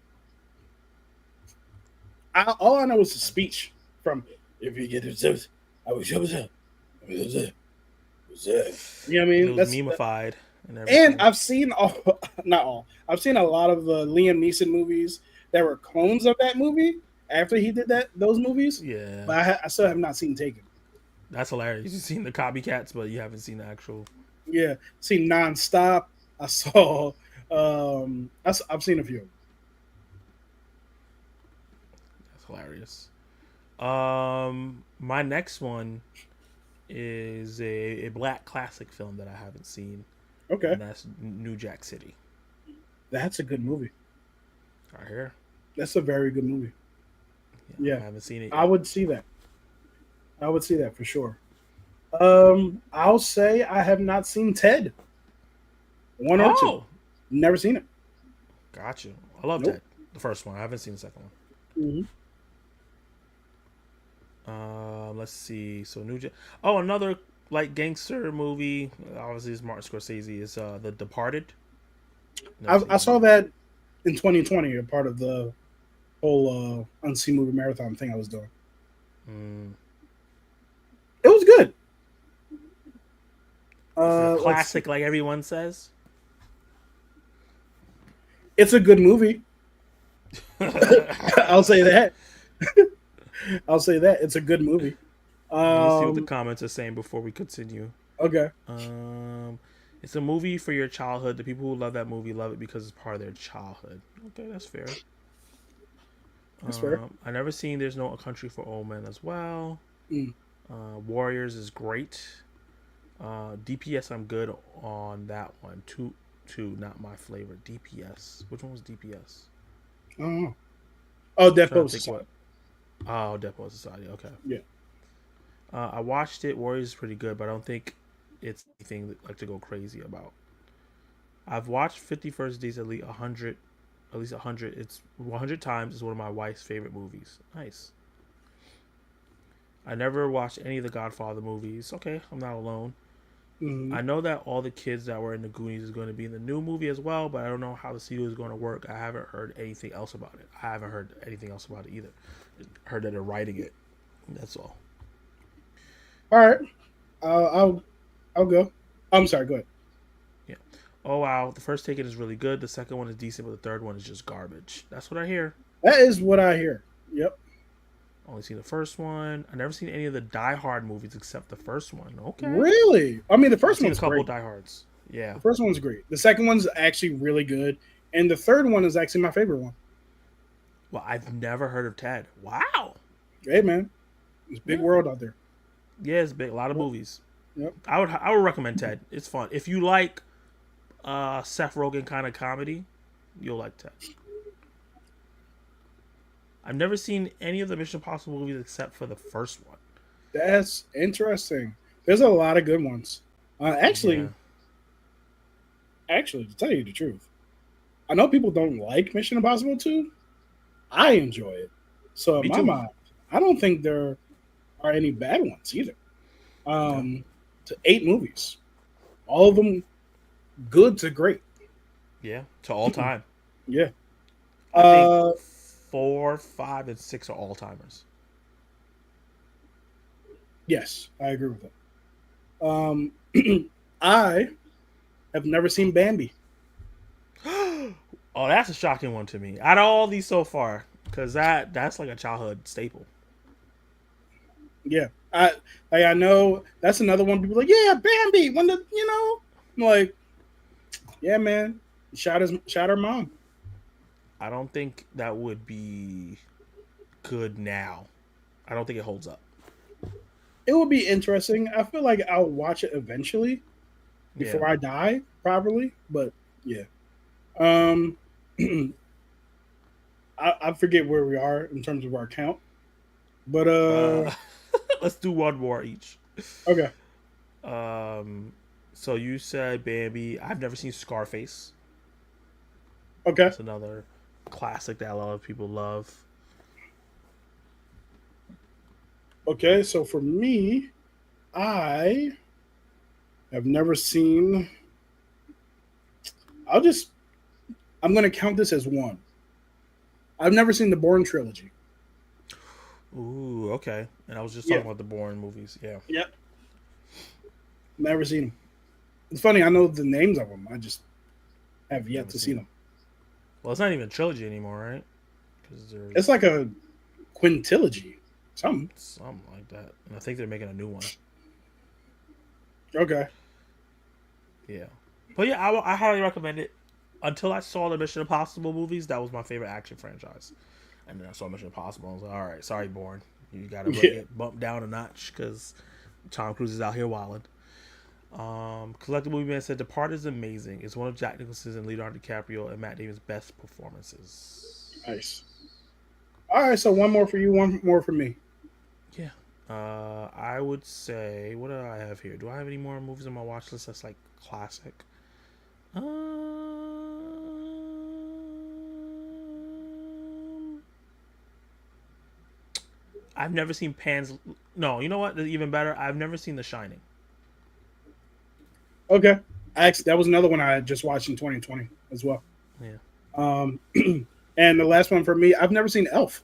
All I know is the speech from "If you get it, I wish I was there. You know what I mean? It was memeified and And everything. I've seen all, not all. I've seen a lot of the Liam Neeson movies that were clones of that movie after he did those movies. Yeah, But I still have not seen Taken. that's hilarious. You've seen the copycats, but you haven't seen the actual. Yeah, seen Nonstop. I saw. I've seen a few. That's hilarious. My next one is a black classic film that I haven't seen, Okay, and that's New Jack City. that's a good movie. Right here. That's a very good movie. Yeah, Yeah, I haven't seen it. I Yet. would see that. I would see that for sure. I'll say I have not seen Ted. One or two. Oh, Never seen it. got you. I love Nope. that. The first one. I haven't seen the second one. Mhm. Let's see. So New Jack. Oh, another like gangster movie. Obviously, it's Martin Scorsese. Is The Departed. Never seen I that saw movie. that in 2020, a part of the whole unseen movie marathon thing I was doing. Mm. It was good. Is it a Let's see. classic, like everyone says? It's a good movie. I'll say that. I'll say that it's a good movie. Let me see what the comments are saying before we continue. Okay. It's a movie for your childhood. The people who love that movie love it because it's part of their childhood. Okay, that's fair. That's fair. I never seen There's No Country for Old Men as well. Mm. Warriors is great. DPS, I'm good on that one. Two, not my flavor. DPS. Which one was DPS? I don't know. Oh, Death Trying Post to think Society. what. Oh, Depot Society. Okay. Yeah. I watched it. Warriors is pretty good, but I don't think it's anything that, like to go crazy about. I've watched 51st Days at least 100. At least 100. It's 100 times. It's one of my wife's favorite movies. Nice. I never watched any of the Godfather movies. Okay, I'm not alone. Mhm. I know that all the kids that were in the Goonies is going to be in the new movie as well, but I don't know how the studio is going to work. I haven't heard anything else about it. I haven't heard anything else about it either. Heard that they're writing it. That's all. All right. I'll go. I'm sorry. Go ahead. Yeah. Oh wow, the first Taken is really good. The second one is decent, but the third one is just garbage. That's what I hear. That is what I hear. Yep. Only seen the first one. I never seen any of the Die Hard movies except the first one. Okay. Really? I mean, the I've first seen a one's couple great. Die Hards. Yeah. The first one's great. The second one's actually really good, and the third one is actually my favorite one. Well, I've never heard of Ted. Wow. Hey, man, it's a big world out there. Yeah, it's big. A lot of movies. Yep. I would recommend Ted. It's fun. If you like Seth Rogen kind of comedy, you'll like Ted. I've never seen any of the Mission Impossible movies except for the first one. That's interesting. There's a lot of good ones. Actually, Yeah. to tell you the truth, I know people don't like Mission Impossible 2. I enjoy it. So in Me my too. mind, I don't think there are any bad ones either. To 8 movies, all of them good to great. Yeah, to all time. Yeah. I think 4, 5, and 6 are all timers. Yes, I agree with that. I have never seen Bambi. Oh, that's a shocking one to me. Out of all these so far, because that's like a childhood staple. Yeah, I know that's another one. People are like, yeah, Bambi. I'm like, yeah, man, shot her mom. I don't think that would be good now. I don't think it holds up. It would be interesting. I feel like I'll watch it eventually before I die, probably. But yeah, I forget where we are in terms of our count. But let's do one more each. Okay. So you said Bambi. I've never seen Scarface. Okay. That's another classic that a lot of people love. Okay, so for me, I have never seen. I'll just. I'm going to count this as one. I've never seen the Bourne trilogy. Ooh, okay. And I was just Yeah. talking about the Bourne movies. Yeah. Yep. Never seen them. It's funny. I know the names of them. I just have yet Never to see seen them. Well, it's not even a trilogy anymore, right? Because there's It's like a quintilogy. Something. something like that. And I think they're making a new one. Okay. Yeah. But yeah, I highly recommend it. Until I saw the Mission Impossible movies, that was my favorite action franchise. And then I saw Mission Impossible. I was like, all right, sorry, Bourne. You got to Yeah. get bumped down a notch because Tom Cruise is out here wilding. Collective Movie Man said, Depart is amazing. It's one of Jack Nicholson's and Leonardo DiCaprio and Matt Damon's best performances. Nice. All right. So one more for you. One more for me. Yeah. I would say, what do I have here? Do I have any more movies on my watch list that's like classic? I've never seen Pan's. No, you know what? Even better. I've never seen The Shining. Okay. Actually, that was another one I had just watched in 2020 as well. Yeah. And the last one for me, I've never seen Elf.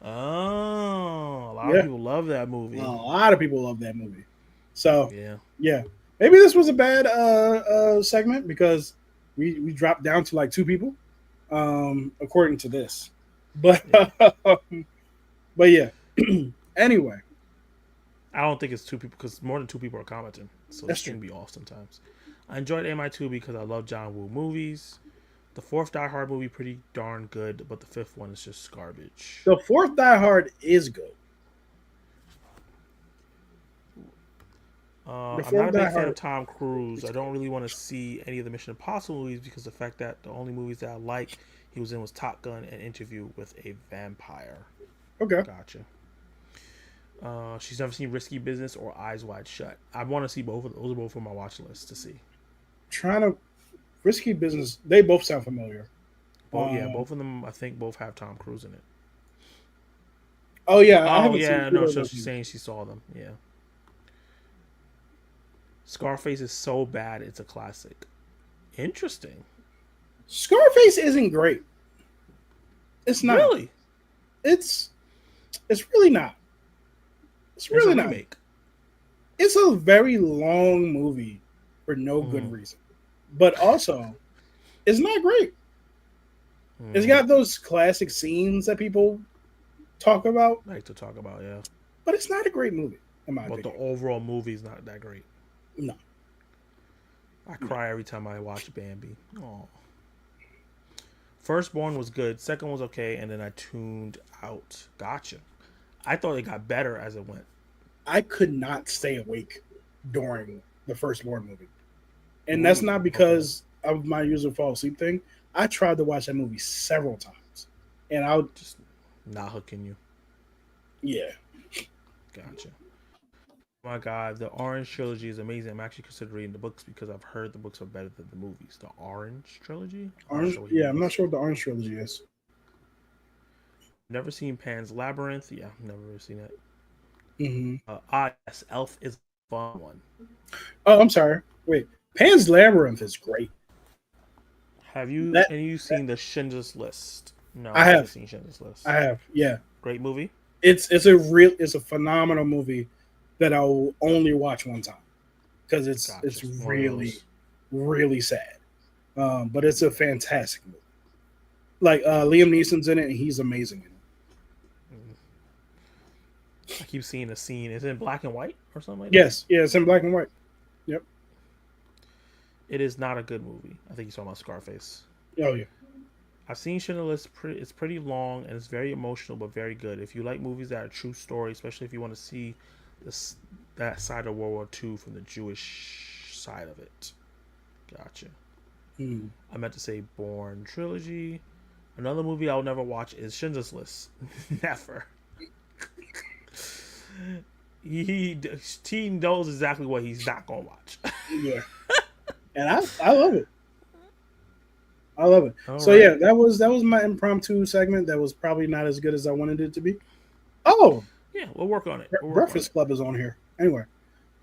Oh, a lot Yeah. of people love that movie. A lot of people love that movie. So Yeah. yeah, maybe this was a bad segment because we dropped down to like two people, according to this. But but yeah. Anyway, I don't think it's two people because more than two people are commenting. So That's this can true. be off sometimes. I enjoyed MI2 because I love John Woo movies. The fourth Die Hard movie pretty darn good, but the fifth one is just garbage. the fourth Die Hard is good. The I'm not a fourth Die big fan Hard- of Tom Cruise. I don't really want to see any of the Mission Impossible movies because the fact that the only movies that I like he was in was Top Gun and Interview with a Vampire. Okay. Gotcha. She's never seen Risky Business or Eyes Wide Shut. I want to see both of those. Are both on my watch list to see. Trying to Risky Business. They both sound familiar. Well, yeah, both of them. I think both have Tom Cruise in it. Oh yeah. I Oh haven't yeah, seen no. either So of she's those. saying she saw them. Yeah. Scarface is so bad, it's a classic. Interesting. Scarface isn't great. It's not. Really? It's really not. It's really It's a not. remake. It's a very long movie for no good reason. But also, it's not great. It's got those classic scenes that people talk about, like to talk about, yeah. but it's not a great movie, in my But the opinion. overall movie's not that great. No. I cry every time I watch Bambi. Oh. Firstborn was good. Second was okay, and then I tuned out. Gotcha. I thought it got better as it went. I could not stay awake during the first Bourne movie. And that's not because of my usual fall asleep thing. I tried to watch that movie several times. And I would Just not hooking you. yeah. Gotcha. Oh my God, the Orange Trilogy is amazing. I'm actually considering reading the books because I've heard the books are better than the movies. The Orange Trilogy? Orange, I'm not sure what the Orange Trilogy is. Never seen Pan's Labyrinth. Yeah, never seen it. Mm-hmm. Yes, Elf is a fun one. Oh, I'm sorry. Wait. Pan's Labyrinth is great. Have you seen the Schindler's List? No, I have. haven't seen Schindler's List. I have, yeah. Great movie. It's a phenomenal movie that I will only watch one time because it's Gotcha. it's One of really those. really sad. But it's a fantastic movie. Like Liam Neeson's in it, and he's amazing in it. I keep seeing a scene. Is it in black and white or something like Yes, yeah, it's in black and white. Yep. that? It is not a good movie. I think you saw my Scarface. Oh yeah. I've seen Schindler's List. It's pretty long and it's very emotional, but very good. If you like movies that are true story, especially if you want to see that side of World War II from the Jewish side of it. Gotcha. I meant to say Bourne Trilogy. Another movie I'll never watch is Schindler's List. Never. He knows exactly what he's not gonna watch. Yeah. And I love it. I love it. All So right. yeah, that was my impromptu segment. That was probably not as good as I wanted it to be. Oh, Yeah, we'll work on it. We'll work on Breakfast it. Club is on here. Anyway,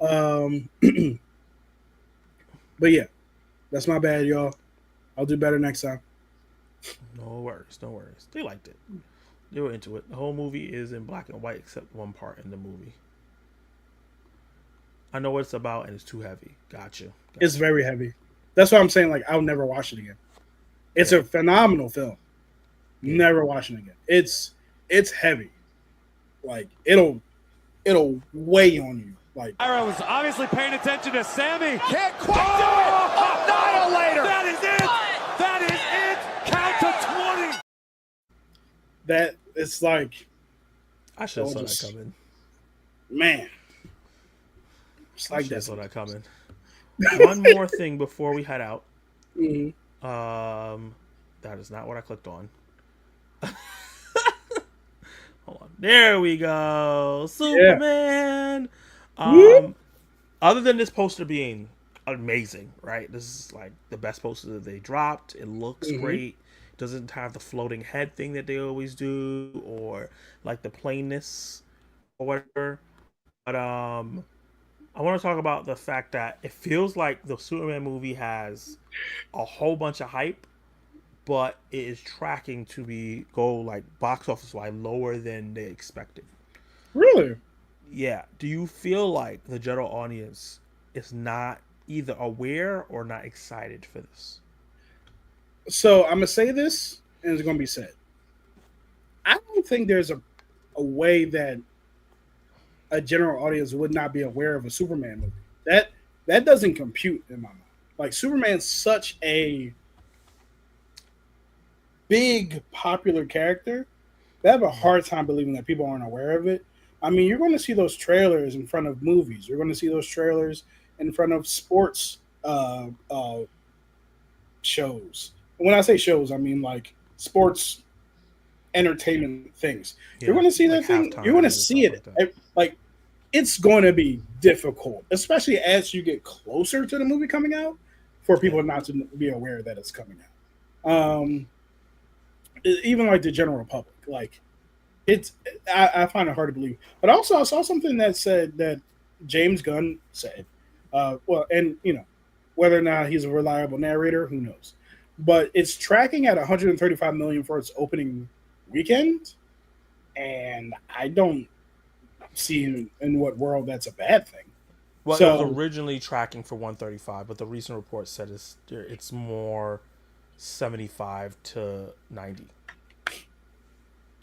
um, but yeah, that's my bad, y'all. I'll do better next time. No worries, no worries. They liked it. They were into it. The whole movie is in black and white except one part in the movie. I know what it's about and it's too heavy. Gotcha. It's very heavy. That's why I'm saying like I'll never watch it again. It's a phenomenal film. Never watching it again. It's heavy. Like it'll weigh on you. Like Ira was obviously paying attention to Sammy. Can't quite do it! Annihilator! That is it! That is it! Count to 20! that. It's like, I should have saw just- that coming. man. It's I like should have that. saw that coming. One more thing before we head out. Mhm. That is not what I clicked on. Hold on. There we go. Superman. Other than this poster being amazing, right? This is like the best poster that they dropped. It looks great. Doesn't have the floating head thing that they always do, or like the plainness or whatever. But I want to talk about the fact that it feels like the Superman movie has a whole bunch of hype, but it is tracking to go like box office wise lower than they expected. Really? Yeah. Do you feel like the general audience is not either aware or not excited for this? So I'm gonna say this, and it's gonna be said. I don't think there's a way that a general audience would not be aware of a Superman movie. That doesn't compute in my mind. Like Superman's such a big popular character. They have a hard time believing that people aren't aware of it. I mean, you're going to see those trailers in front of movies. You're going to see those trailers in front of sports shows. When I say shows, I mean like sports entertainment things. Yeah, You're going to see like that thing. halftime You're going to and see stuff it. like that. Like it's going to be difficult, especially as you get closer to the movie coming out, for people not to be aware that it's coming out. Even like the general public, like I find it hard to believe. But also, I saw something that said that James Gunn said, well, and you know, whether or not he's a reliable narrator, who knows? But it's tracking at 135 million for its opening weekend, and I don't see in what world that's a bad thing. Well, So- it was originally tracking for 135, but the recent report said it's more 75 to 90.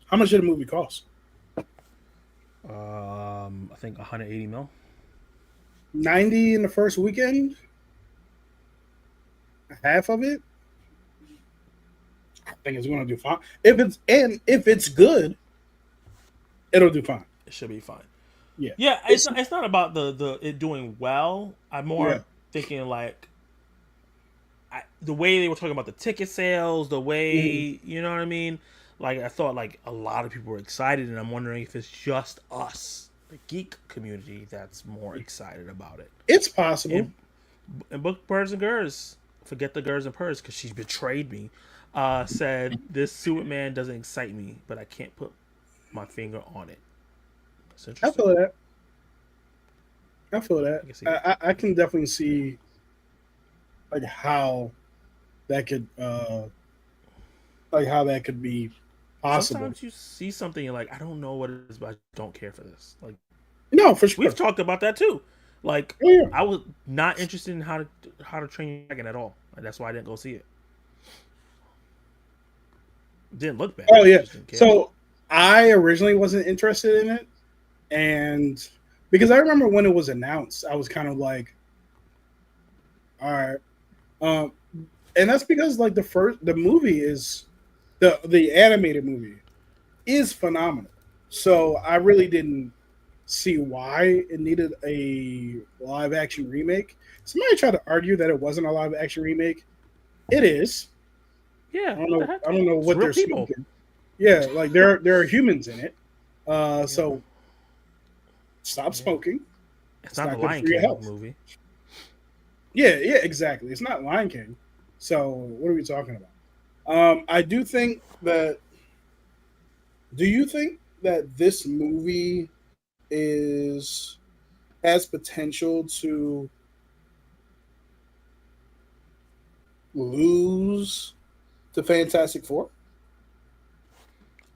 How much did the movie cost? I think 180 mil. 90 in the first weekend. Half of it. I think it's going to do fine. If it's good, it'll do fine. It should be fine. Yeah. Yeah, it's not about the it doing well. I'm more Yeah. thinking like the way they were talking about the ticket sales, the way you know what I mean. Like I thought, like a lot of people were excited, and I'm wondering if it's just us, the geek community, that's more excited about it. It's possible. And Book Birds and Gers, forget the Gers and Purrs because she betrayed me. Said this Superman doesn't excite me, but I can't put my finger on it. That's I interesting. feel that. I feel can see that. I can definitely see like how that could be possible. Sometimes you see something you're like, I don't know what it is, but I don't care for this. Like No, for sure. we've talked about that too. Like Yeah. I was not interested in How to Train Your Dragon at all. Like, that's why I didn't go see it. Didn't look bad. Oh I yeah. just didn't care. So I originally wasn't interested in it, and because I remember when it was announced, I was kind of like, all right, and that's because like the movie is the animated movie is phenomenal. So I really didn't see why it needed a live action remake. Somebody tried to argue that it wasn't a live action remake. It is. yeah, I don't know. what the heck? I don't know It's what real they're people. speaking. Yeah, like there are humans in it. So stop smoking. It's not not the good Lion for your King health. movie. Yeah, exactly. It's not Lion King. So what are we talking about? I do think that. Do you think that this movie is has potential to lose to Fantastic Four?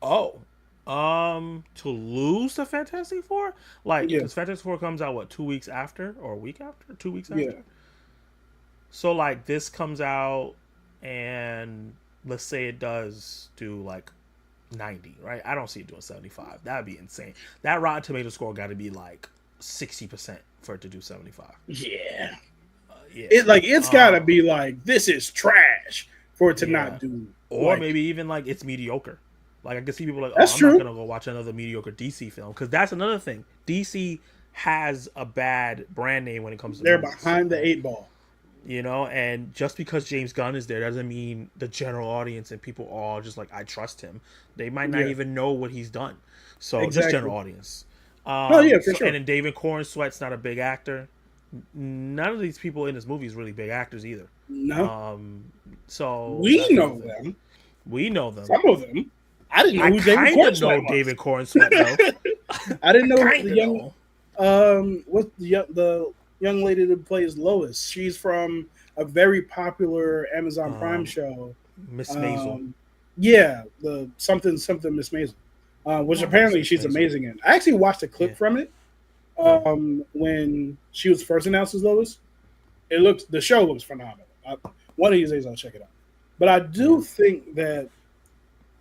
Oh, to lose the Fantastic Four, like Yeah, because Fantastic Four comes out what 2 weeks after or a week after, 2 weeks yeah. after. So like this comes out, and let's say it does do like 90, right? I don't see it doing 75. That'd be insane. That Rotten Tomato score got to be like 60% for it to do 75. Yeah. Yeah. It's gotta be like this is trash for it to Yeah. not do. Or like, maybe even like it's mediocre. Like I can see people like, oh, That's I'm true. not gonna go watch another mediocre DC film because that's another thing. DC has a bad brand name when it comes to they're movies, behind the right? 8 ball. You know, and just because James Gunn is there doesn't mean the general audience and people are all just like, I trust him. They might not Yeah, even know what he's done. So just exactly. general audience. No, yeah, for sure. And then David Corn Sweat's not a big actor. None of these people in this movie is really big actors either. No, So we that's know another thing. them. We know them. Some of them. I didn't know I who David kind Corn of Sweat know was. David Corn Sweat though. I didn't know Kind the of young know. what the young lady that plays Lois. She's from a very popular Amazon Prime Um, show. Miss Maisel. Yeah, the something Miss Maisel, which apparently Miss she's Maisel. amazing in. I actually watched a clip Yeah. from it when she was first announced as Lois. The show looks phenomenal. One of these days I'll check it out. But I do think that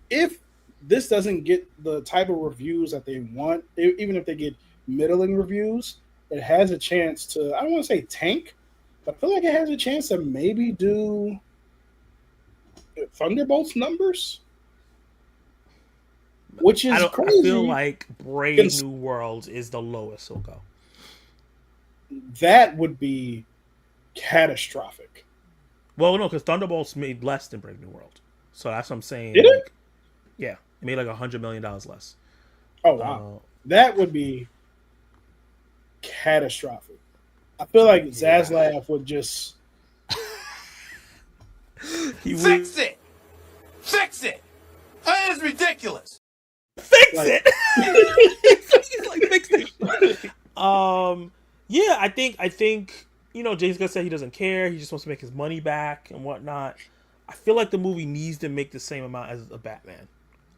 if this doesn't get the type of reviews that they want, even if they get middling reviews, it has a chance to, I don't want to say tank, but I feel like it has a chance to maybe do Thunderbolts numbers, which is I crazy. feel like Brave New Worlds is the lowest he'll go. That would be catastrophic. Well, no, because Thunderbolts made less than Brave New World, so that's what I'm saying. Did it? Like, yeah, it made like $100 million less. Oh, wow. That would be catastrophic. I feel like Zaslav would just... Fix it! Fix it! That is ridiculous! Fix Like- it. He's like, fix it. Yeah, I think James Gunn said he doesn't care. He just wants to make his money back and whatnot. I feel like the movie needs to make the same amount as a Batman.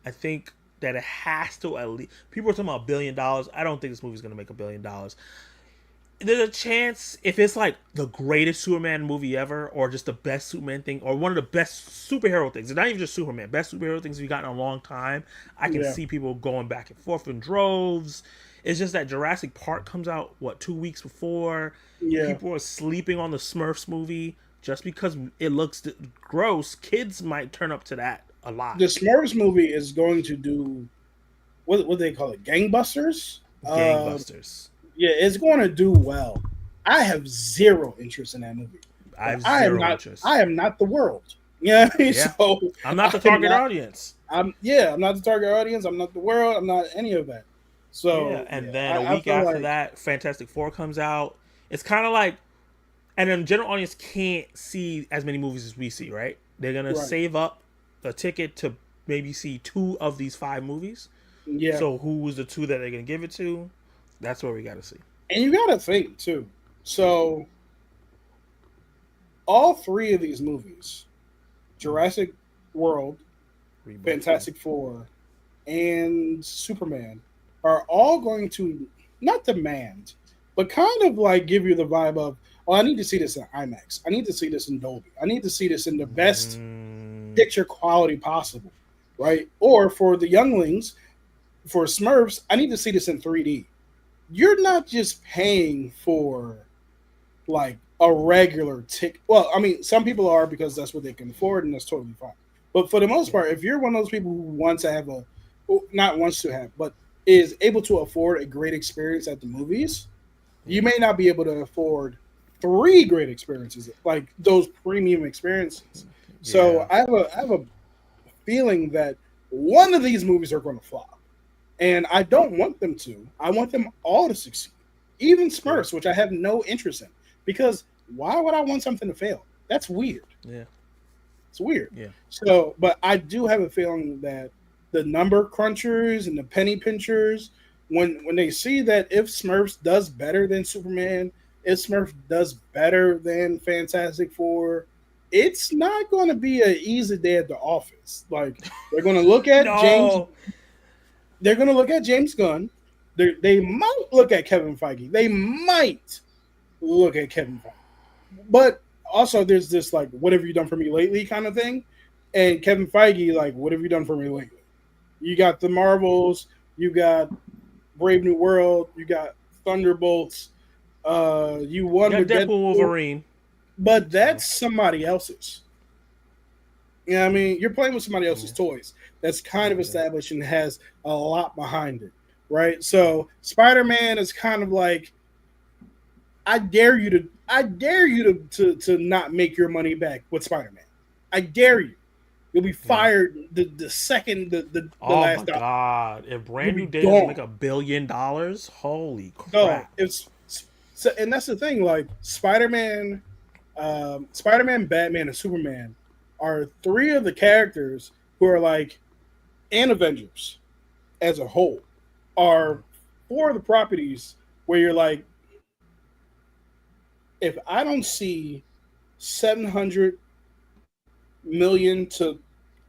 I think that it has to at least. People are talking about $1 billion. I don't think this movie's going to make $1 billion. There's a chance if it's like the greatest Superman movie ever, or just the best Superman thing, or one of the best superhero things. It's not even just Superman, best superhero things we've gotten in a long time. I can see people going back and forth in droves. It's just that Jurassic Park comes out 2 weeks before. Yeah. People are sleeping on the Smurfs movie just because it looks gross. Kids might turn up to that a lot. The Smurfs movie is going to do what do they call it? Gangbusters? Gangbusters. Yeah, it's going to do well. I have zero interest in that movie. I have I am zero not. interest. I am not the world. Yeah, Yeah. So I'm not the target audience. I'm not the target audience. I'm not the world. I'm not any of that. So Yeah, and then a I week feel after like- that, Fantastic Four comes out. It's kind of like, and then general audience can't see as many movies as we see, right? They're gonna Right. save up a ticket to maybe see 2 of these 5 movies. Yeah. So who's the 2 that they're gonna give it to? That's what we got to see. And you got to think too. So all 3 of these movies, Jurassic World, Fantastic Four, and Superman, are all going to not demand, but kind of like give you the vibe of, oh, I need to see this in IMAX. I need to see this in Dolby. I need to see this in the best picture quality possible, right? Or for the younglings, for Smurfs, I need to see this in 3D. You're not just paying for like a regular ticket. Well, I mean, some people are because that's what they can afford, and that's totally fine. But for the most part, if you're one of those people who wants to have not wants to have, but is able to afford a great experience at the movies, you may not be able to afford 3 great experiences, like those premium experiences. So I have a feeling that one of these movies are going to flop, and I don't want them to. I want them all to succeed, even Smurfs, which I have no interest in, because why would I want something to fail? That's weird. Yeah. It's weird. Yeah. So, but I do have a feeling that the number crunchers and the penny pinchers, when they see that if Smurfs does better than Superman, if Smurf does better than Fantastic Four, it's not going to be an easy day at the office. Like they're going to look at No. They're going to look at James Gunn. They might look at Kevin Feige. They might look at Kevin Feige. But also, there's this like, "What have you done for me lately?" kind of thing, and Kevin Feige like, "What have you done for me lately?" You got the Marvels, you got Brave New World, you got Thunderbolts. You won You with got Deadpool, Wolverine, but that's somebody else's. You know what I mean? You're playing with somebody else's toys. That's kind of established and has a lot behind it, right? So Spider-Man is kind of like, I dare you to not make your money back with Spider-Man. I dare you. You'll be fired the second the oh last my dollar. God! If Brand New You'll be Day doesn't gone. make $1 billion, holy No, crap! it's so, and that's the thing. Like Spider-Man, Batman, and Superman are three of the characters who are like, and Avengers as a whole are four of the properties where you're like, if I don't see 700 million to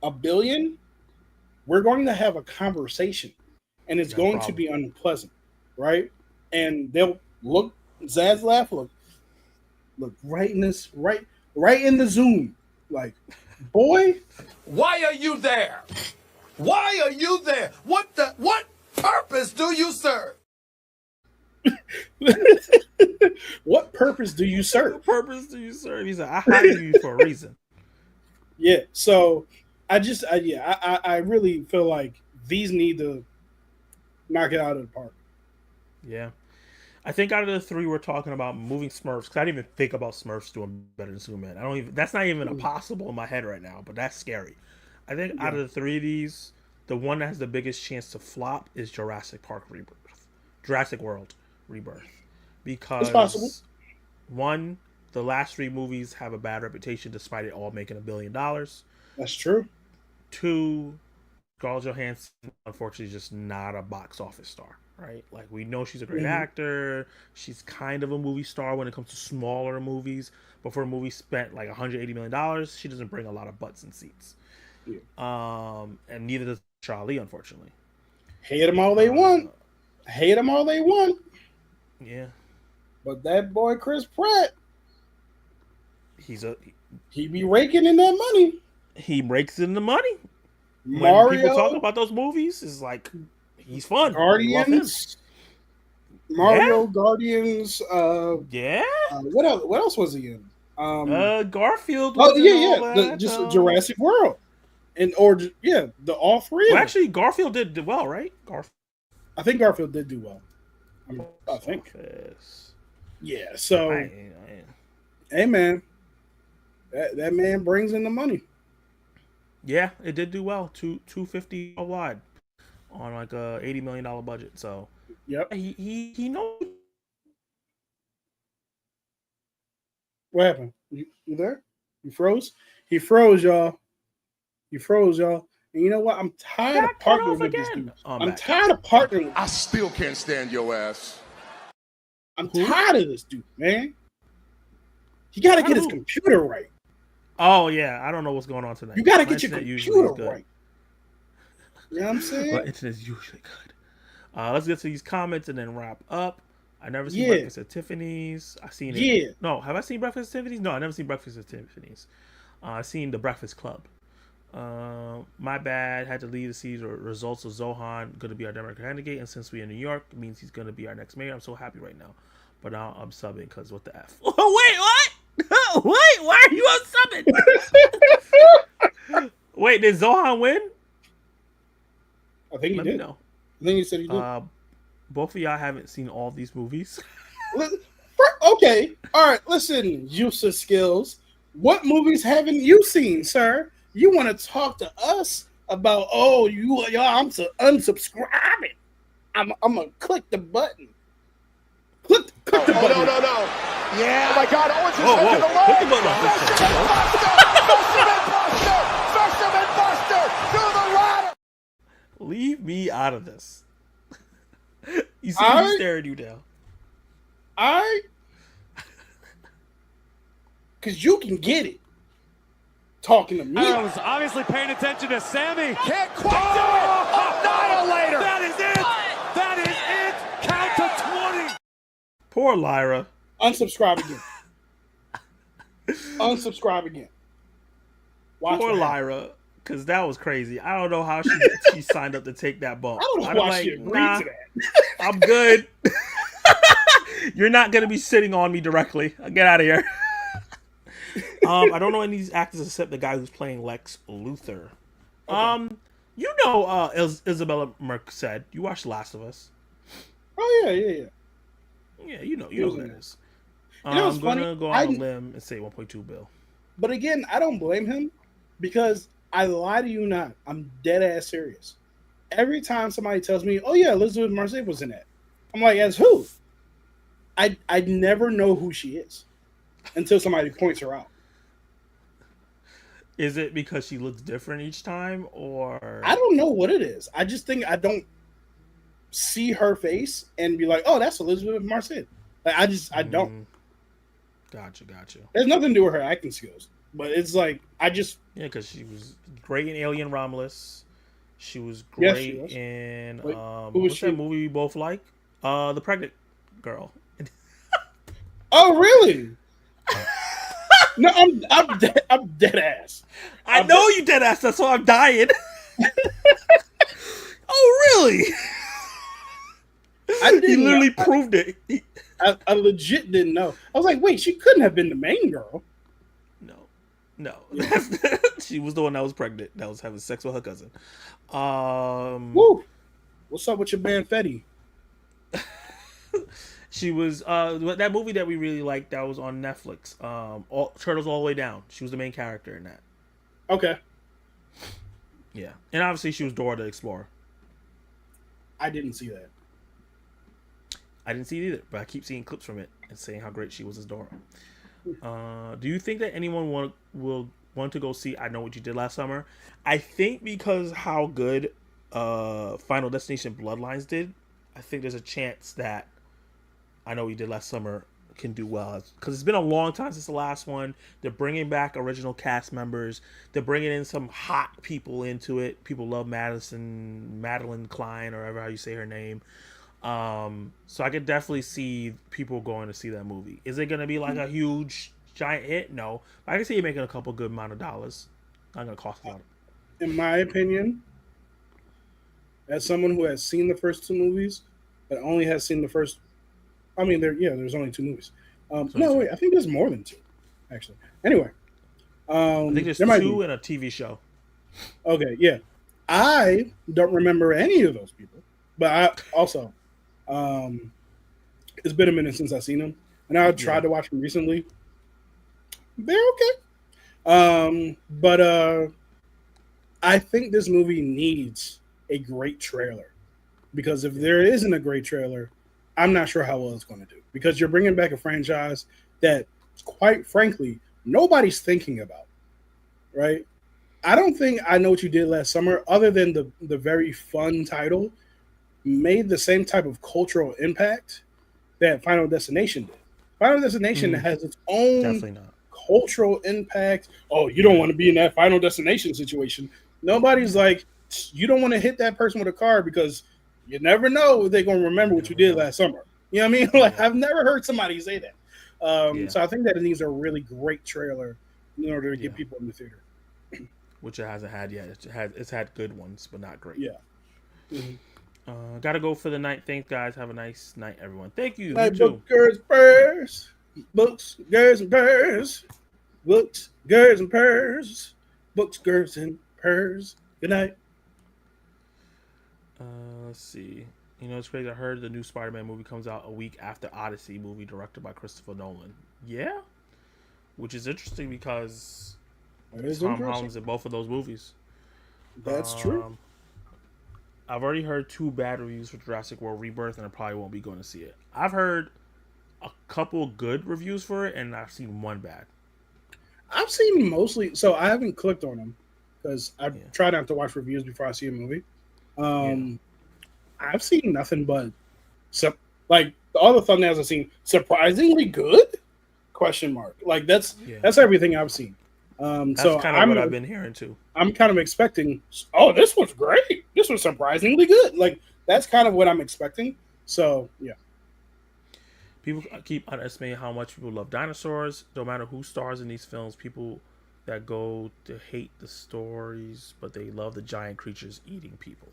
$1 billion, we're going to have a conversation, and it's No going problem. to be unpleasant, right? And they'll look, Zaz laugh, look right in this, right in the Zoom, like, boy, Why are you there? Why are you there? What purpose do you serve? what purpose do you What serve? purpose do you serve? He said, "I hired you for a reason." Yeah, so I really feel like these need to knock it out of the park. Yeah. I think out of the three we're talking about moving Smurfs, because I didn't even think about Smurfs doing better than Superman. That's not even a possible in my head right now, but that's scary. I think out of the three of these, the one that has the biggest chance to flop is Jurassic World Rebirth. Because It's possible. one, the last three movies have a bad reputation despite it all making $1 billion. That's true. Two, Scarlett Johansson, unfortunately, is just not a box office star, right? Like, we know she's a great actor. She's kind of a movie star when it comes to smaller movies. But for a movie spent like $180 million, she doesn't bring a lot of butts and seats. Yeah. And neither does Charlie, unfortunately. Hate them all they want. Hate them all they want. Yeah. But that boy Chris Pratt, he be raking in that money. He breaks in the money. When Mario, people talk about those movies, it's like, he's fun. Guardians, Mario, Guardians. Yeah. What else was he in? Garfield. Oh was in yeah, all yeah. that, Just Jurassic World, and the all three. Well, of actually, Garfield did well, right? I think Garfield did do well. I think. Yeah. So, hey man, that man brings in the money. Yeah, it did do well. 250 wide on like a $80 million budget. So Yep. he knows. What happened? You there? You froze? He froze, y'all. You froze, y'all. And you know what? I'm tired of partnering with this dude. I'm tired of partnering with I still can't stand your ass. I'm tired of this dude, man. He got to get his computer right. Oh yeah, I don't know what's going on tonight. You got to My get your internet usually is computer good. right. You know what I'm saying? My internet's usually good. Let's get to these comments and then wrap up. I never seen Yeah. Breakfast at Tiffany's. I seen it. Yeah. No, have I seen Breakfast at Tiffany's? No, I never seen Breakfast at Tiffany's. I've seen The Breakfast Club. My bad. Had to leave to see the results of Zohan going to be our Democratic candidate, and since we're in New York, it means he's going to be our next mayor. I'm so happy right now. But now I'm subbing because what the F? Wait, what? Wait, why are you on subbing? Wait, did Zohan win? I think he Let me did. know. I think he said he did. Both of y'all haven't seen all these movies. Okay. All right. Listen, use of skills. What movies haven't you seen, sir? You want to talk to us about, I'm unsubscribing. I'm going to click the button. Click the button. No. Yeah. Oh my God, Owens is Whoa, to the click the leg. button on this one. Fisherman Buster through the ladder. Leave me out of this. You see me staring you down. Because you can get it. Talking to me. I was obviously paying attention to Sammy. Can't quite do it. Annihilator. That is it. That is it. Count to 20. Poor Lyra. Unsubscribe again. Unsubscribe again. Watch Poor what happens. Lyra. Because that was crazy. I don't know how she signed up to take that bump. I don't know I'm why like, she agreed nah, to that. I'm good. You're not going to be sitting on me directly. Get out of here. I don't know any of these actors except the guy who's playing Lex Luthor. Okay. You know Isabella Merced. You watched Last of Us. Oh, yeah. Yeah, you know who that is. You know what's I'm going to funny? go out on a limb and say 1.2 bill. But again, I don't blame him because I lie to you not. I'm dead ass serious. Every time somebody tells me, "Oh yeah, Elizabeth Marseille was in that," I'm like, "As who?" I never know who she is until somebody points her out. Is it because she looks different each time, or I don't know what it is. I just think I don't see her face and be like, "Oh, that's Elizabeth Marseille." Like I don't. Gotcha. There's nothing to do with her acting skills, but it's like I just Because she was great in Alien Romulus. She was Yes, great she was. in Wait, who was what's she? that movie we both like? The Pregnant Girl. oh really? No, I'm dead ass. I know you dead ass. That's why I'm dying. Oh really? I He didn't. literally proved it. I legit didn't know. I was like, wait, she couldn't have been the main girl. No. She was the one that was pregnant. That was having sex with her cousin. Woo! What's up with your man Fetty? She was that movie that we really liked that was on Netflix. Turtles All the Way Down. She was the main character in that. Okay, Yeah, and obviously she was Dora the Explorer. I didn't see that. I didn't see it either, but I keep seeing clips from it and saying how great she was as Dora. Do you think that anyone will want to go see I Know What You Did Last Summer? I think because how good Final Destination Bloodlines did, I think there's a chance that I Know What You Did Last Summer can do well. Because it's been a long time since the last one. They're bringing back original cast members. They're bringing in some hot people into it. People love Madeline Klein, or however how you say her name. So I could definitely see people going to see that movie. Is it going to be like a huge giant hit? No. I can see it making a couple good amount of dollars. Not going to cost a lot. In my opinion, as someone who has seen the first two movies, but only has seen the first, I mean, there's only two movies. No, wait, I think there's more than two, actually. Anyway, I think there's there might two be. in a TV show. Okay, yeah. I don't remember any of those people, but I also, it's been a minute since I've seen them, and I tried to watch them recently. They're okay, but I think this movie needs a great trailer, because if there isn't a great trailer, I'm not sure how well it's going to do, because you're bringing back a franchise that, quite frankly, nobody's thinking about, right? I don't think I Know What You Did Last Summer, other than the very fun title, made the same type of cultural impact that Final Destination did. Final Destination has its own Definitely not. cultural impact. Oh, you don't want to be in that Final Destination situation. Nobody's like, you don't want to hit that person with a car because you never know if they're going to remember what you did last summer. You know what I mean? Like, I've never heard somebody say that. So I think that it needs a really great trailer in order to get people in the theater. Which it hasn't had yet. It's had good ones, but not great. Yeah. Mm-hmm. Gotta go for the night. Thanks, guys. Have a nice night, everyone. Thank you. Like You too. book, girls, purrs. Books, girls, and purrs. Books, girls, and purrs. Books, girls, and purrs. Good night. Let's see. You know, it's crazy. I heard the new Spider-Man movie comes out a week after Odyssey movie directed by Christopher Nolan. Yeah, which is interesting because Tom Holland's in both of those movies. That's true. I've already heard 2 bad reviews for Jurassic World Rebirth, and I probably won't be going to see it. I've heard a couple good reviews for it, and I've seen 1 bad. I've seen mostly. So I haven't clicked on them because I Yeah. try not to watch reviews before I see a movie. I've seen nothing but like all the thumbnails I've seen surprisingly good. Question mark. Like that's everything I've seen. That's So kind of what I've been hearing too. I'm kind of expecting. Oh, this was great. This was surprisingly good. Like that's kind of what I'm expecting. So yeah. People keep underestimating how much people love dinosaurs. No matter who stars in these films, people that go to hate the stories, but they love the giant creatures eating people.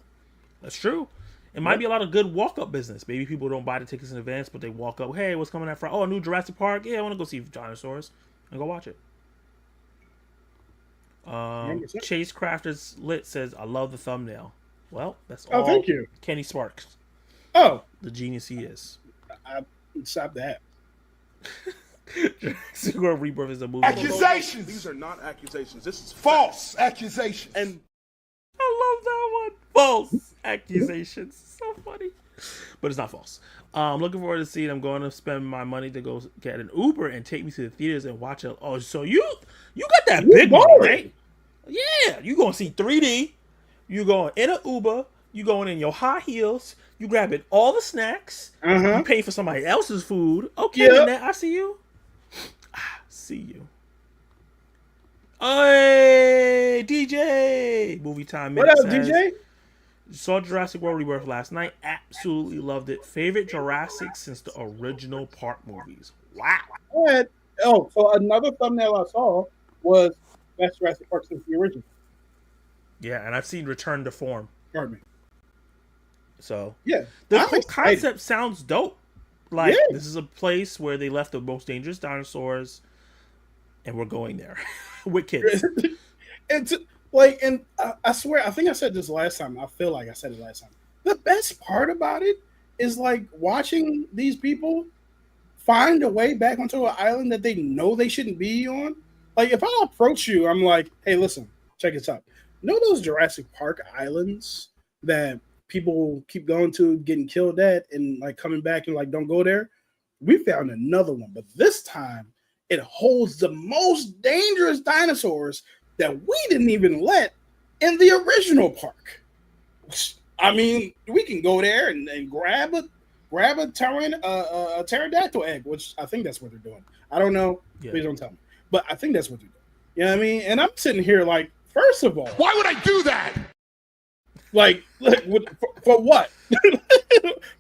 That's true. It might be a lot of good walk-up business. Maybe people don't buy the tickets in advance, but they walk up, hey, what's coming out for? Oh, a new Jurassic Park? Yeah, I want to go see dinosaurs. And go watch it. Chase Crafters Lit says, I love the thumbnail. Well, that's all. Oh, thank you. Kenny Sparks. Oh. The genius he is. Stop that. Jurassic World Rebirth is a movie. Accusations! These are not accusations. This is False accusations. And I love that one. False accusations. So funny. But it's not false. I'm looking forward to seeing. I'm going to spend my money to go get an Uber and take me to the theaters and watch it. Oh, so you got that big money, right? Yeah, you going to see 3D. You going in an Uber. You going in your high heels. You grabbing all the snacks. You paying for somebody else's food. Okay, Annette, I see you. See you. Hey, DJ. Movie time. What up, DJ? Saw Jurassic World Rebirth last night. Absolutely loved it. Favorite Jurassic since the original Park movies. Wow. Oh, so another thumbnail I saw was best Jurassic Park since the original. Yeah, and I've seen Return to Form. Pardon me. So yeah, the whole concept sounds dope. Like this is a place where they left the most dangerous dinosaurs, and we're going there with kids. It's like, and I swear, I think I said this last time. I feel like I said it last time. The best part about it is like watching these people find a way back onto an island that they know they shouldn't be on. Like if I approach you, I'm like, hey, listen, check this out. You know those Jurassic Park islands that people keep going to, getting killed at, and like coming back and like don't go there? We found another one, but this time it holds the most dangerous dinosaurs that we didn't even let in the original park. I mean, we can go there and grab a pterodactyl egg, which I think that's what they're doing. I don't know. Yeah. Please don't tell me. But I think that's what they're doing. You know what I mean? And I'm sitting here like, first of all, why would I do that? Like for what?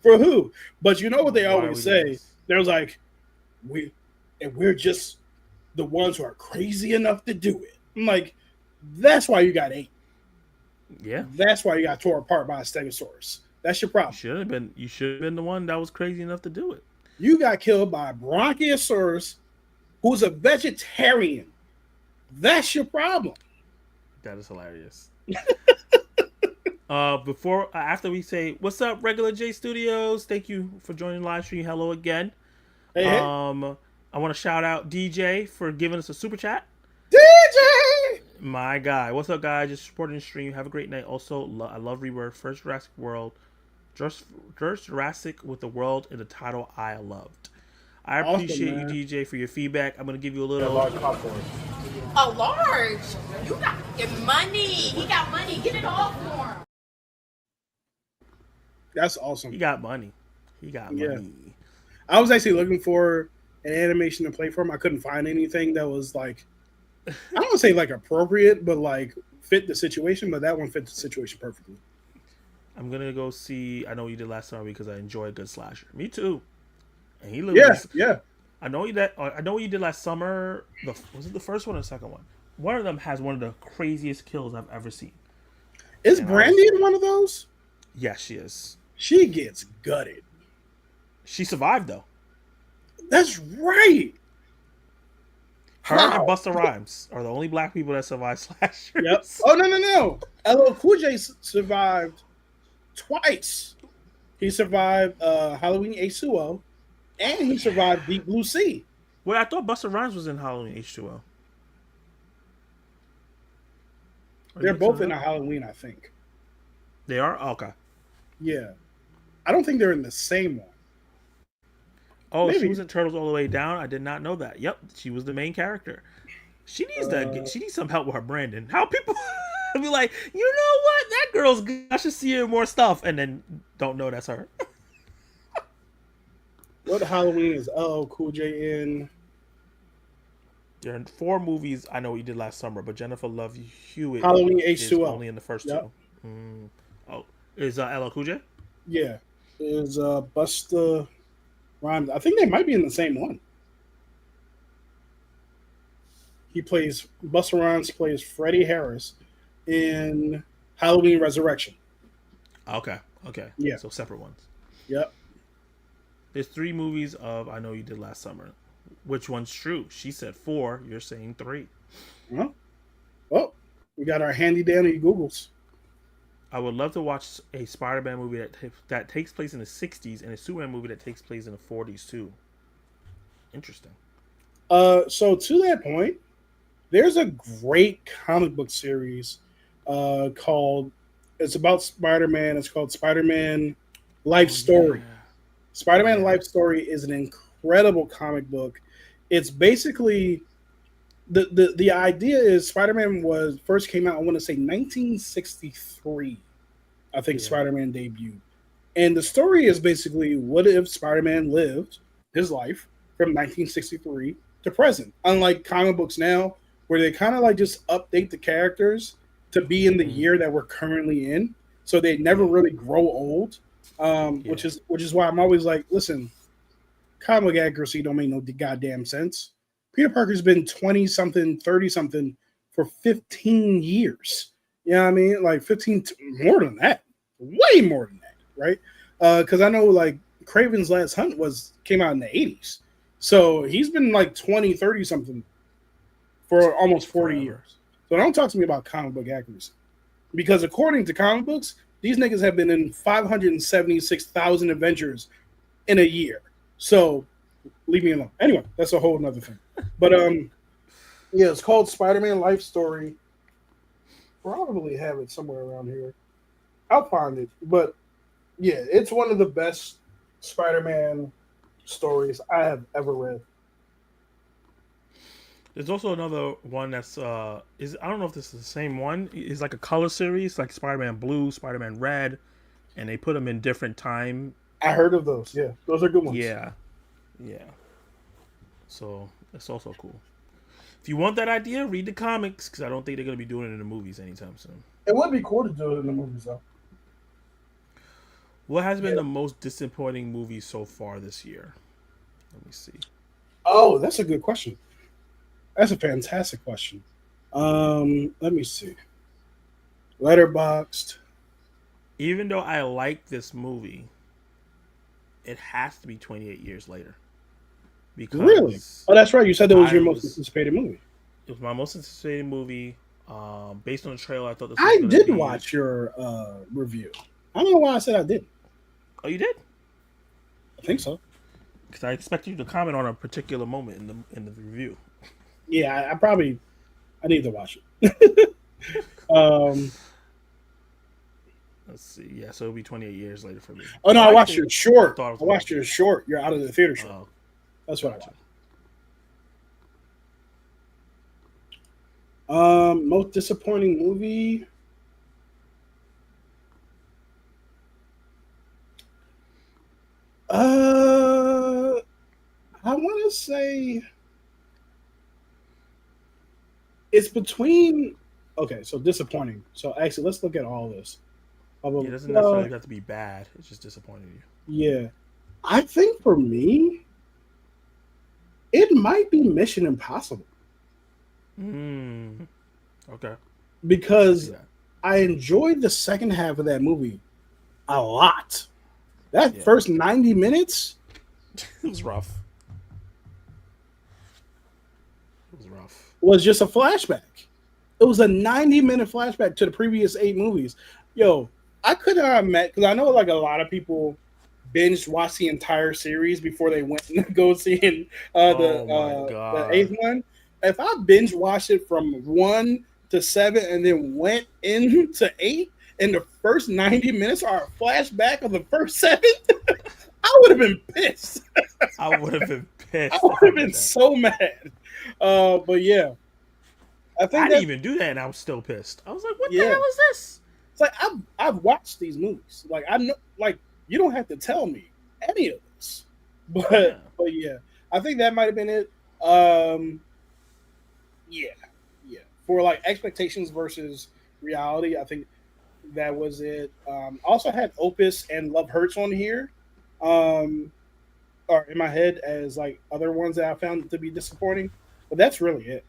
For who? But you know what they always say? They're like, we're just the ones who are crazy enough to do it. I'm like, that's why you got 8. Yeah. That's why you got tore apart by a Stegosaurus. That's your problem. You should have been the one that was crazy enough to do it. You got killed by a Bronchiosaurus who's a vegetarian. That's your problem. That is hilarious. After we say what's up, Regular J Studios, thank you for joining the live stream. Hello again. Hey. I want to shout out DJ for giving us a super chat. DJ, my guy, what's up, guys? Just supporting the stream. Have a great night. Also, I love Rebirth. First Jurassic World, first Jurassic with the world in the title I loved. I appreciate you, DJ, for your feedback. I'm gonna give you a little. A large. You got money. He got money. Get it all for him. That's awesome. He got money. Money. I was actually looking for an animation to play for him. I couldn't find anything that was like, I don't want to say like appropriate, but like fit the situation. But that one fit the situation perfectly. I'm gonna go see. I know you did last summer because I enjoy a good slasher. Me too. And he yeah. I know what you did last summer. Was it the first one or the second one? One of them has one of the craziest kills I've ever seen. Is Brandy in one of those? Yes, she is. She gets gutted. She survived though. That's right. Her and Busta Rhymes are the only black people that survive slashers. Yep. Oh no. LL Cool J survived twice. He survived Halloween H2O, and he survived Deep Blue Sea. Well, I thought Busta Rhymes was in Halloween H2O. They're both in a Halloween, I think. They are? Oh, okay. Yeah. I don't think they're in the same one. Oh, maybe. She was in Turtles All the Way Down? I did not know that. Yep, she was the main character. She needs she needs some help with her branding. How people be like, you know what? That girl's good. I should see her in more stuff, and then don't know that's her. What Halloween is LL Cool J in? There are 4 movies I know what you did last summer, but Jennifer Love Hewitt Halloween is H2O. only in the first Yep. 2. Oh, is LL Cool J? Yeah. Is Busta Rhymes. I think they might be in the same one. Busta Rhymes plays Freddie Harris in Halloween Resurrection. Okay. Yeah. So separate ones. Yep. There's 3 movies of I know you did last summer. Which one's true? She said 4. You're saying 3. Well, we got our handy dandy Googles. I would love to watch a Spider-Man movie that takes place in the 60s and a Superman movie that takes place in the 40s too. Interesting. So to that point, there's a great comic book series called. It's about Spider-Man. It's called Spider-Man Life Story. Yeah. Spider-Man Life Story is an incredible comic book. It's basically the idea is Spider-Man first came out, I want to say 1963. I think Spider-Man debuted. And the story is basically, what if Spider-Man lived his life from 1963 to present? Unlike comic books now, where they kind of like just update the characters to be in the year that we're currently in. So they never really grow old. Which is why I'm always like, listen, comic accuracy don't make no goddamn sense. Peter Parker's been 20-something, 30-something for 15 years. You know what I mean? Like 15, more than that. Way more than that, right? Because I know like Kraven's Last Hunt came out in the 80s. So he's been like 20, 30-something for almost 40 years. So don't talk to me about comic book accuracy. Because according to comic books, these niggas have been in 576,000 adventures in a year. So leave me alone. Anyway, that's a whole nother thing. But yeah, it's called Spider-Man Life Story. Probably have it somewhere around here. I'll find it. But yeah, it's one of the best Spider-Man stories I have ever read. There's also another one that's I don't know if this is the same one. It's like a color series, like Spider-Man Blue, Spider-Man Red, and they put them in different time. I heard of those. Yeah, those are good ones. Yeah. So that's also cool. If you want that idea, read the comics, because I don't think they're going to be doing it in the movies anytime soon. It would be cool to do it in the movies, though. What has been the most disappointing movie so far this year? Let me see. Oh, that's a good question. That's a fantastic question. Let me see. Letterboxd. Even though I like this movie, it has to be 28 years later. Because really? Oh, that's right. You said that was your most anticipated movie. It was my most anticipated movie. Based on the trailer, I thought this was I did watch your review. I don't know why I said I didn't. Oh, you did? I think so. Because I expected you to comment on a particular moment in the review. Yeah, I need to watch it. Let's see. Yeah, so it'll be 28 years later for me. Oh no, I watched your short. I watched your short. You're out of the theater short. Oh, that's what I watched. Most disappointing movie. I want to say it's between. Okay, so disappointing. So actually, let's look at all this. It doesn't necessarily have to be bad. It's just disappointing you. Yeah, I think for me, it might be Mission Impossible. Okay. Because I enjoyed the second half of that movie a lot. That first 90 minutes, it was rough. Was just a flashback. It was a 90-minute flashback to the previous 8 movies. Yo, I could have met, because I know like a lot of people binge watch the entire series before they went and go see the 8th one. If I binge watched it from 1 to 7 and then went into 8, and the first 90 minutes are a flashback of the first 7, I would have been pissed. I would have been pissed. I would have been so mad. But yeah, I I think didn't that even do that, and I was still pissed. I was like, "What the Yeah. hell is this?" it's like I've watched these movies. Like I know, like you don't have to tell me any of this. Yeah. But yeah, I think that might have been it. Um, yeah, yeah. For like expectations versus reality, I think that was it. Also had Opus and Love Hurts on here, or in my head as like other ones that I found to be disappointing. But that's really it.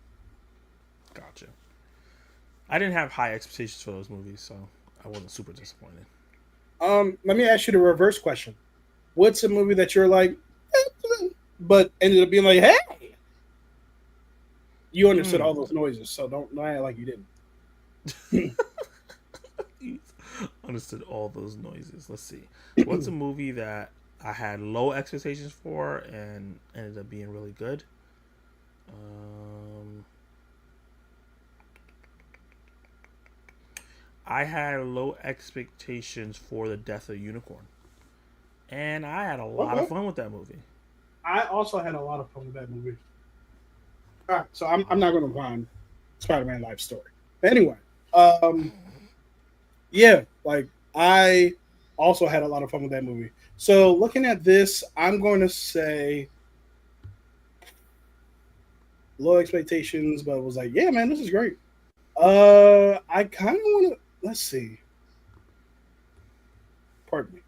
Gotcha. I didn't have high expectations for those movies, so I wasn't super disappointed. Let me ask you the reverse question. What's a movie that you're like, but ended up being like, hey, you understood all those noises, so don't act like you didn't. Understood all those noises. Let's see. What's a movie that I had low expectations for and ended up being really good? I had low expectations for The Death of a Unicorn. And I had a lot of fun with that movie. I also had a lot of fun with that movie. All right, so I'm not going to find Spider-Man life story. Anyway, yeah, like I also had a lot of fun with that movie. So looking at this, I'm going to say low expectations, but was like, yeah, man, this is great. I kind of want to. Let's see. Pardon me.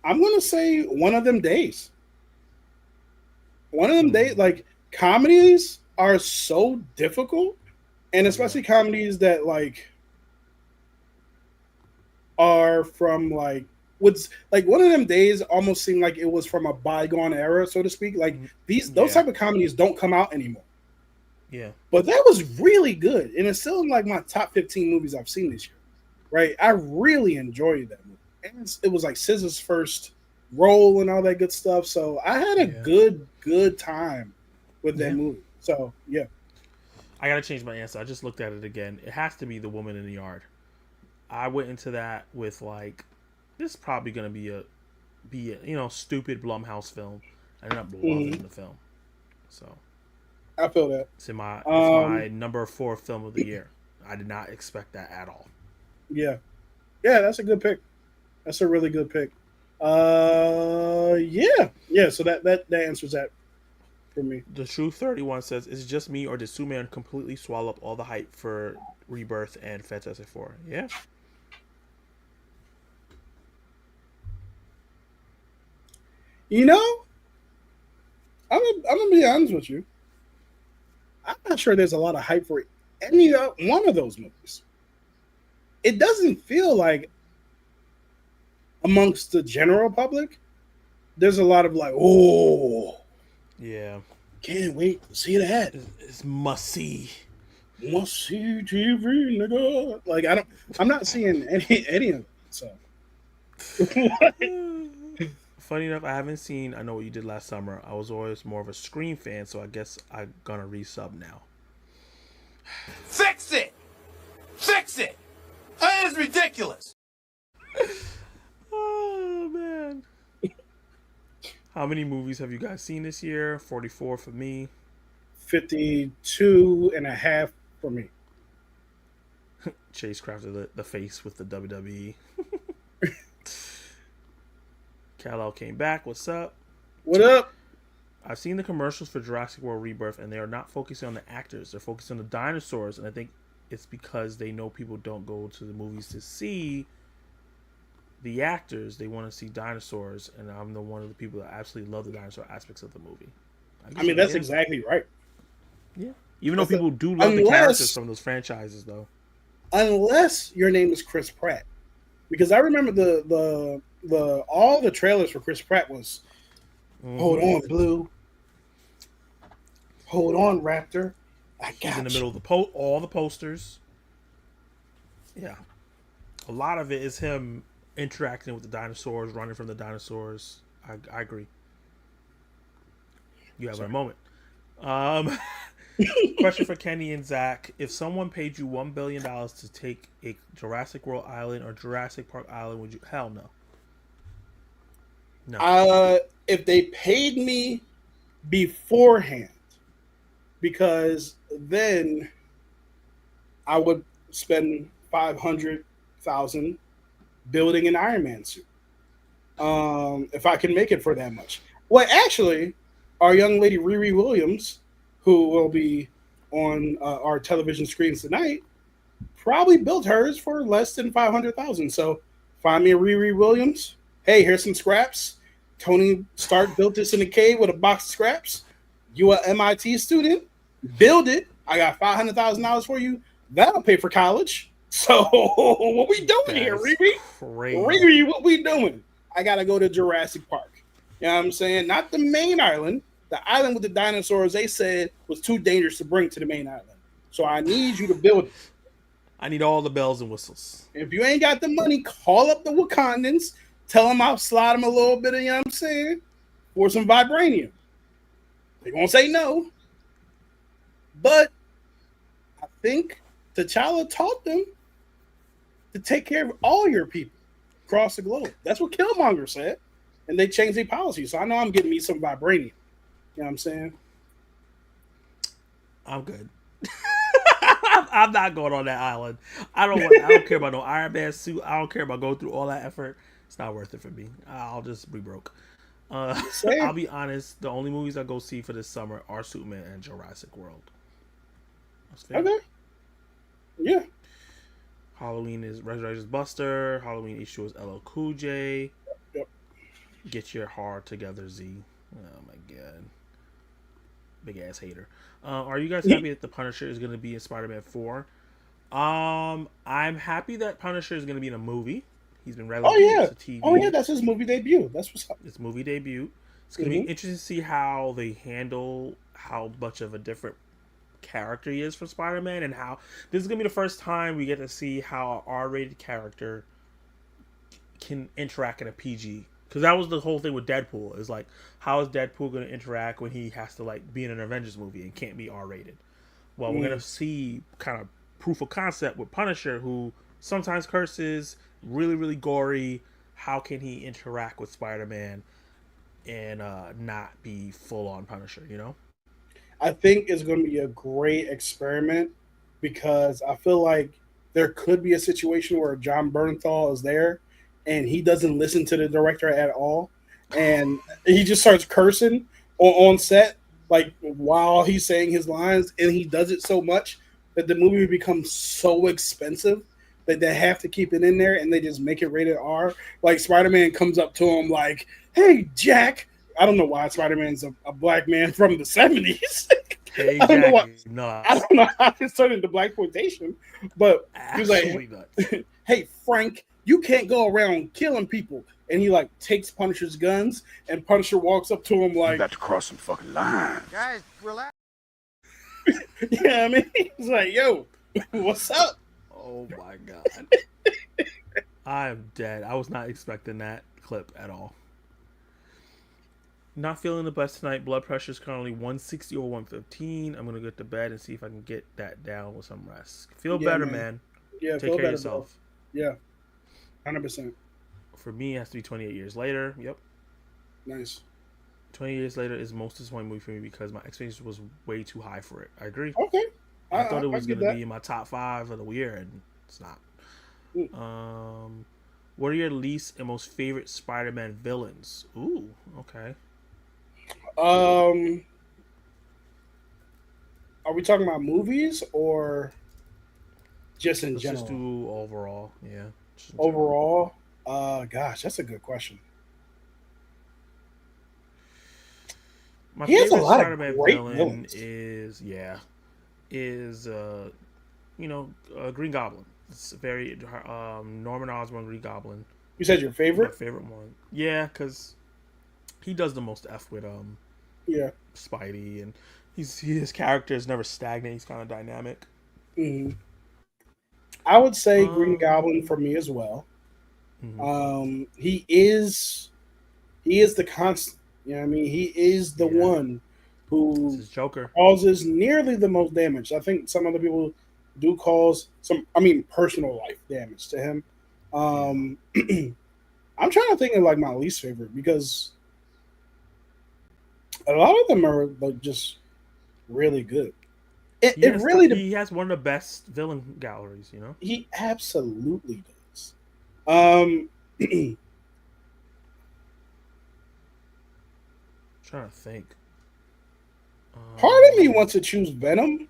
I'm going to say One of Them Days. One of them days, like comedies are so difficult, and especially comedies that like are from like what's like One of Them Days almost seemed like it was from a bygone era, so to speak. Like those type of comedies don't come out anymore. Yeah. But that was really good, and it's still in like my top 15 movies I've seen this year. Right, I really enjoyed that movie, and it was like SZA's first role and all that good stuff. So I had a good time with that movie. So yeah, I gotta change my answer. I just looked at it again. It has to be The Woman in the Yard. I went into that with like, this is probably gonna be a stupid Blumhouse film. I ended up loving the film. So I feel that it's my number 4 film of the year. I did not expect that at all. Yeah, that's a good pick. That's a really good pick. Yeah. So that answers that for me. The True 31 says, "Is it just me, or did Superman completely swallow up all the hype for Rebirth and Fantastic Four?" Yeah. You know, I'm gonna be honest with you. I'm not sure there's a lot of hype for any one of those movies. It doesn't feel like amongst the general public, there's a lot of like, oh, yeah, can't wait to see that. It's must see TV, nigga. Like I'm not seeing any of it. So funny enough, I haven't seen I Know What You Did Last Summer. I was always more of a Scream fan, so I guess I'm gonna resub now. Fix it! That is ridiculous. Oh man. How many movies have you guys seen this year? 44 for me. 52 and a half for me. Chase crafted the face with the WWE. Kal-El came back. What's up? What up? I've seen the commercials for Jurassic World Rebirth, and they are not focusing on the actors. They're focusing on the dinosaurs, and I think it's because they know people don't go to the movies to see the actors. They want to see dinosaurs, and I'm one of the people that absolutely love the dinosaur aspects of the movie. I mean, that's exactly right. Yeah. Even though people do love the characters from those franchises, though. Unless your name is Chris Pratt. Because I remember the all the trailers for Chris Pratt was hold on, Blue. Hold on, Raptor. I got He's in the you. middle of all the posters. Yeah. A lot of it is him interacting with the dinosaurs, running from the dinosaurs. I agree. You have a moment. Question for Kenny and Zach. If someone paid you $1 billion to take a Jurassic World Island or Jurassic Park Island, would you? Hell no. No. If they paid me beforehand, because then I would spend 500,000 building an Iron Man suit. If I can make it for that much. Well, actually, our young lady Riri Williams, who will be on our television screens tonight, probably built hers for less than 500,000. So find me a Riri Williams. Hey, here's some scraps. Tony Stark built this in a cave with a box of scraps. You a MIT student? Build it. I got $500,000 for you. That'll pay for college. So what we doing here, Riri? Crazy. Riri, what we doing? I gotta go to Jurassic Park. You know what I'm saying? Not the main island. The island with the dinosaurs, they said, was too dangerous to bring to the main island. So I need you to build it. I need all the bells and whistles. If you ain't got the money, call up the Wakandans. Tell them I'll slide them a little bit of, you know what I'm saying, for some vibranium. They won't say no. But I think T'Challa taught them to take care of all your people across the globe. That's what Killmonger said. And they changed their policy. So I know I'm getting me some vibranium. You know what I'm saying? I'm good. I'm not going on that island. I don't care about no Iron Man suit. I don't care about going through all that effort. It's not worth it for me. I'll just be broke. I'll be honest. The only movies I go see for this summer are Superman and Jurassic World. Okay. Yeah. Halloween is Resurrection's Buster. Halloween issue is LL Cool J. Yep. Get your heart together, Z. Oh my god. Big ass hater. Are you guys happy that the Punisher is going to be in Spider-Man 4? I'm happy that Punisher is going to be in a movie. He's been relegated to TV. Oh yeah, that's his movie debut. That's what's up. It's movie debut. It's going to be interesting to see how they handle how much of a different character he is for Spider-Man, and how this is going to be the first time we get to see how an R-rated character can interact in a PG. Because that was the whole thing with Deadpool. Is like, how is Deadpool going to interact when he has to like be in an Avengers movie and can't be R-rated? Well, we're going to see kind of proof of concept with Punisher, who sometimes curses, really, really gory. How can he interact with Spider-Man and not be full-on Punisher, you know? I think it's going to be a great experiment because I feel like there could be a situation where John Bernthal is there and he doesn't listen to the director at all, and he just starts cursing on set, like while he's saying his lines, and he does it so much that the movie becomes so expensive that they have to keep it in there, and they just make it rated R. Like Spider-Man comes up to him like, "Hey, Jack." I don't know why Spider-Man's a black man from the 70s. Hey, I don't know why. No, I don't know how it's turned into blaxploitation, but he's like, "Hey, Frank, you can't go around killing people." And he like takes Punisher's guns, and Punisher walks up to him like, "You got to cross some fucking lines, Guys, relax. yeah, I mean, he's like, "Yo, what's up?" Oh my god. I'm dead. I was not expecting that clip at all. Not feeling the best tonight. Blood pressure is currently 160 or 115. I'm going to get to bed and see if I can get that down with some rest. Feel better, man. Yeah, Take feel care better, of yourself. Bro. Yeah, 100%. For me, it has to be 28 years later. Yep. Nice. 20 years later is most disappointing movie for me because my expectation was way too high for it. I agree. Okay. I thought it was going to be in my top 5 of the year, and it's not. What are your least and most favorite Spider-Man villains? Ooh, okay. Are we talking about movies or just in general? Just do overall, yeah. Overall, gosh, that's a good question. My He has a favorite lot of Spider-Man great villain villains. is Green Goblin. It's very Norman Osborn Green Goblin. You said your My favorite? favorite one. Yeah, because he does the most F with Yeah. Spidey, and his character is never stagnant. He's kind of dynamic. Hmm. I would say Green Goblin for me as well. He is the constant. You know what I mean? He is the one This who is Joker. causes nearly the most damage. I think some other people do cause personal life damage to him. I'm trying to think of like my least favorite because a lot of them are like just really good. It really he has one of the best villain galleries. You know, he absolutely does. Um, trying to think. Part of me wants to choose Venom,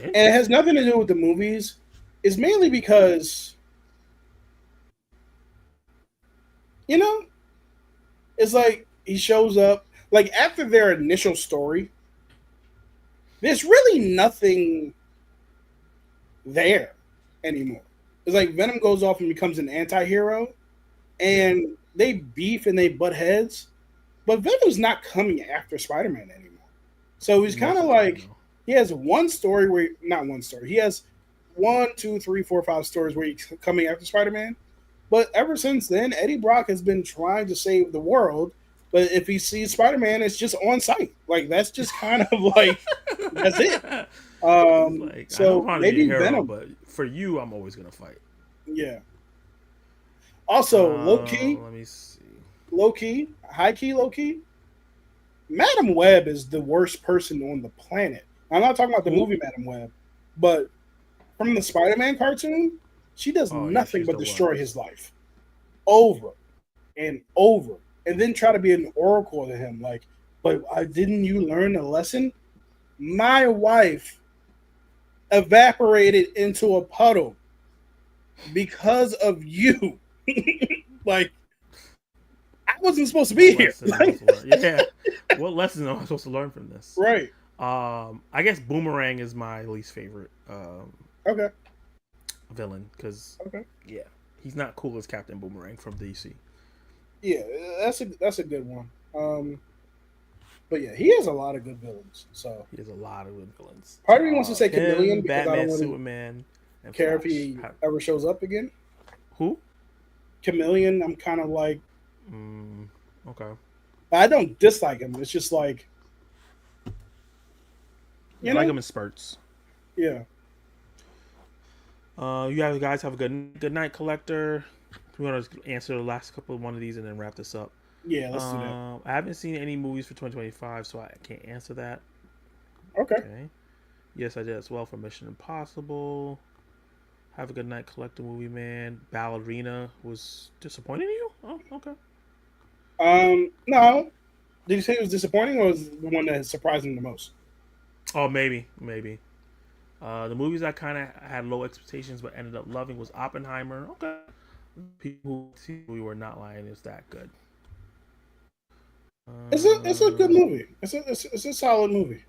and it has nothing to do with the movies. It's mainly because, you know, it's like he shows up like after their initial story. There's really nothing there anymore. It's like Venom goes off and becomes an anti-hero, and they beef and they butt heads, but Venom's not coming after Spider-Man anymore. So he's kind of like he has one story where not one story. He has 1, 2, 3, 4, 5 stories where he's coming after Spider-Man. But ever since then, Eddie Brock has been trying to save the world. But if he sees Spider-Man, it's just on sight. Like that's just kind of like that's it. like, So maybe hero, Venom, but for you, I'm always gonna fight. yeah. Also, low key, Let me see. high key, low key. Madam Web is the worst person on the planet. I'm not talking about the movie Madam Web, but from the Spider-Man cartoon, she does nothing but destroy his life over and over, and then try to be an oracle to him. Like, but didn't you learn a lesson? My wife evaporated into a puddle because of you. Like, I wasn't supposed to be here. Yeah. What lesson am I supposed to learn from this? Right. I guess Boomerang is my least favorite Okay. villain because yeah, he's not cool as Captain Boomerang from DC. Yeah, that's a good one. But yeah, he has a lot of good villains. So he has a lot of good villains. Part of me wants to say Chameleon because Batman, I don't want Superman, to care if he ever shows up again. Who? Chameleon. I'm kind of like, okay. I don't dislike him. It's just like, you like him in spurts. Yeah. You guys have a good night, collector. We want to answer the last couple of one of these and then wrap this up. Yeah, let's do that. I haven't seen any movies for 2025, so I can't answer that. Okay. Yes, I did as well for Mission Impossible. Have a good night, collector, movie man. Ballerina was disappointing to you? Oh, okay. No. Did you say it was disappointing, or was it the one that surprised him the most? Oh, maybe. The movies I kind of had low expectations but ended up loving was Oppenheimer. Okay. People who were not lying is that good. It's a good movie. It's a solid movie.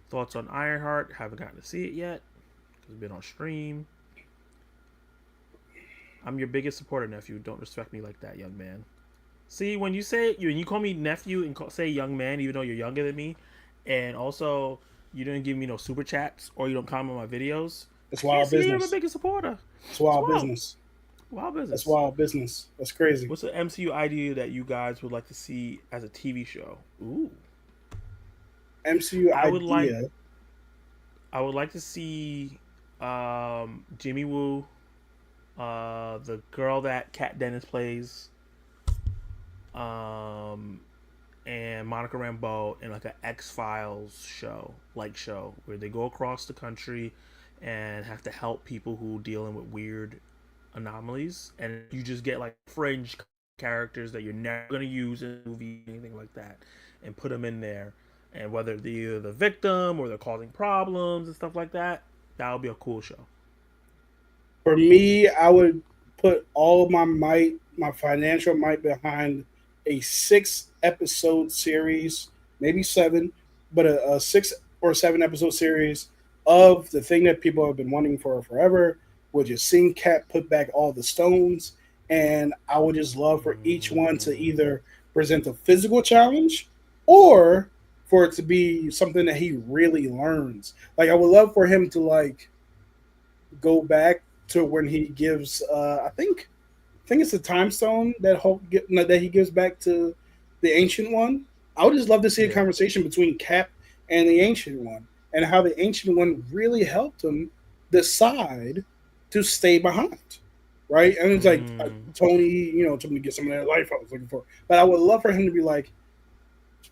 Thoughts on Ironheart? Haven't gotten to see it yet because it's been on stream. I'm your biggest supporter, nephew. Don't respect me like that, young man. See, when you call me nephew and say young man, even though you're younger than me, and also you didn't give me no super chats or you don't comment on my videos, it's wild business. You're my biggest supporter. It's wild business. Wild business. That's wild business. That's crazy. What's the MCU idea that you guys would like to see as a TV show? Ooh. MCU idea. I would like to see Jimmy Woo, the girl that Kat Dennis plays, and Monica Rambeau in like an X-Files show where they go across the country and have to help people who dealing with weird anomalies, and you just get like fringe characters that you're never going to use in a movie, anything like that, and put them in there, and whether they're either the victim or they're causing problems and stuff like that, that would be a cool show. For me, I would put all of my financial might behind a 6-episode series, maybe 7, but a 6 or 7 episode series of the thing that people have been wanting for forever, which is seeing Kat put back all the stones. And I would just love for each one to either present a physical challenge or for it to be something that he really learns. Like, I would love for him to like go back to when he gives I think it's the time stone that he gives back to the Ancient One. I would just love to see a conversation between Cap and the Ancient One, and how the Ancient One really helped him decide to stay behind, right? And it's like Tony, told me to get some of that life I was looking for. But I would love for him to be like,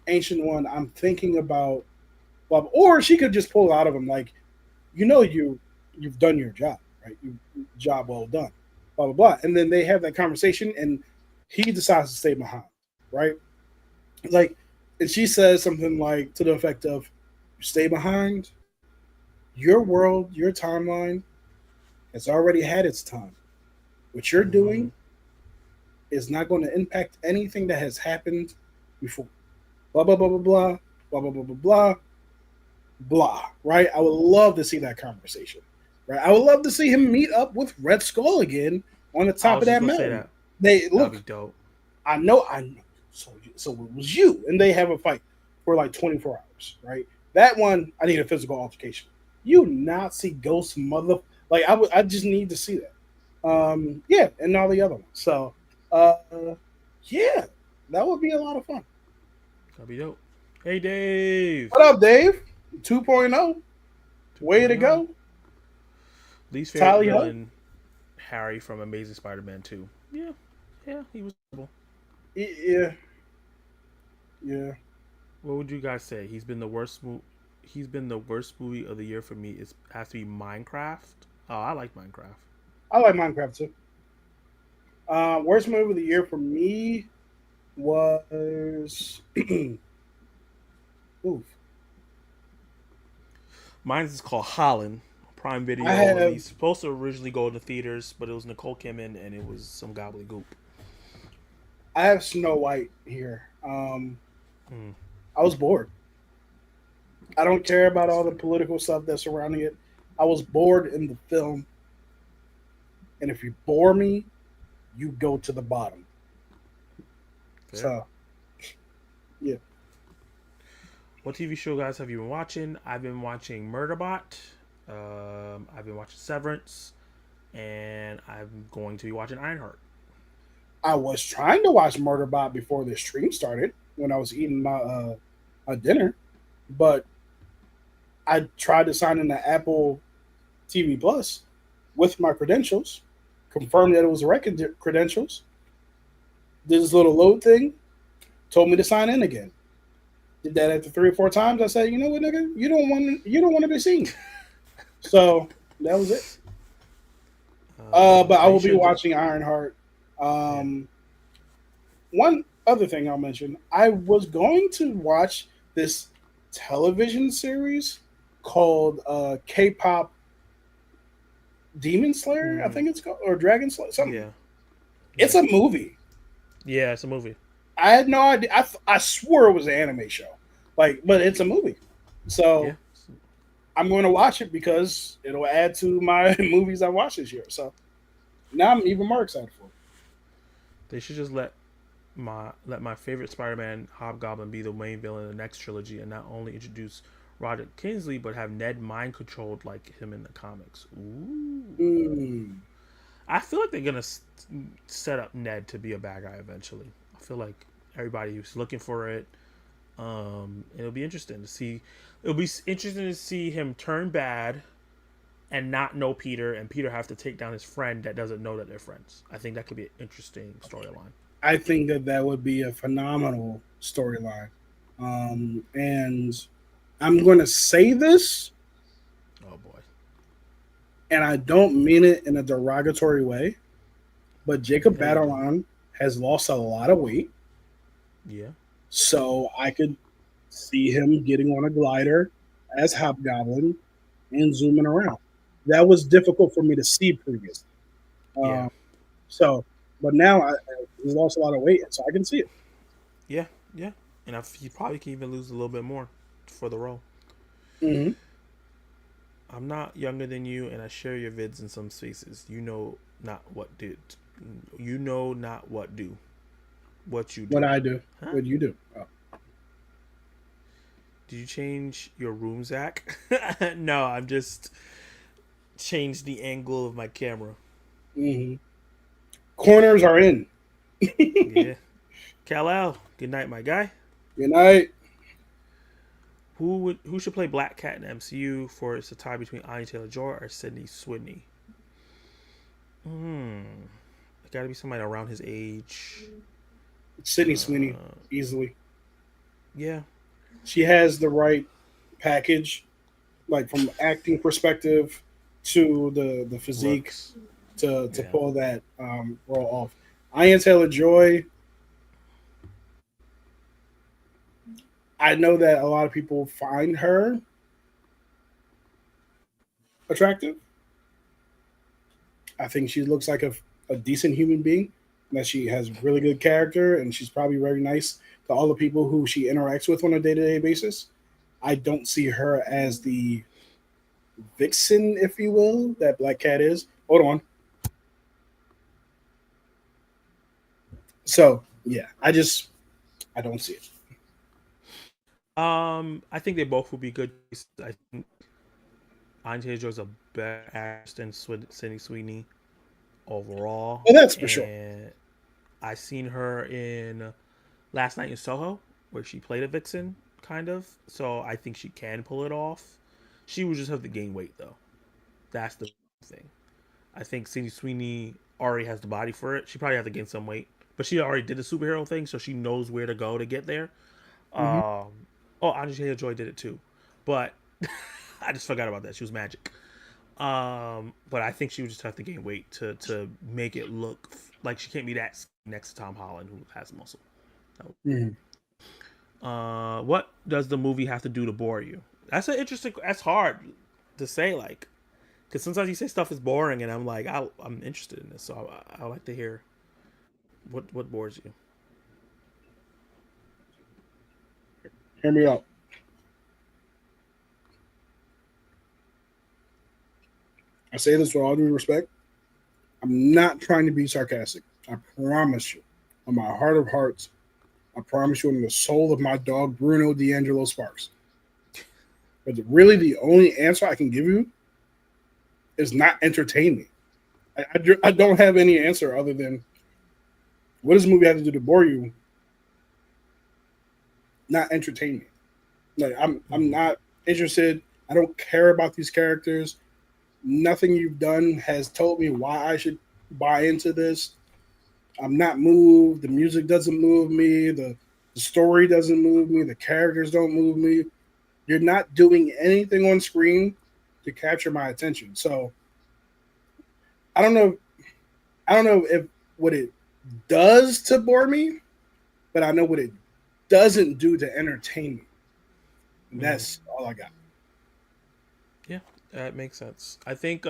Ancient One, I'm thinking about blah, blah. Or she could just pull out of him like, you've done your job, right? Job well done, blah blah blah. And then they have that conversation, and he decides to stay behind, right? Like, and she says something like to the effect of, "You stay behind. Your world, your timeline has already had its time. What you're doing is not going to impact anything that has happened before." Blah blah blah blah blah blah blah blah blah blah blah. Right? I would love to see that conversation. Right? I would love to see him meet up with Red Skull again on the top of that mountain. They That'd look. be dope. I know. So it was you, and they have a fight for like 24 hours. Right? That one, I need a physical altercation. You Nazi ghost mother. Like I just need to see that. Yeah, and all the other ones. So, yeah, that would be a lot of fun. That'd be dope. Hey, Dave. What up, Dave? 2.0. Way to go. Least favorite Tally ho. villain, Harry from Amazing Spider-Man 2. Yeah, he was terrible. Yeah. What would you guys say? He's been the worst movie of the year for me. It has to be Minecraft. Oh, I like Minecraft. I like Minecraft too. Worst movie of the year for me was oof. Mine's is called Holland. Prime Video. He's supposed to originally go to theaters, but it was Nicole Kidman and it was some gobbledygook. I have Snow White here. I was bored. I don't care about all the political stuff that's surrounding it. I was bored in the film. And if you bore me, you go to the bottom. Fair. So, yeah. What TV show, guys, have you been watching? I've been watching Murderbot. I've been watching Severance. And I'm going to be watching Ironheart. I was trying to watch Murderbot before this stream started when I was eating my dinner. But I tried to sign in to Apple TV Plus with my credentials, confirmed that it was the right credentials, did this little load thing, told me to sign in again. Did that after 3 or 4 times. I said, you know what, nigga, you don't want to be seen. So that was it. But I will be watching Ironheart. One other thing I'll mention, I was going to watch this television series called K-pop Demon Slayer, I think it's called, or Dragon Slayer, something. Yeah. It's a movie. Yeah, it's a movie. I had no idea. I swore it was an anime show, but it's a movie. So Yeah. I'm going to watch it because it'll add to my movies I watched this year. So now I'm even more excited for it. They should just let my favorite Spider-Man, Hobgoblin, be the main villain in the next trilogy, and not only introduce Roderick Kingsley, but have Ned mind controlled like him in the comics. Ooh. I feel like they're gonna set up Ned to be a bad guy eventually. I feel like everybody who's looking for it. It'll be interesting to see. It'll be interesting to see him turn bad and not know Peter, and Peter have to take down his friend that doesn't know that they're friends. I think that could be an interesting storyline. I think that would be a phenomenal storyline. And I'm going to say this. Oh, boy. And I don't mean it in a derogatory way, but Jacob Batalon has lost a lot of weight. Yeah. So I could see him getting on a glider as Hobgoblin and zooming around. That was difficult for me to see previously. Yeah. But now he's lost a lot of weight, so I can see it. Yeah. And he probably can even lose a little bit more for the role. Mm-hmm. I'm not younger than you, and I share your vids in some spaces. You know not what do. What you do. What I do. Huh? What you do. Oh. Did you change your room, Zach? No, I'm just changed the angle of my camera. Mm-hmm. Corners are in. Yeah. Kal-El, good night, my guy. Good night. Who should play Black Cat in the MCU for it's a tie between Anya Taylor-Joy or Sydney Sweeney? It got to be somebody around his age. Sydney Sweeney, easily. Yeah. She has the right package, like from acting perspective to the physique Looks. to Yeah. pull that role off. Anya Taylor Joy. I know that a lot of people find her attractive. I think she looks like a decent human being. That she has really good character, and she's probably very nice to all the people who she interacts with on a day to day basis. I don't see her as the vixen, if you will, that Black Cat is. Hold on. So yeah, I don't see it. I think they both would be good. I think Anya Taylor-Joy's a better actress than Sydney Sweeney overall. Well, that's for sure. And I seen her in Last Night in Soho, where she played a vixen, kind of. So I think she can pull it off. She would just have to gain weight, though. That's the thing. I think Sydney Sweeney already has the body for it. She probably have to gain some weight, but she already did the superhero thing, so she knows where to go to get there. Anya Taylor-Joy did it too, but I just forgot about that. She was magic. But I think she would just have to gain weight to make it look like she can't be that next to Tom Holland, who has muscle. What does the movie have to do to bore you? That's hard to say, like, because sometimes you say stuff is boring, and I'm like, I'm interested in this, so I like to hear what bores you. Hear me out. I say this with all due respect. I'm not trying to be sarcastic. I promise you, on my heart of hearts, I promise you on the soul of my dog, Bruno D'Angelo Sparks. But really, the only answer I can give you is not entertain me. I don't have any answer other than, what does the movie have to do to bore you? Not entertain me. Like I'm not interested. I don't care about these characters. Nothing you've done has told me why I should buy into this. I'm not moved. The music doesn't move me. The story doesn't move me. The characters don't move me. You're not doing anything on screen to capture my attention. So I don't know if what it does to bore me, but I know what it doesn't do to entertain me. And that's all I got. Yeah, that makes sense. I think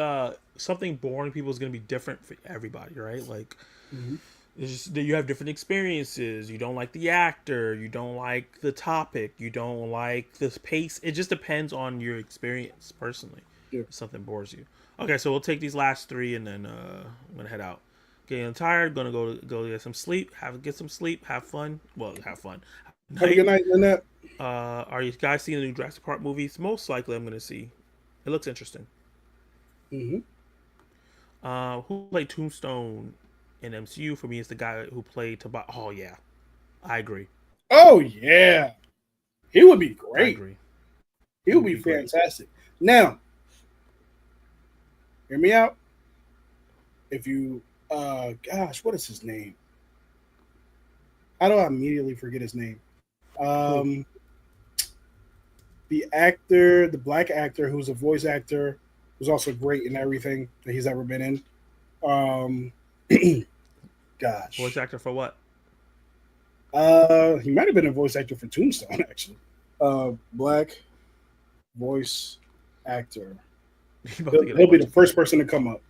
something boring people is going to be different for everybody, right? Like, it's just that you have different experiences. You don't like the actor. You don't like the topic. You don't like the pace. It just depends on your experience personally. Yeah. If something bores you. Okay, so we'll take these last three, and then I'm gonna head out. Getting tired. Gonna go get some sleep. Get some sleep. Have fun. Well, have fun. Have a good night, Lynette. Are you guys seeing the new Jurassic Park movies? Most likely, I'm gonna see. It looks interesting. Who played Tombstone in MCU? For me, is the guy who played Tobias. Oh yeah, I agree. Oh yeah, he would be great. I agree. He would be fantastic. Now, hear me out. If you, gosh, what is his name? How do I immediately forget his name? The actor, the black actor who's a voice actor, who's also great in everything that he's ever been in. Gosh. Voice actor for what? He might have been a voice actor for Tombstone, actually. Black voice actor. He'll be the first person to come up.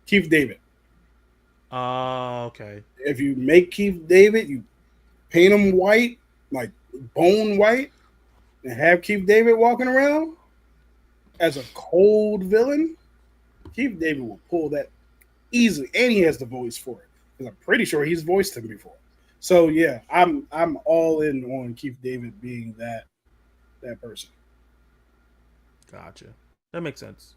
Keith David. Okay. If you make Keith David, you paint him white, like bone white, and have Keith David walking around as a cold villain, Keith David will pull that easily, and he has the voice for it. Because I'm pretty sure he's voiced him before. So yeah, I'm all in on Keith David being that person. Gotcha. That makes sense.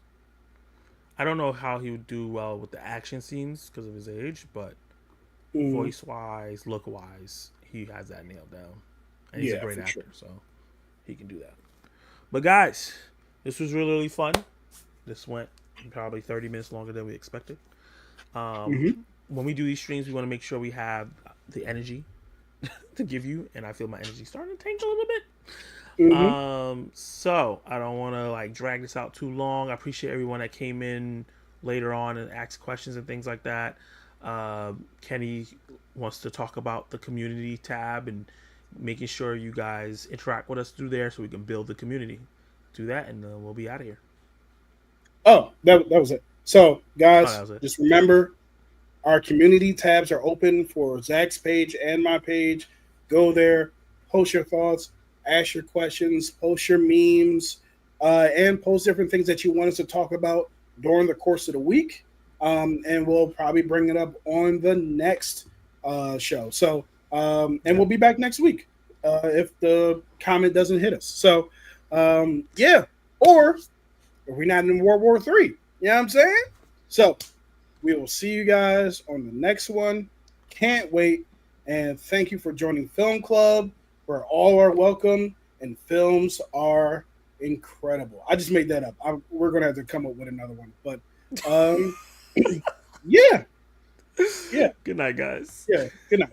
I don't know how he would do well with the action scenes because of his age, but voice wise, look wise, he has that nailed down. And he's a great actor, so he can do that. But guys, this was really, really fun. This went probably 30 minutes longer than we expected. When we do these streams, we want to make sure we have the energy to give you, and I feel my energy starting to tank a little bit. So I don't want to like drag this out too long. I appreciate everyone that came in later on and asked questions and things like that. Kenny wants to talk about the community tab and making sure you guys interact with us through there so we can build the community. Do that, and we'll be out of here. Oh, that was it. So, guys, that was it. Just remember, our community tabs are open for Zach's page and my page. Go there, post your thoughts, ask your questions, post your memes, and post different things that you want us to talk about during the course of the week. And we'll probably bring it up on the next show. So, and we'll be back next week if the comment doesn't hit us. So, yeah. Or if we're not in World War III. You know what I'm saying? So, we will see you guys on the next one. Can't wait. And thank you for joining Film Club, where all are welcome and films are incredible. I just made that up. We're going to have to come up with another one. But, yeah. Good night, guys. Yeah. Good night.